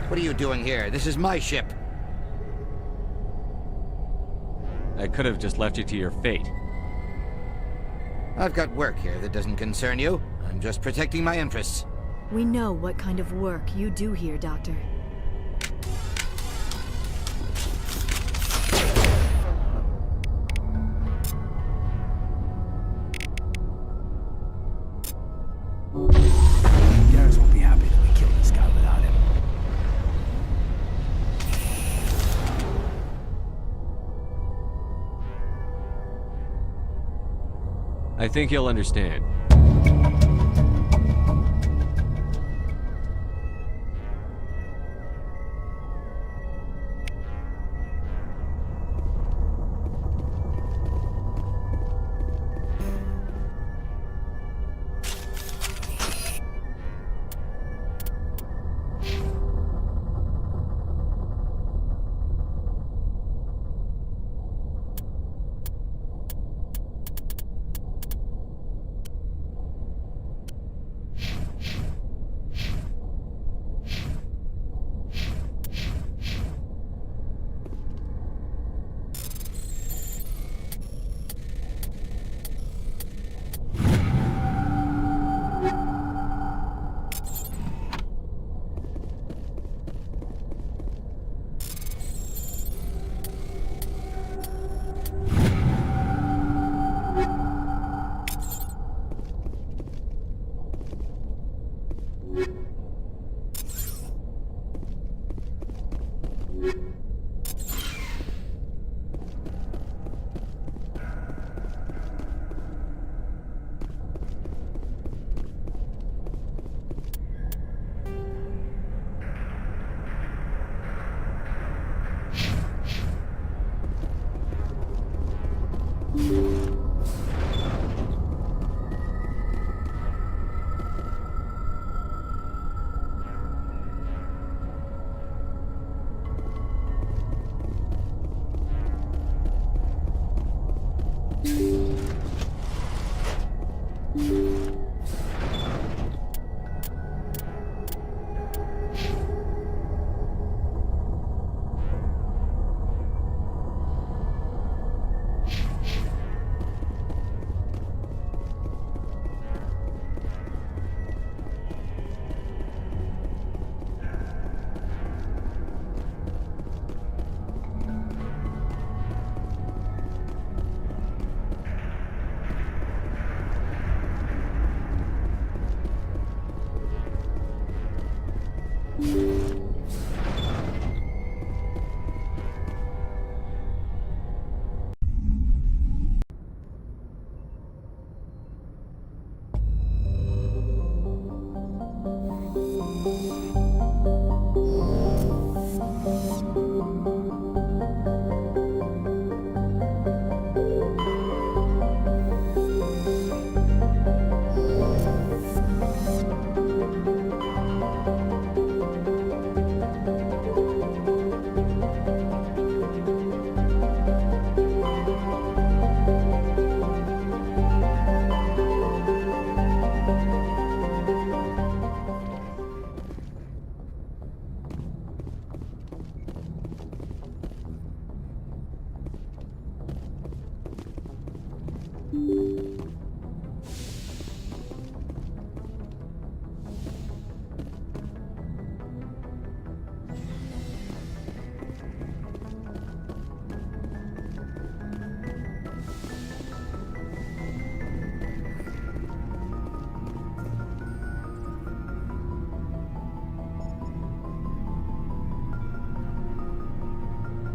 What are you doing here? This is my ship. I could have just left you to your fate. I've got work here that doesn't concern you. I'm just protecting my interests. We know what kind of work you do here, Doctor. Garrus won't be happy that we killed this guy without him. I think you'll understand.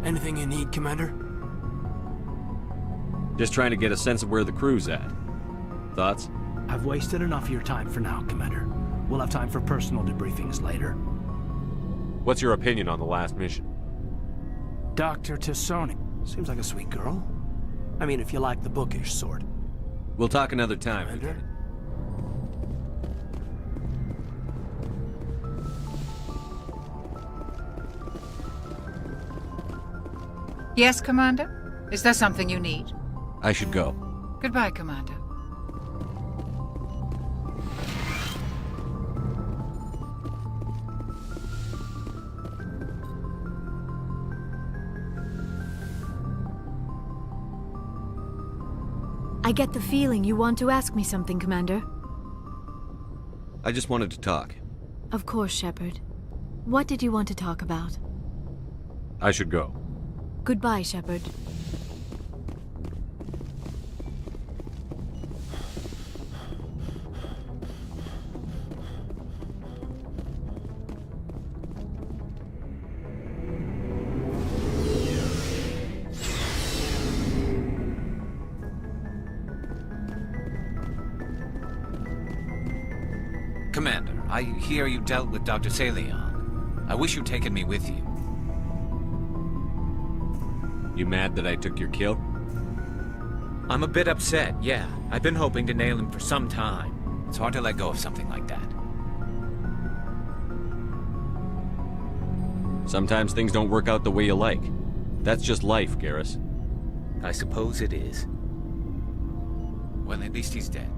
Anything you need, Commander? Just trying to get a sense of where the crew's at. Thoughts? I've wasted enough of your time for now, Commander. We'll have time for personal debriefings later. What's your opinion on the last mission? Dr. Tassoni. Seems like a sweet girl. I mean, if you like the bookish sort. We'll talk another time. Commander? Yes, Commander? Is there something you need? I should go. Goodbye, Commander. I get the feeling you want to ask me something, Commander. I just wanted to talk. Of course, Shepard. What did you want to talk about? I should go. Goodbye, Shepard. I hear you dealt with Dr. Saleon. I wish you'd taken me with you. You mad that I took your kill? I'm a bit upset, yeah. I've been hoping to nail him for some time. It's hard to let go of something like that. Sometimes things don't work out the way you like. That's just life, Garrus. I suppose it is. Well, at least he's dead.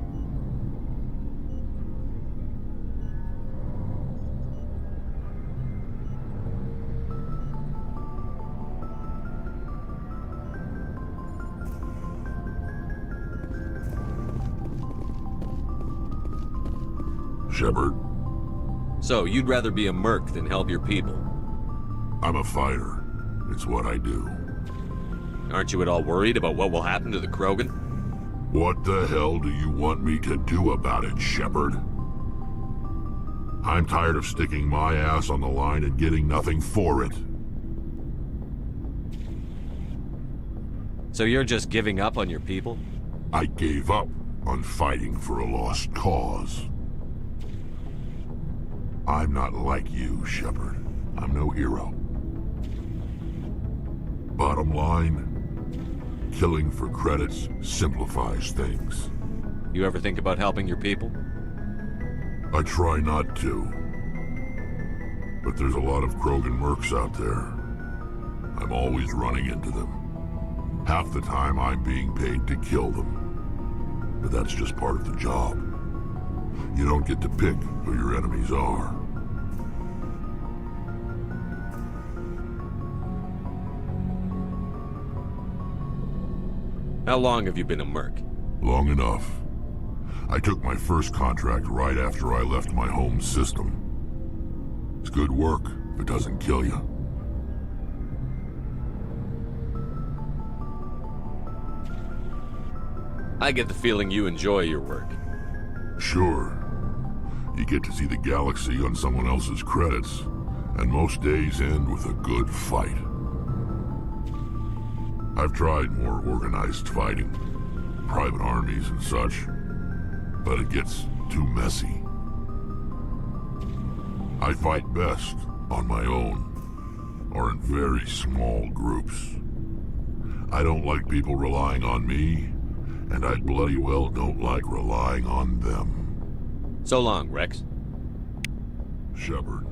Shepard. So, you'd rather be a merc than help your people? I'm a fighter. It's what I do. Aren't you at all worried about what will happen to the Krogan? What the hell do you want me to do about it, Shepard? I'm tired of sticking my ass on the line and getting nothing for it. So you're just giving up on your people? I gave up on fighting for a lost cause. I'm not like you, Shepard. I'm no hero. Bottom line, killing for credits simplifies things. You ever think about helping your people? I try not to. But there's a lot of Krogan mercs out there. I'm always running into them. Half the time I'm being paid to kill them. But that's just part of the job. You don't get to pick who your enemies are. How long have you been a merc? Long enough. I took my first contract right after I left my home system. It's good work if it doesn't kill you. I get the feeling you enjoy your work. Sure. You get to see the galaxy on someone else's credits, and most days end with a good fight. I've tried more organized fighting, private armies and such, but it gets too messy. I fight best on my own, or in very small groups. I don't like people relying on me, and I bloody well don't like relying on them. So long, Rex. Shepard.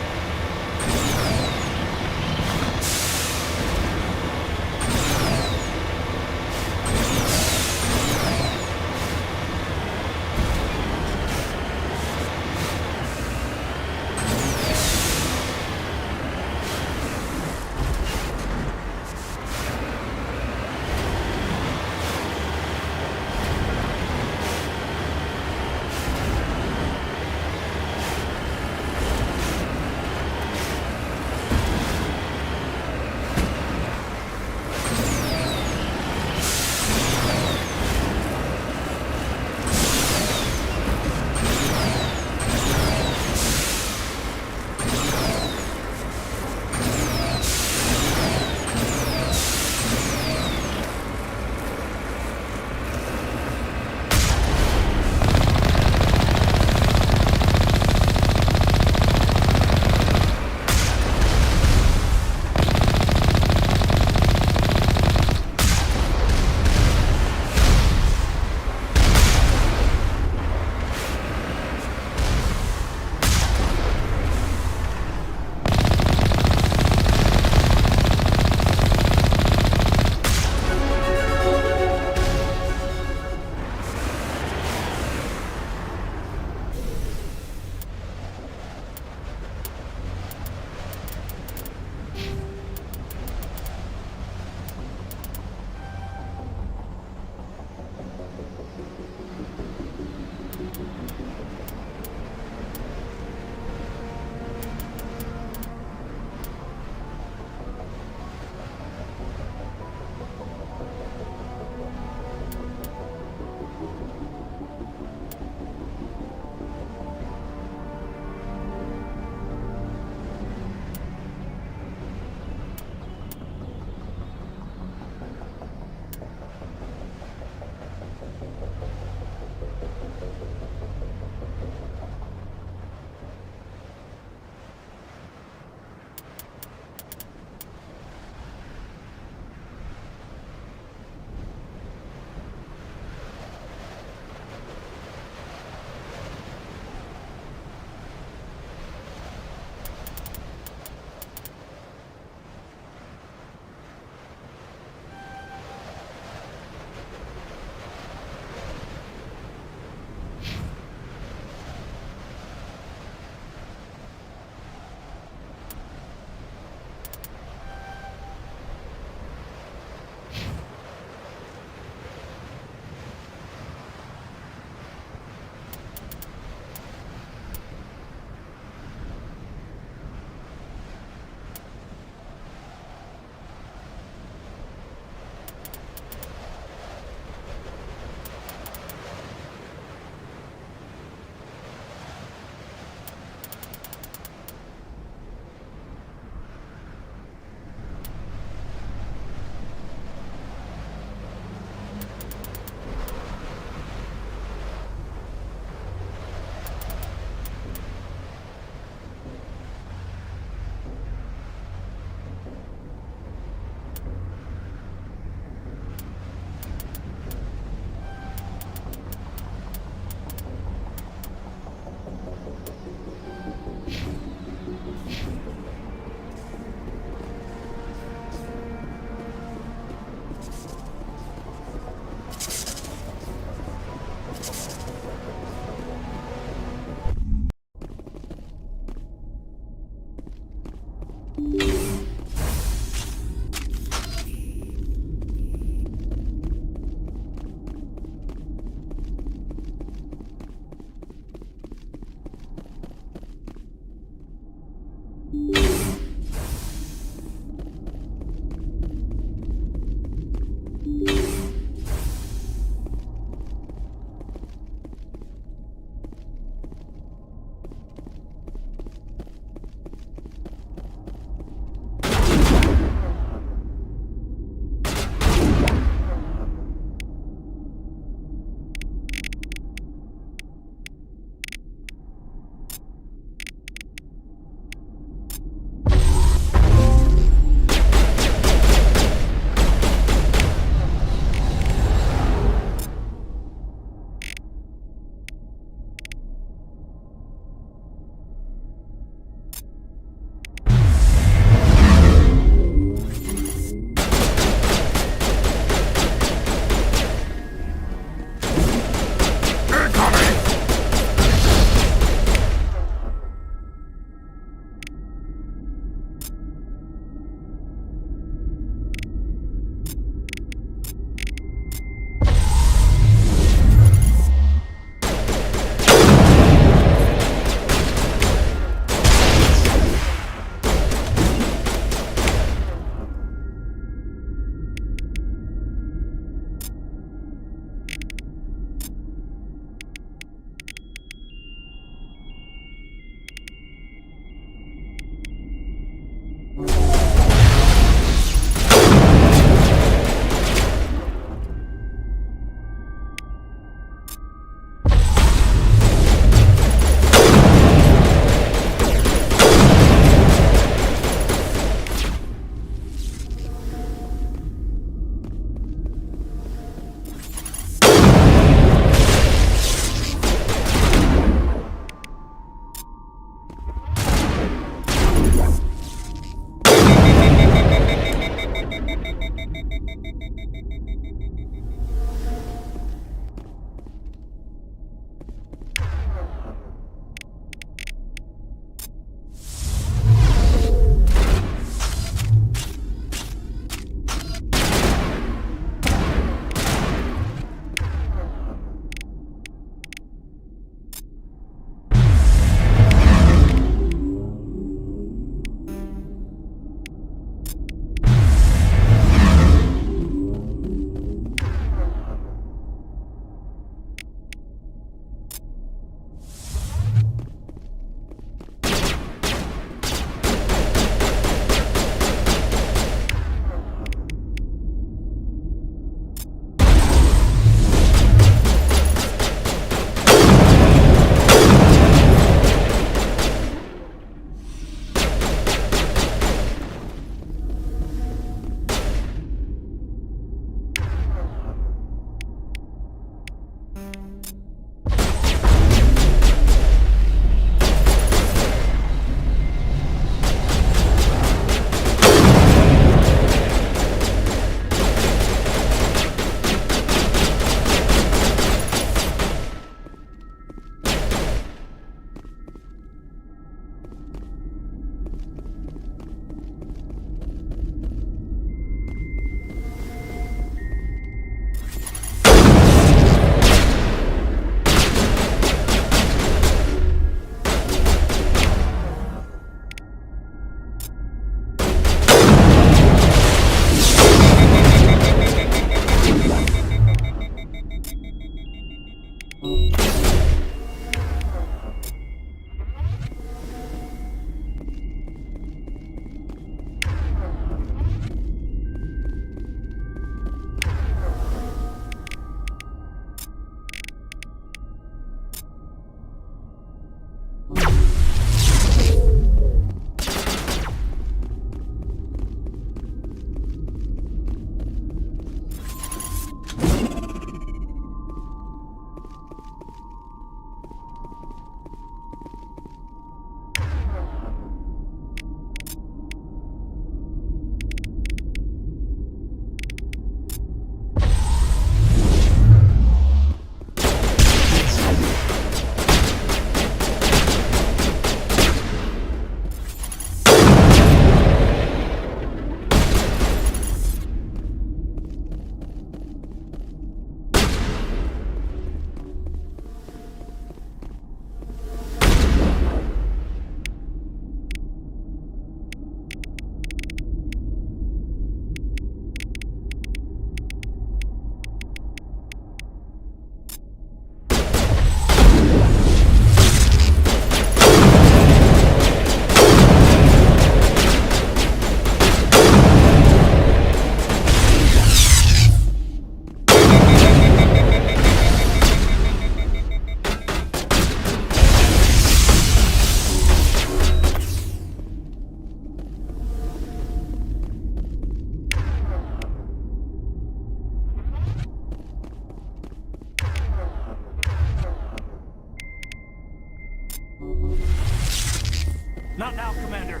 Not now, Commander.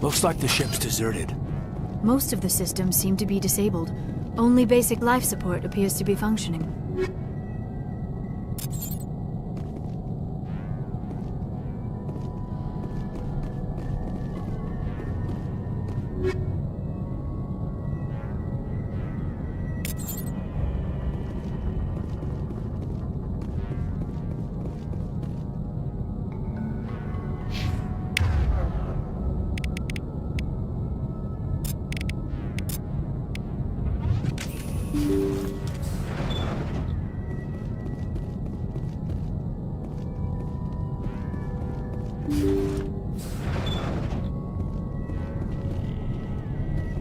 Looks like the ship's deserted. Most of the systems seem to be disabled. Only basic life support appears to be functioning.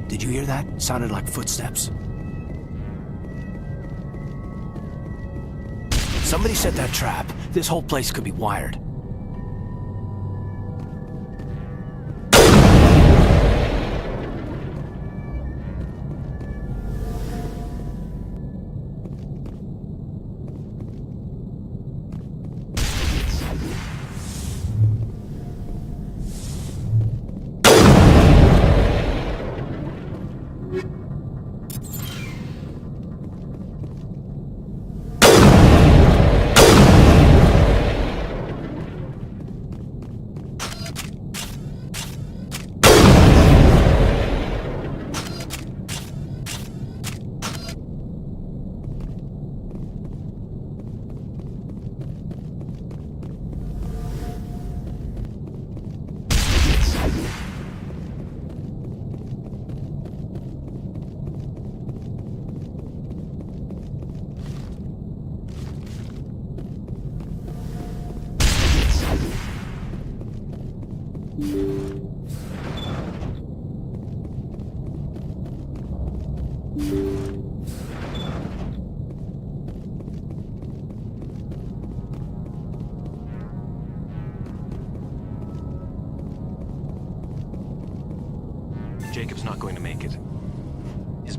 Did you hear that? Sounded like footsteps. Somebody set that trap. This whole place could be wired.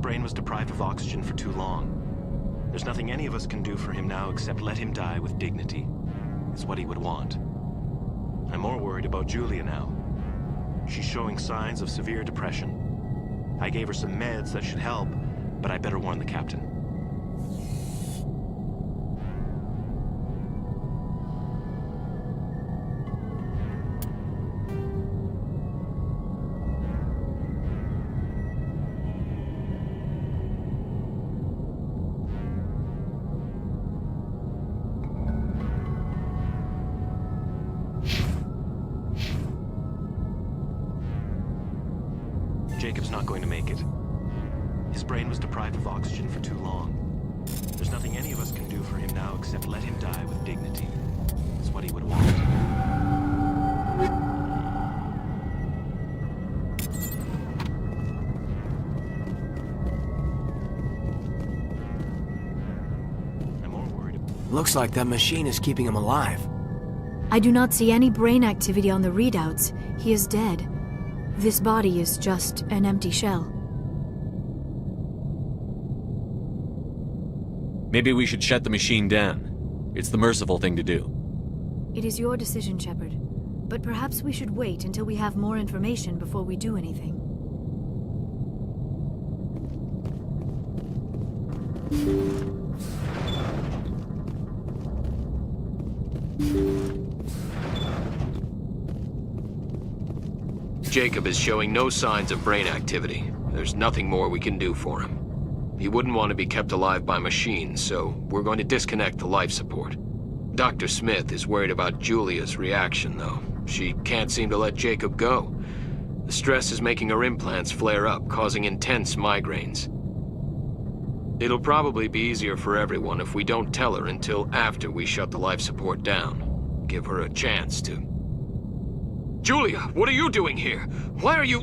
brain was deprived of oxygen for too long. There's nothing any of us can do for him now except let him die with dignity. It's what he would want. I'm more worried about Julia now. She's showing signs of severe depression. I gave her some meds that should help, but I better warn the captain. Jacob's not going to make it. His brain was deprived of oxygen for too long. There's nothing any of us can do for him now except let him die with dignity. It's what he would want. I'm more worried. Looks like that machine is keeping him alive. I do not see any brain activity on the readouts. He is dead. This body is just an empty shell. Maybe we should shut the machine down. It's the merciful thing to do. It is your decision, Shepard. But perhaps we should wait until we have more information before we do anything. Jacob is showing no signs of brain activity. There's nothing more we can do for him. He wouldn't want to be kept alive by machines, so we're going to disconnect the life support. Dr. Smith is worried about Julia's reaction, though. She can't seem to let Jacob go. The stress is making her implants flare up, causing intense migraines. It'll probably be easier for everyone if we don't tell her until after we shut the life support down. Give her a chance to... Julia, what are you doing here? Why are you...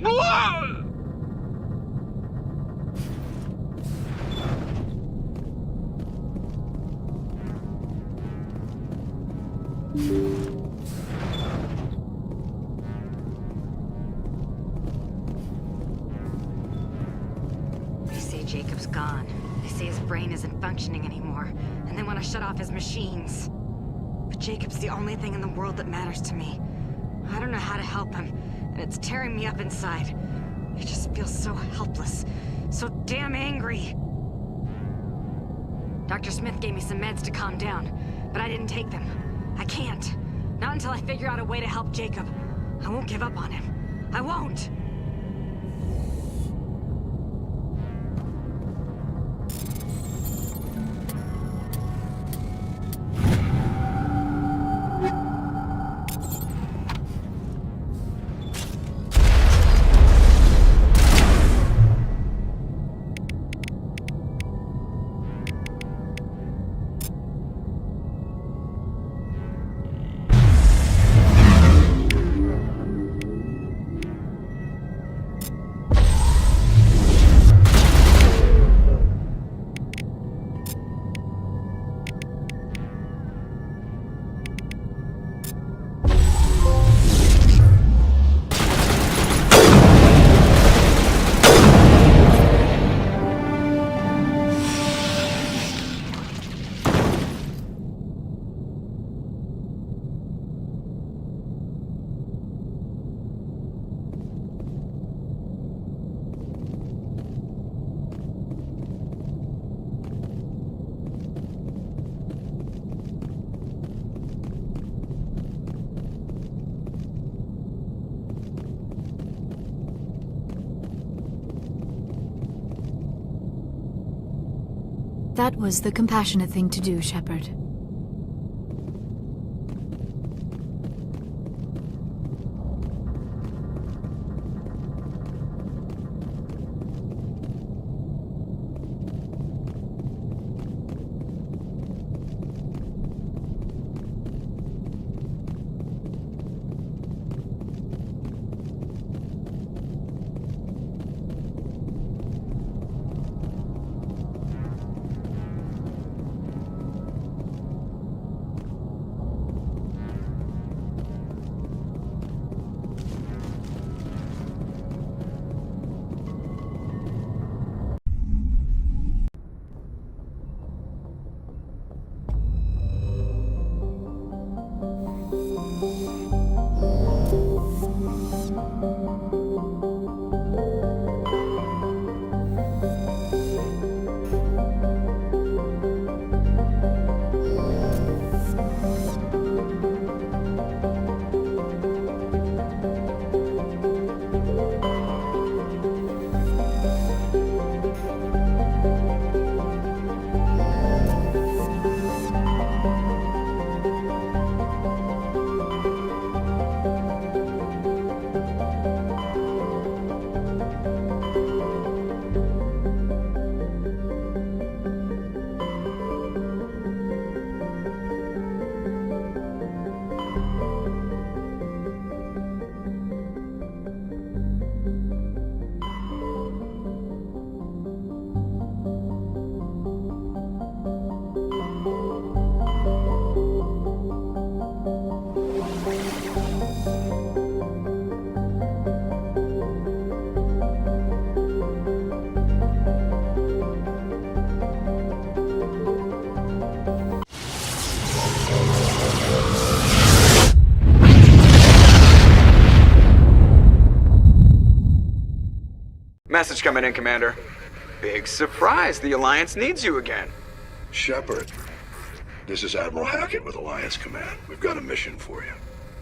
They say Jacob's gone. They say his brain isn't functioning anymore, and they want to shut off his machines. But Jacob's the only thing in the world that matters to me. I don't know how to help him, and it's tearing me up inside. I just feel so helpless, so damn angry. Dr. Smith gave me some meds to calm down, but I didn't take them. I can't. Not until I figure out a way to help Jacob. I won't give up on him. I won't! That was the compassionate thing to do, Shepard. message coming in, Commander. Big surprise, the Alliance needs you again. Shepard, this is Admiral Hackett with Alliance Command. We've got a mission for you.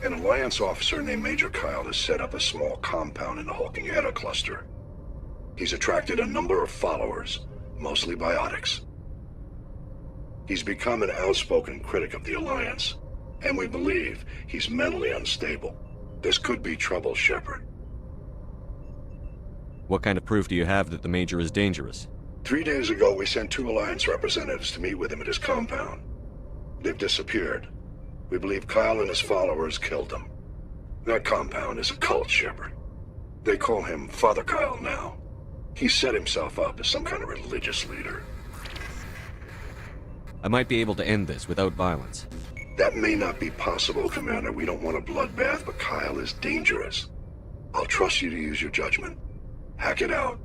An Alliance officer named Major Kyle has set up a small compound in the Hulking Eta cluster. He's attracted a number of followers, mostly biotics. He's become an outspoken critic of the Alliance, and we believe he's mentally unstable. This could be trouble, Shepard. What kind of proof do you have that the Major is dangerous? 3 days ago, we sent 2 Alliance representatives to meet with him at his compound. They've disappeared. We believe Kyle and his followers killed him. That compound is a cult, Shepard. They call him Father Kyle now. He set himself up as some kind of religious leader. I might be able to end this without violence. That may not be possible, Commander. We don't want a bloodbath, but Kyle is dangerous. I'll trust you to use your judgment. Hack it out.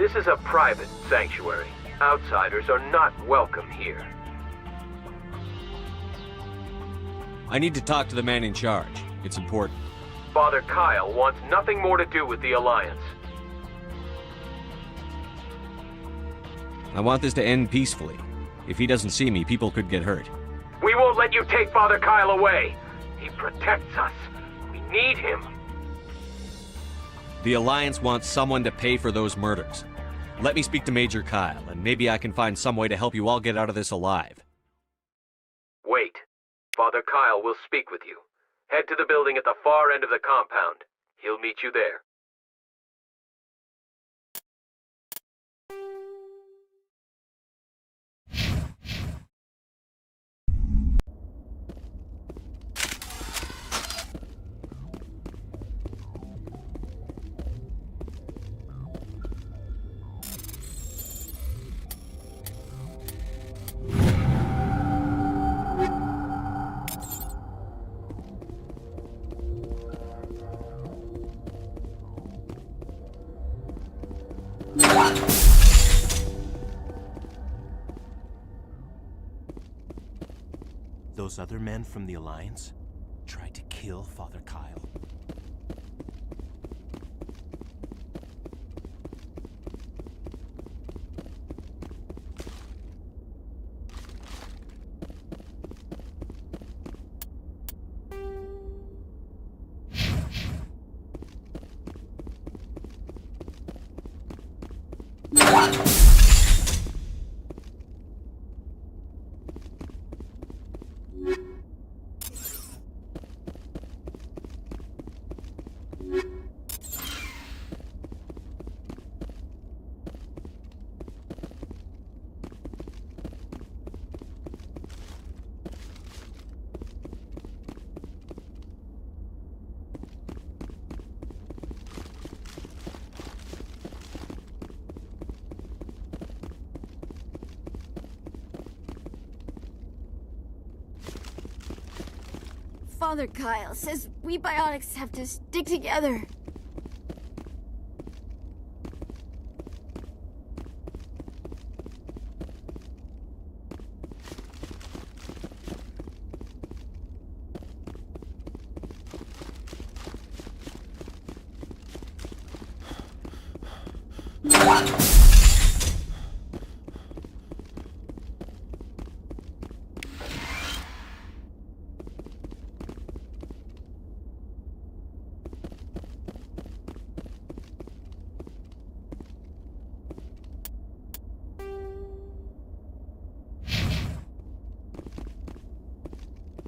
This is a private sanctuary. Outsiders are not welcome here. I need to talk to the man in charge. It's important. Father Kyle wants nothing more to do with the Alliance. I want this to end peacefully. If he doesn't see me, people could get hurt. We won't let you take Father Kyle away. He protects us. We need him. The Alliance wants someone to pay for those murders. Let me speak to Major Kyle, and maybe I can find some way to help you all get out of this alive. Wait. Father Kyle will speak with you. Head to the building at the far end of the compound. He'll meet you there. Those other men from the Alliance tried to kill Father Kyle. Father Kyle says we biotics have to stick together.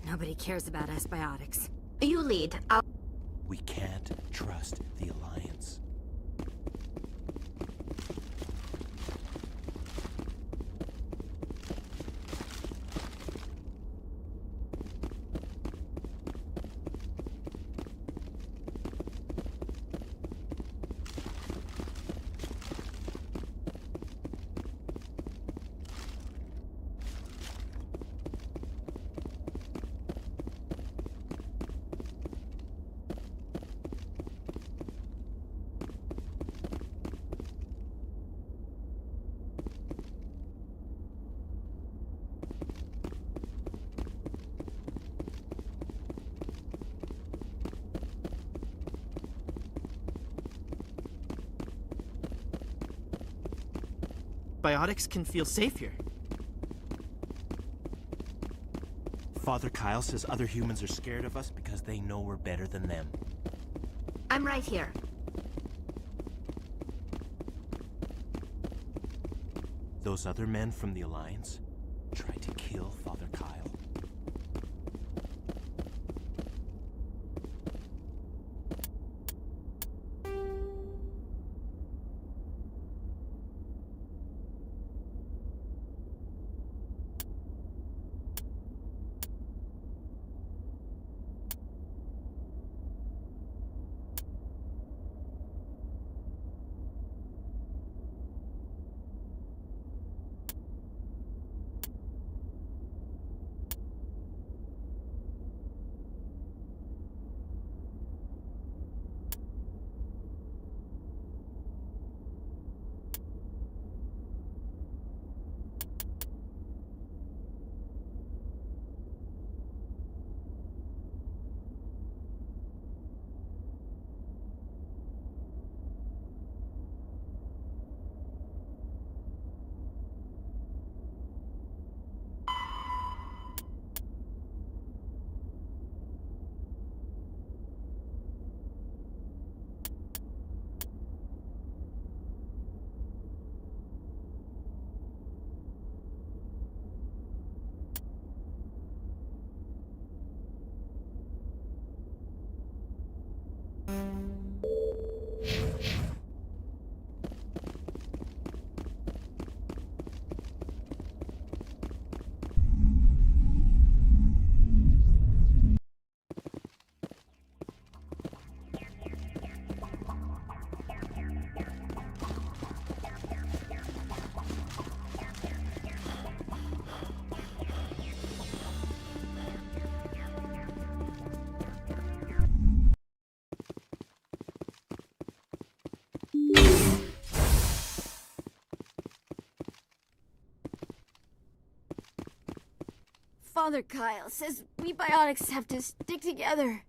Nobody cares about us biotics. You lead. I'll... We can't trust the Alliance. Biotics can feel safe here. Father Kyle says other humans are scared of us because they know we're better than them. I'm right here. Those other men from the Alliance tried to kill Father Kyle. Father Kyle says we biotics have to stick together.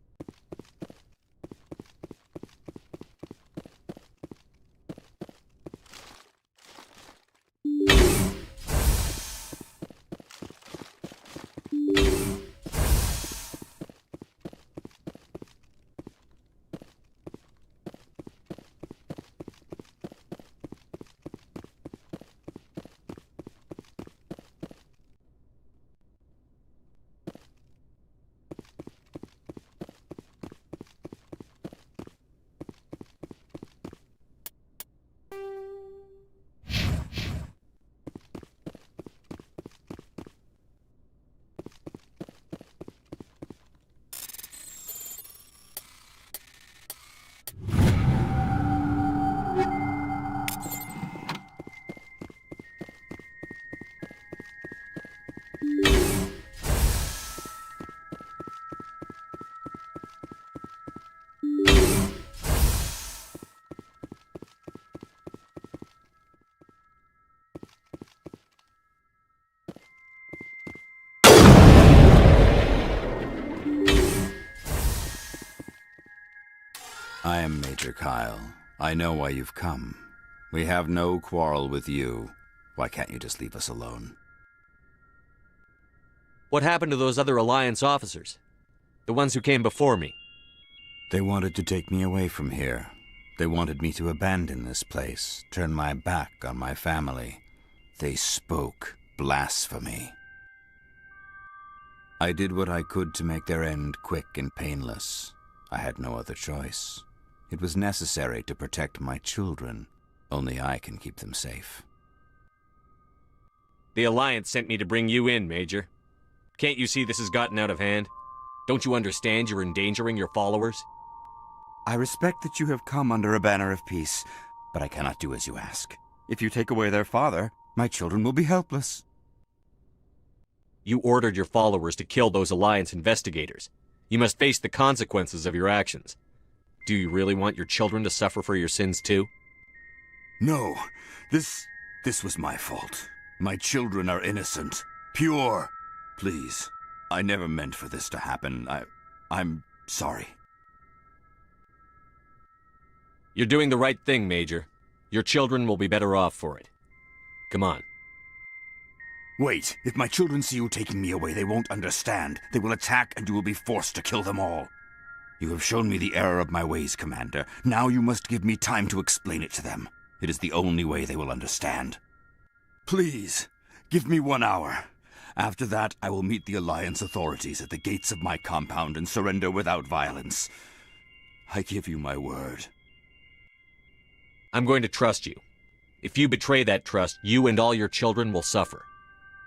I am Major Kyle. I know why you've come. We have no quarrel with you. Why can't you just leave us alone? What happened to those other Alliance officers? The ones who came before me? They wanted to take me away from here. They wanted me to abandon this place, turn my back on my family. They spoke blasphemy. I did what I could to make their end quick and painless. I had no other choice. It was necessary to protect my children. Only I can keep them safe. The Alliance sent me to bring you in, Major. Can't you see this has gotten out of hand? Don't you understand you're endangering your followers? I respect that you have come under a banner of peace, but I cannot do as you ask. If you take away their father, my children will be helpless. You ordered your followers to kill those Alliance investigators. You must face the consequences of your actions. Do you really want your children to suffer for your sins too? No, this was my fault. My children are innocent, pure. Please, I never meant for this to happen. I'm sorry. You're doing the right thing, Major. Your children will be better off for it. Come on. Wait, if my children see you taking me away, they won't understand. They will attack and you will be forced to kill them all. You have shown me the error of my ways, Commander. Now you must give me time to explain it to them. It is the only way they will understand. Please, give me 1 hour. After that, I will meet the Alliance authorities at the gates of my compound and surrender without violence. I give you my word. I'm going to trust you. If you betray that trust, you and all your children will suffer.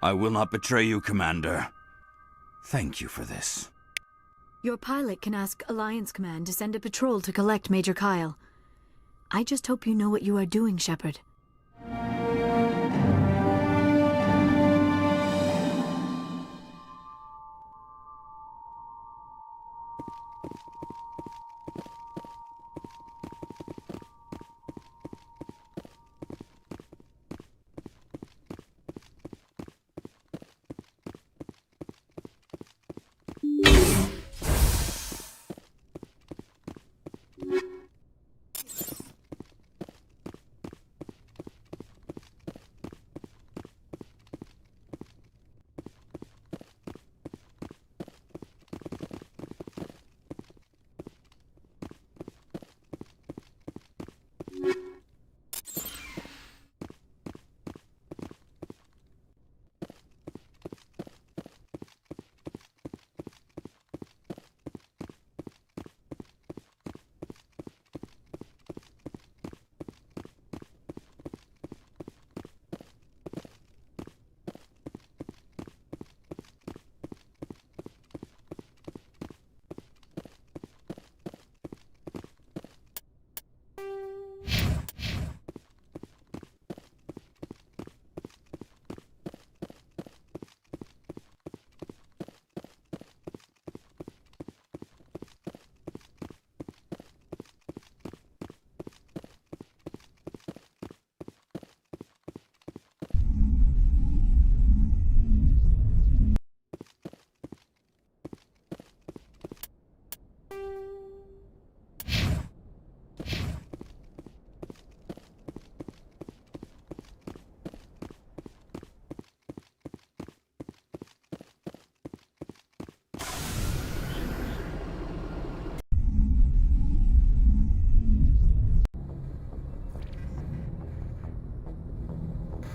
I will not betray you, Commander. Thank you for this. Your pilot can ask Alliance Command to send a patrol to collect Major Kyle. I just hope you know what you are doing, Shepard.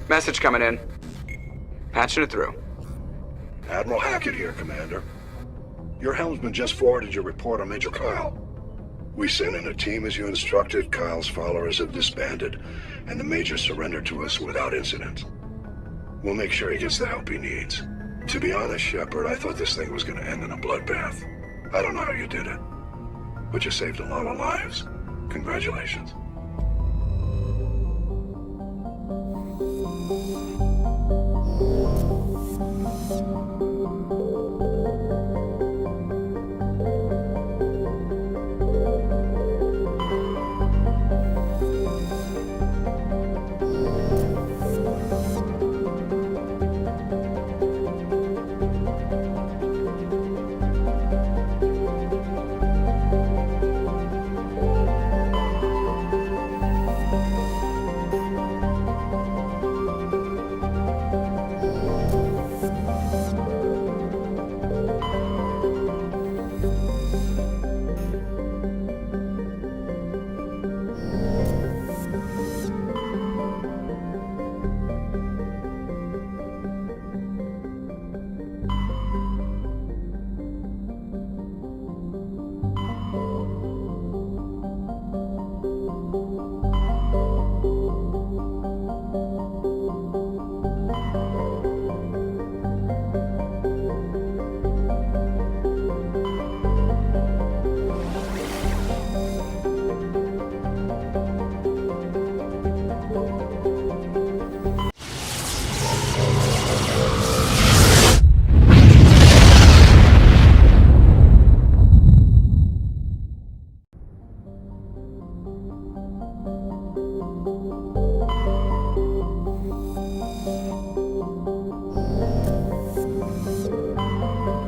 Message coming in. Patching it through. Admiral Hackett here, Commander. Your helmsman just forwarded your report on Major Kyle. We sent in a team as you instructed. Kyle's followers have disbanded, and the Major surrendered to us without incident. We'll make sure he gets the help he needs. To be honest, Shepard, I thought this thing was going to end in a bloodbath. I don't know how you did it, but you saved a lot of lives. Congratulations.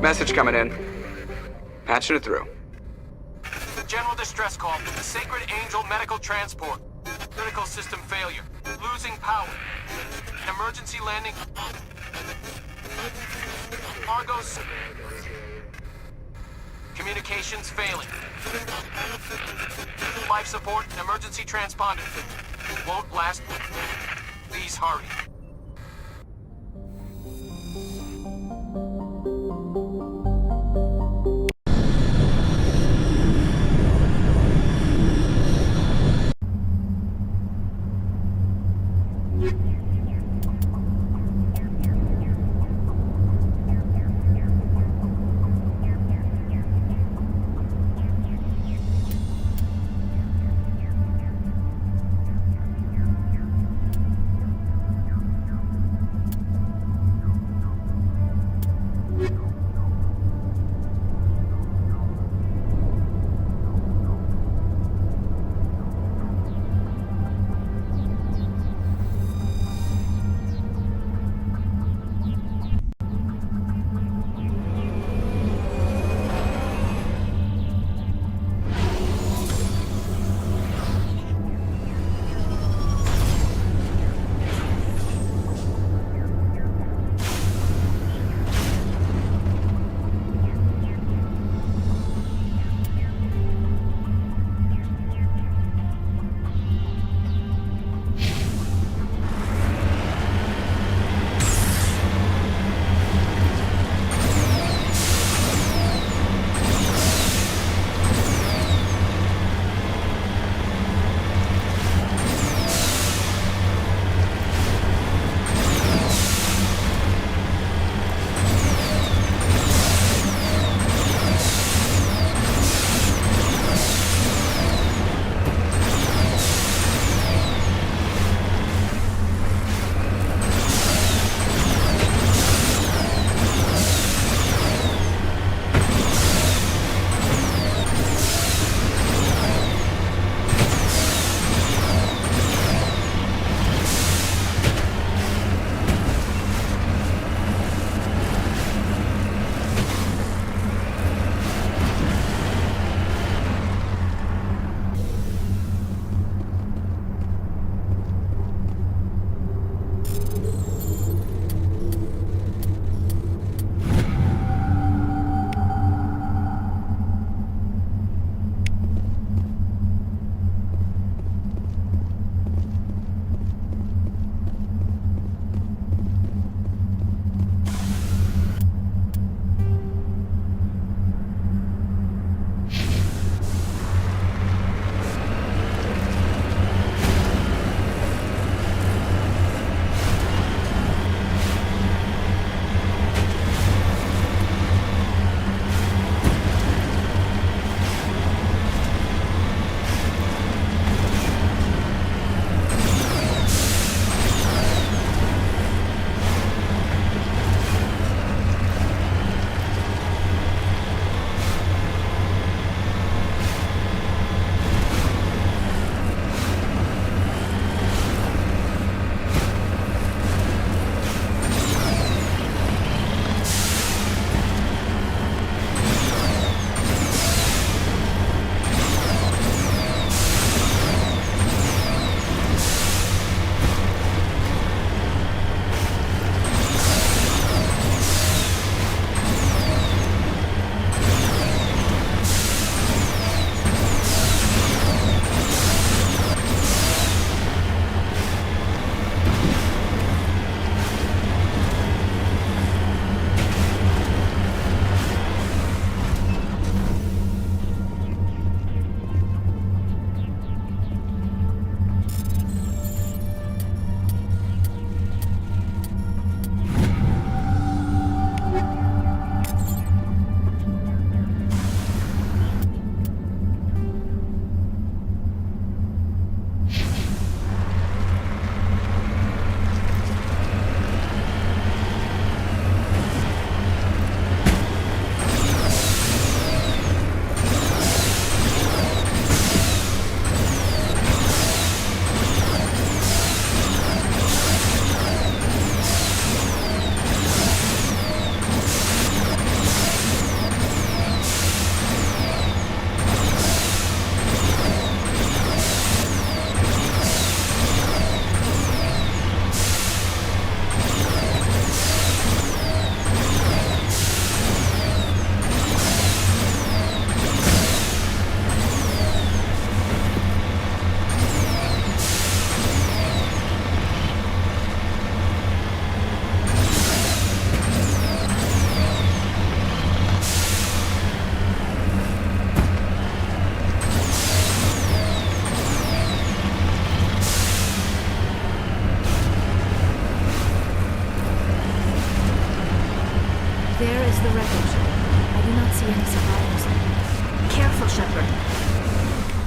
Message coming in. Patching it through. General distress call. Sacred Angel medical transport. Critical system failure. Losing power. An emergency landing. Argos. Communications failing. Life support and emergency transponder. Won't last. Please hurry.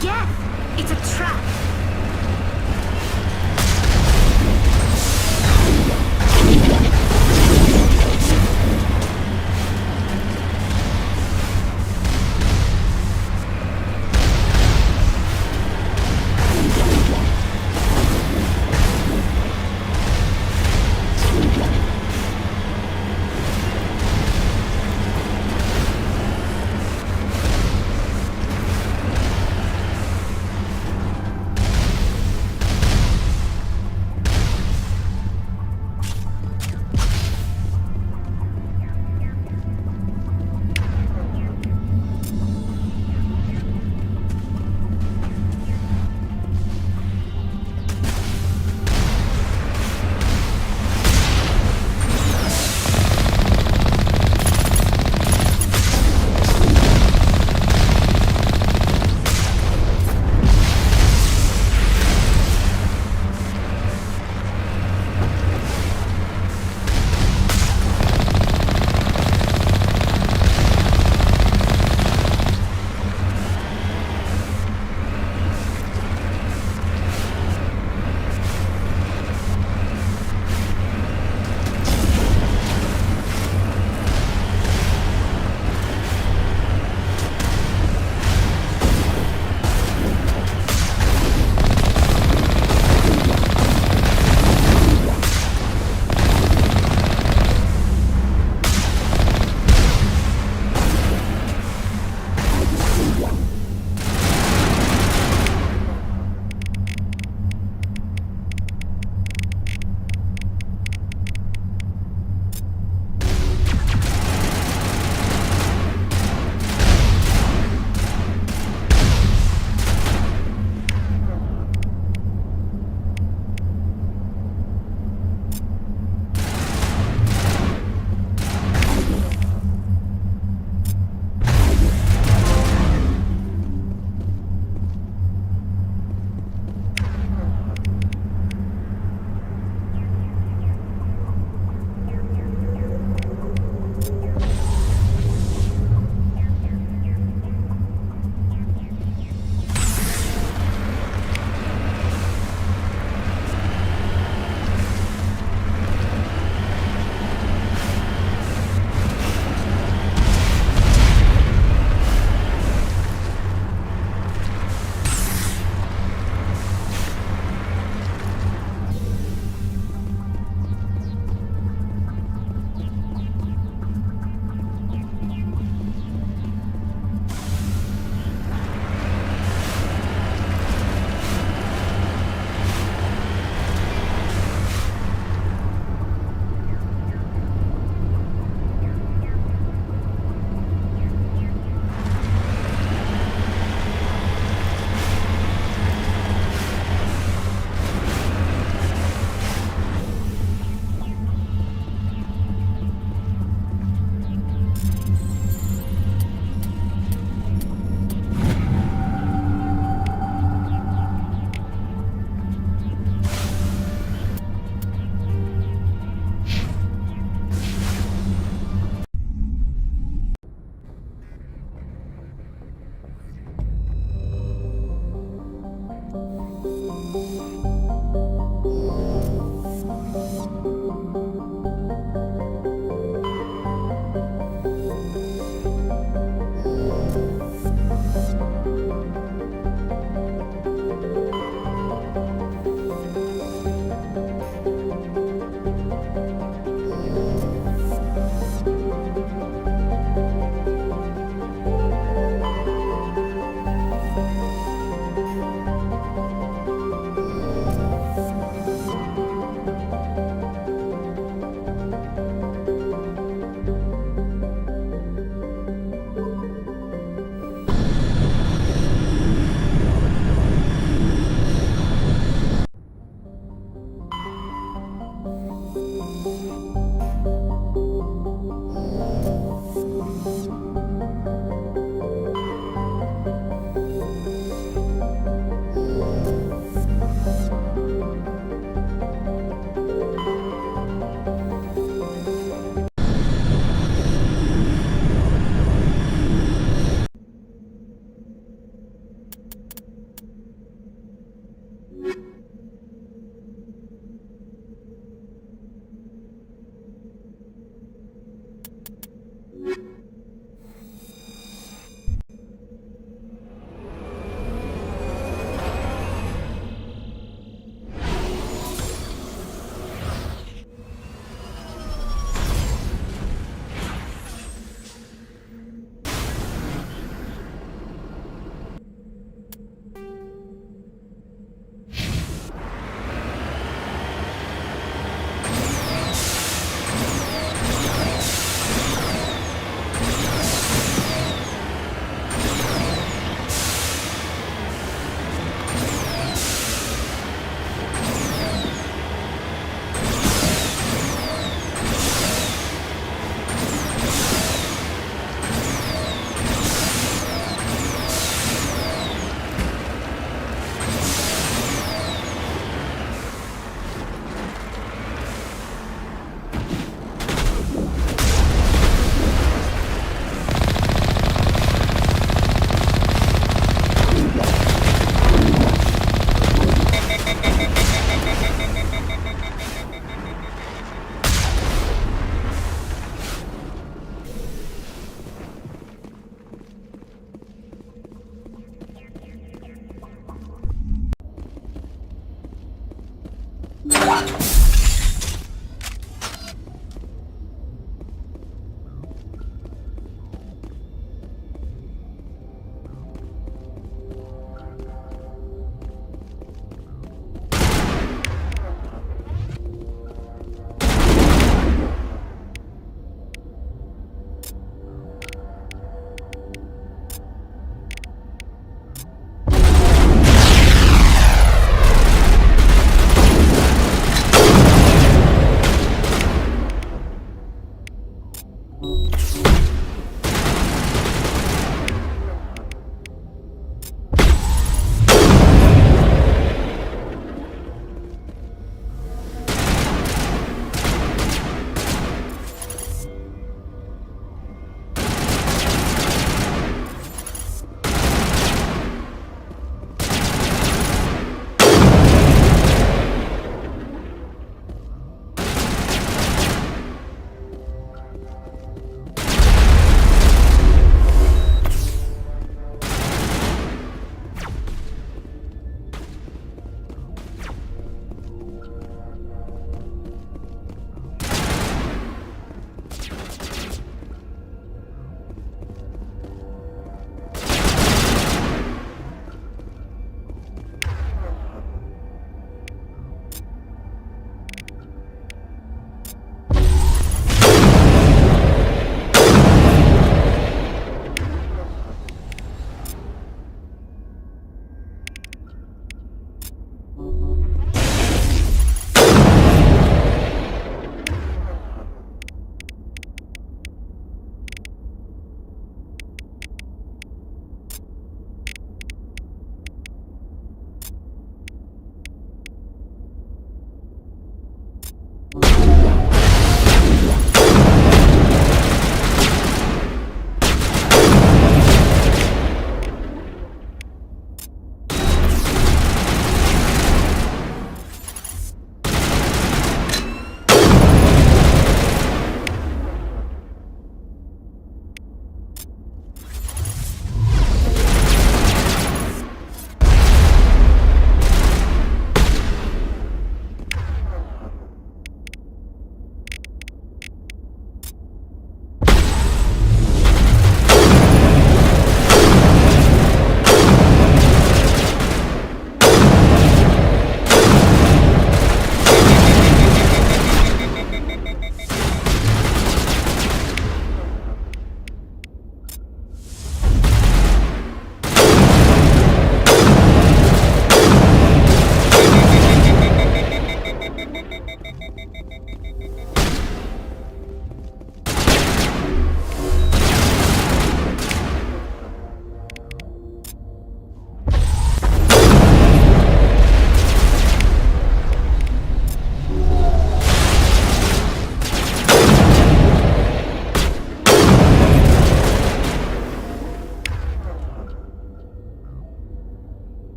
Geth! It's a trap!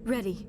Ready.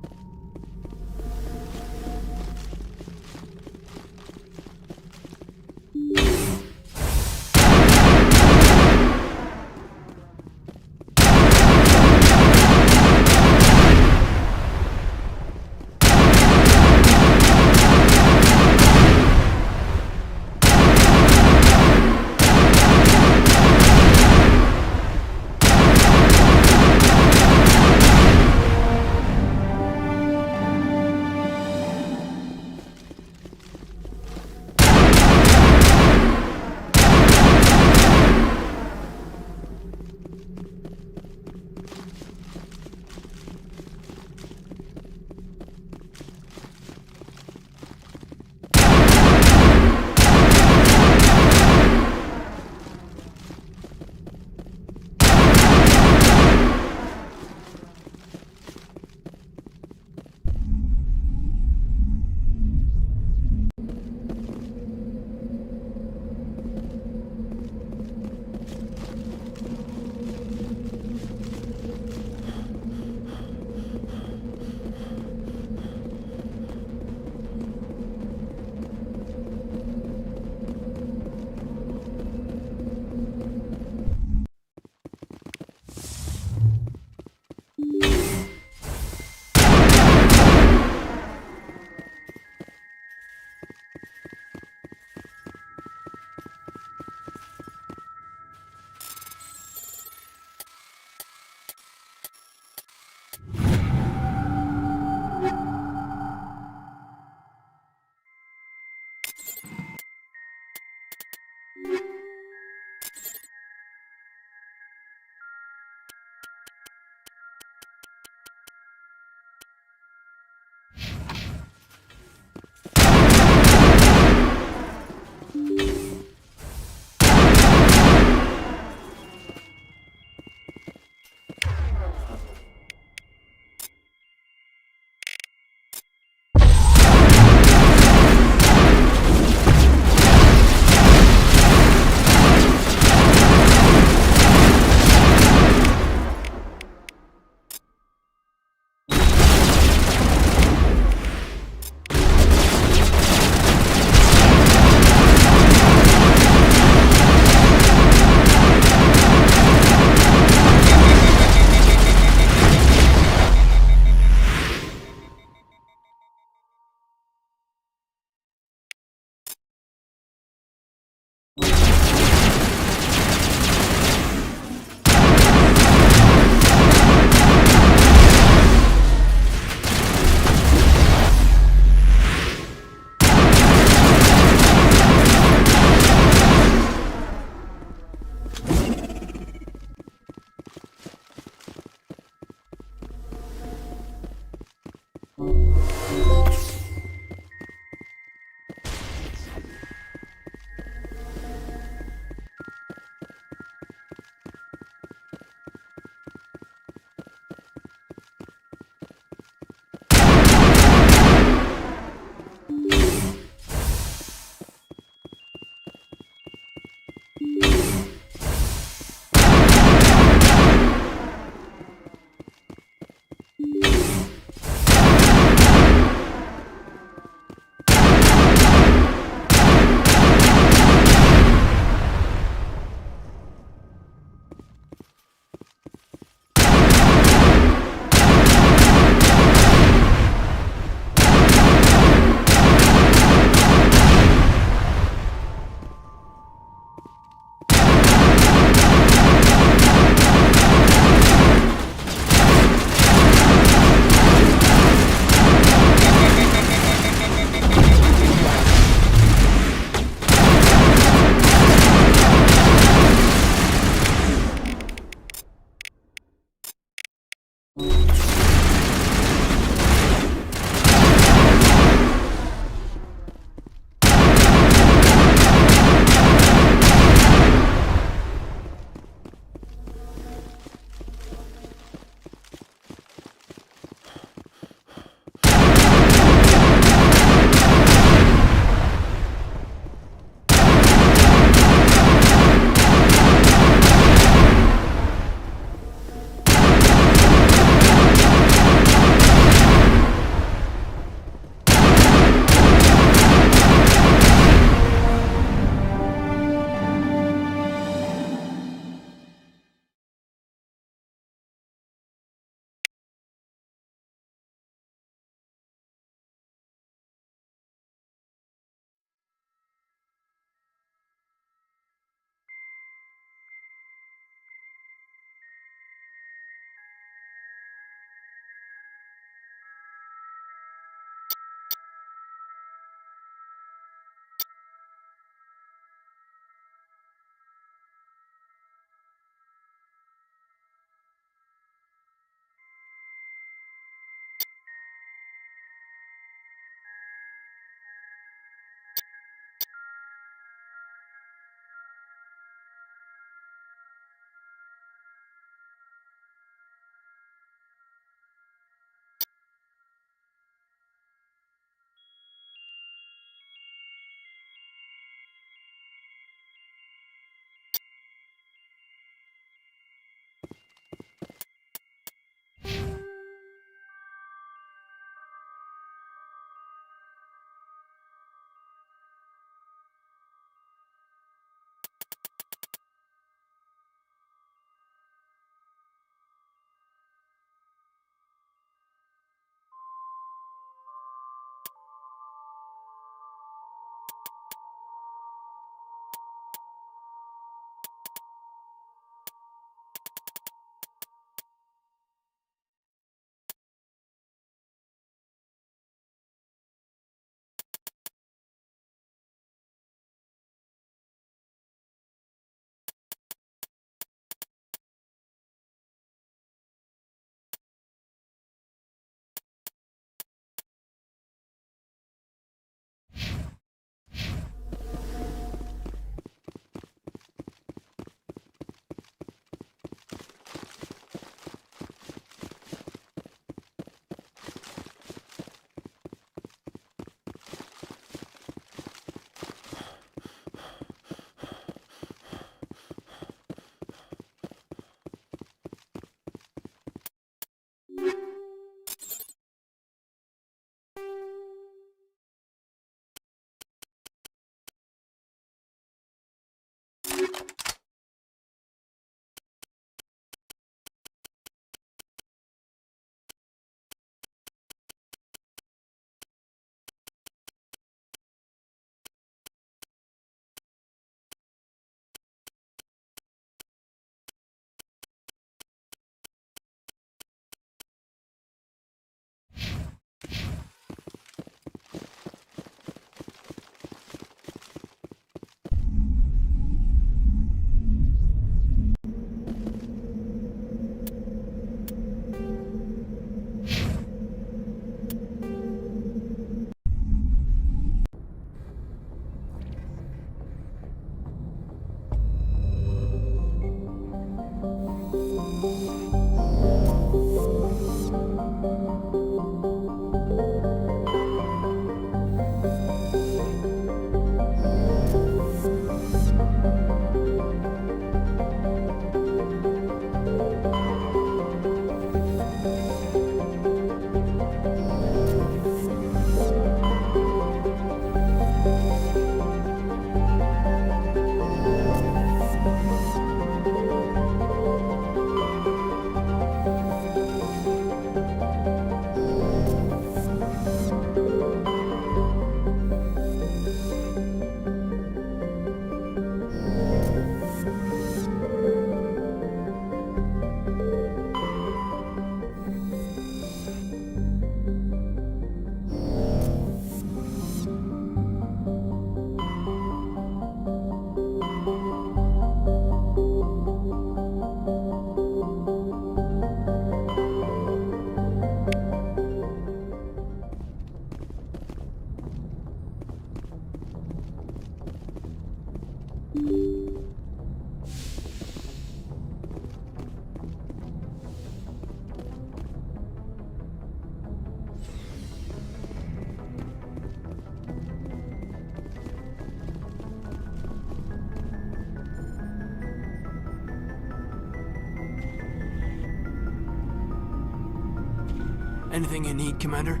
Anything you need, Commander?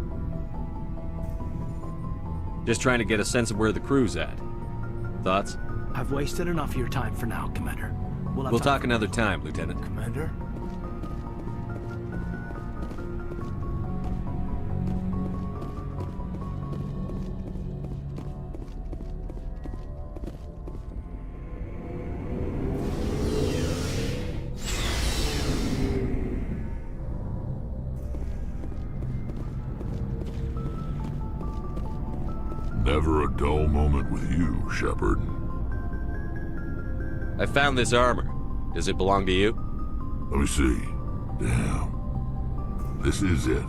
Just trying to get a sense of where the crew's at. Thoughts? I've wasted enough of your time for now, Commander. We'll talk another time, Lieutenant. Commander? Never a dull moment with you, Shepard. I found this armor. Does it belong to you? Let me see. Damn. This is it.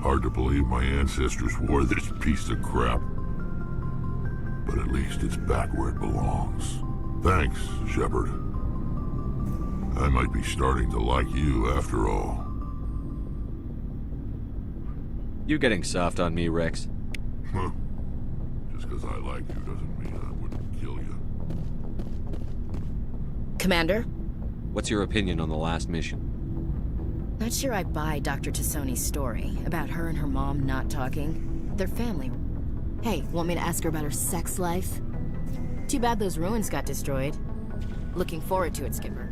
Hard to believe my ancestors wore this piece of crap. But at least it's back where it belongs. Thanks, Shepard. I might be starting to like you after all. You getting soft on me, Rex? Huh. Just because I like you doesn't mean I wouldn't kill you. Commander? What's your opinion on the last mission? Not sure I buy Dr. Tassoni's story about her and her mom not talking. Their family. Hey, want me to ask her about her sex life? Too bad those ruins got destroyed. Looking forward to it, Skipper.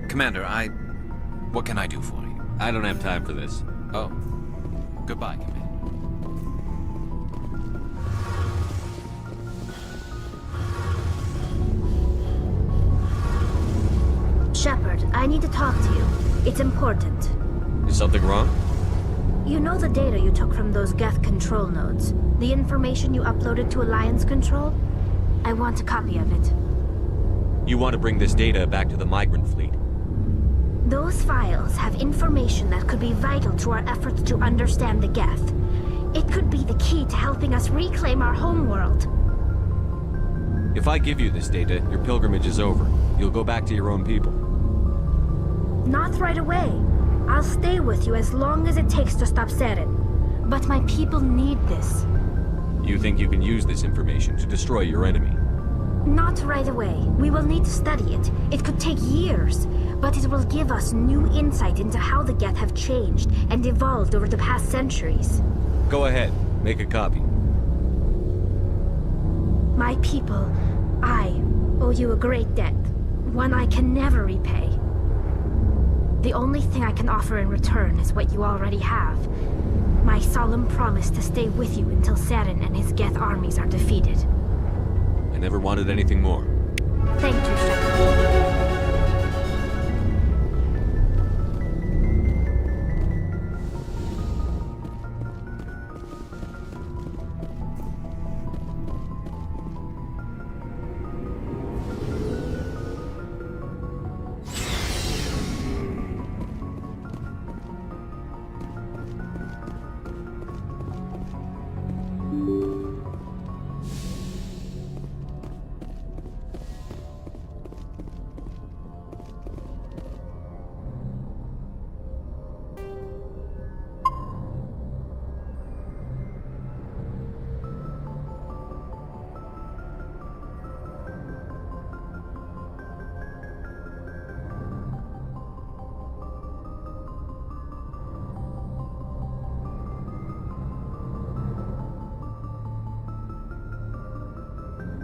Commander, what can I do for you? I don't have time for this. Oh. Goodbye, Commander. Shepard, I need to talk to you. It's important. Is something wrong? You know the data you took from those Geth control nodes? The information you uploaded to Alliance Control? I want a copy of it. You want to bring this data back to the migrant fleet? Those files have information that could be vital to our efforts to understand the Geth. It could be the key to helping us reclaim our homeworld. If I give you this data, your pilgrimage is over. You'll go back to your own people. Not right away. I'll stay with you as long as it takes to stop Saren. But my people need this. You think you can use this information to destroy your enemy? Not right away. We will need to study it. It could take years, but it will give us new insight into how the Geth have changed and evolved over the past centuries. Go ahead. Make a copy. My people, I owe you a great debt. One I can never repay. The only thing I can offer in return is what you already have. My solemn promise to stay with you until Saren and his Geth armies are defeated. I never wanted anything more. Thank you, Shepard.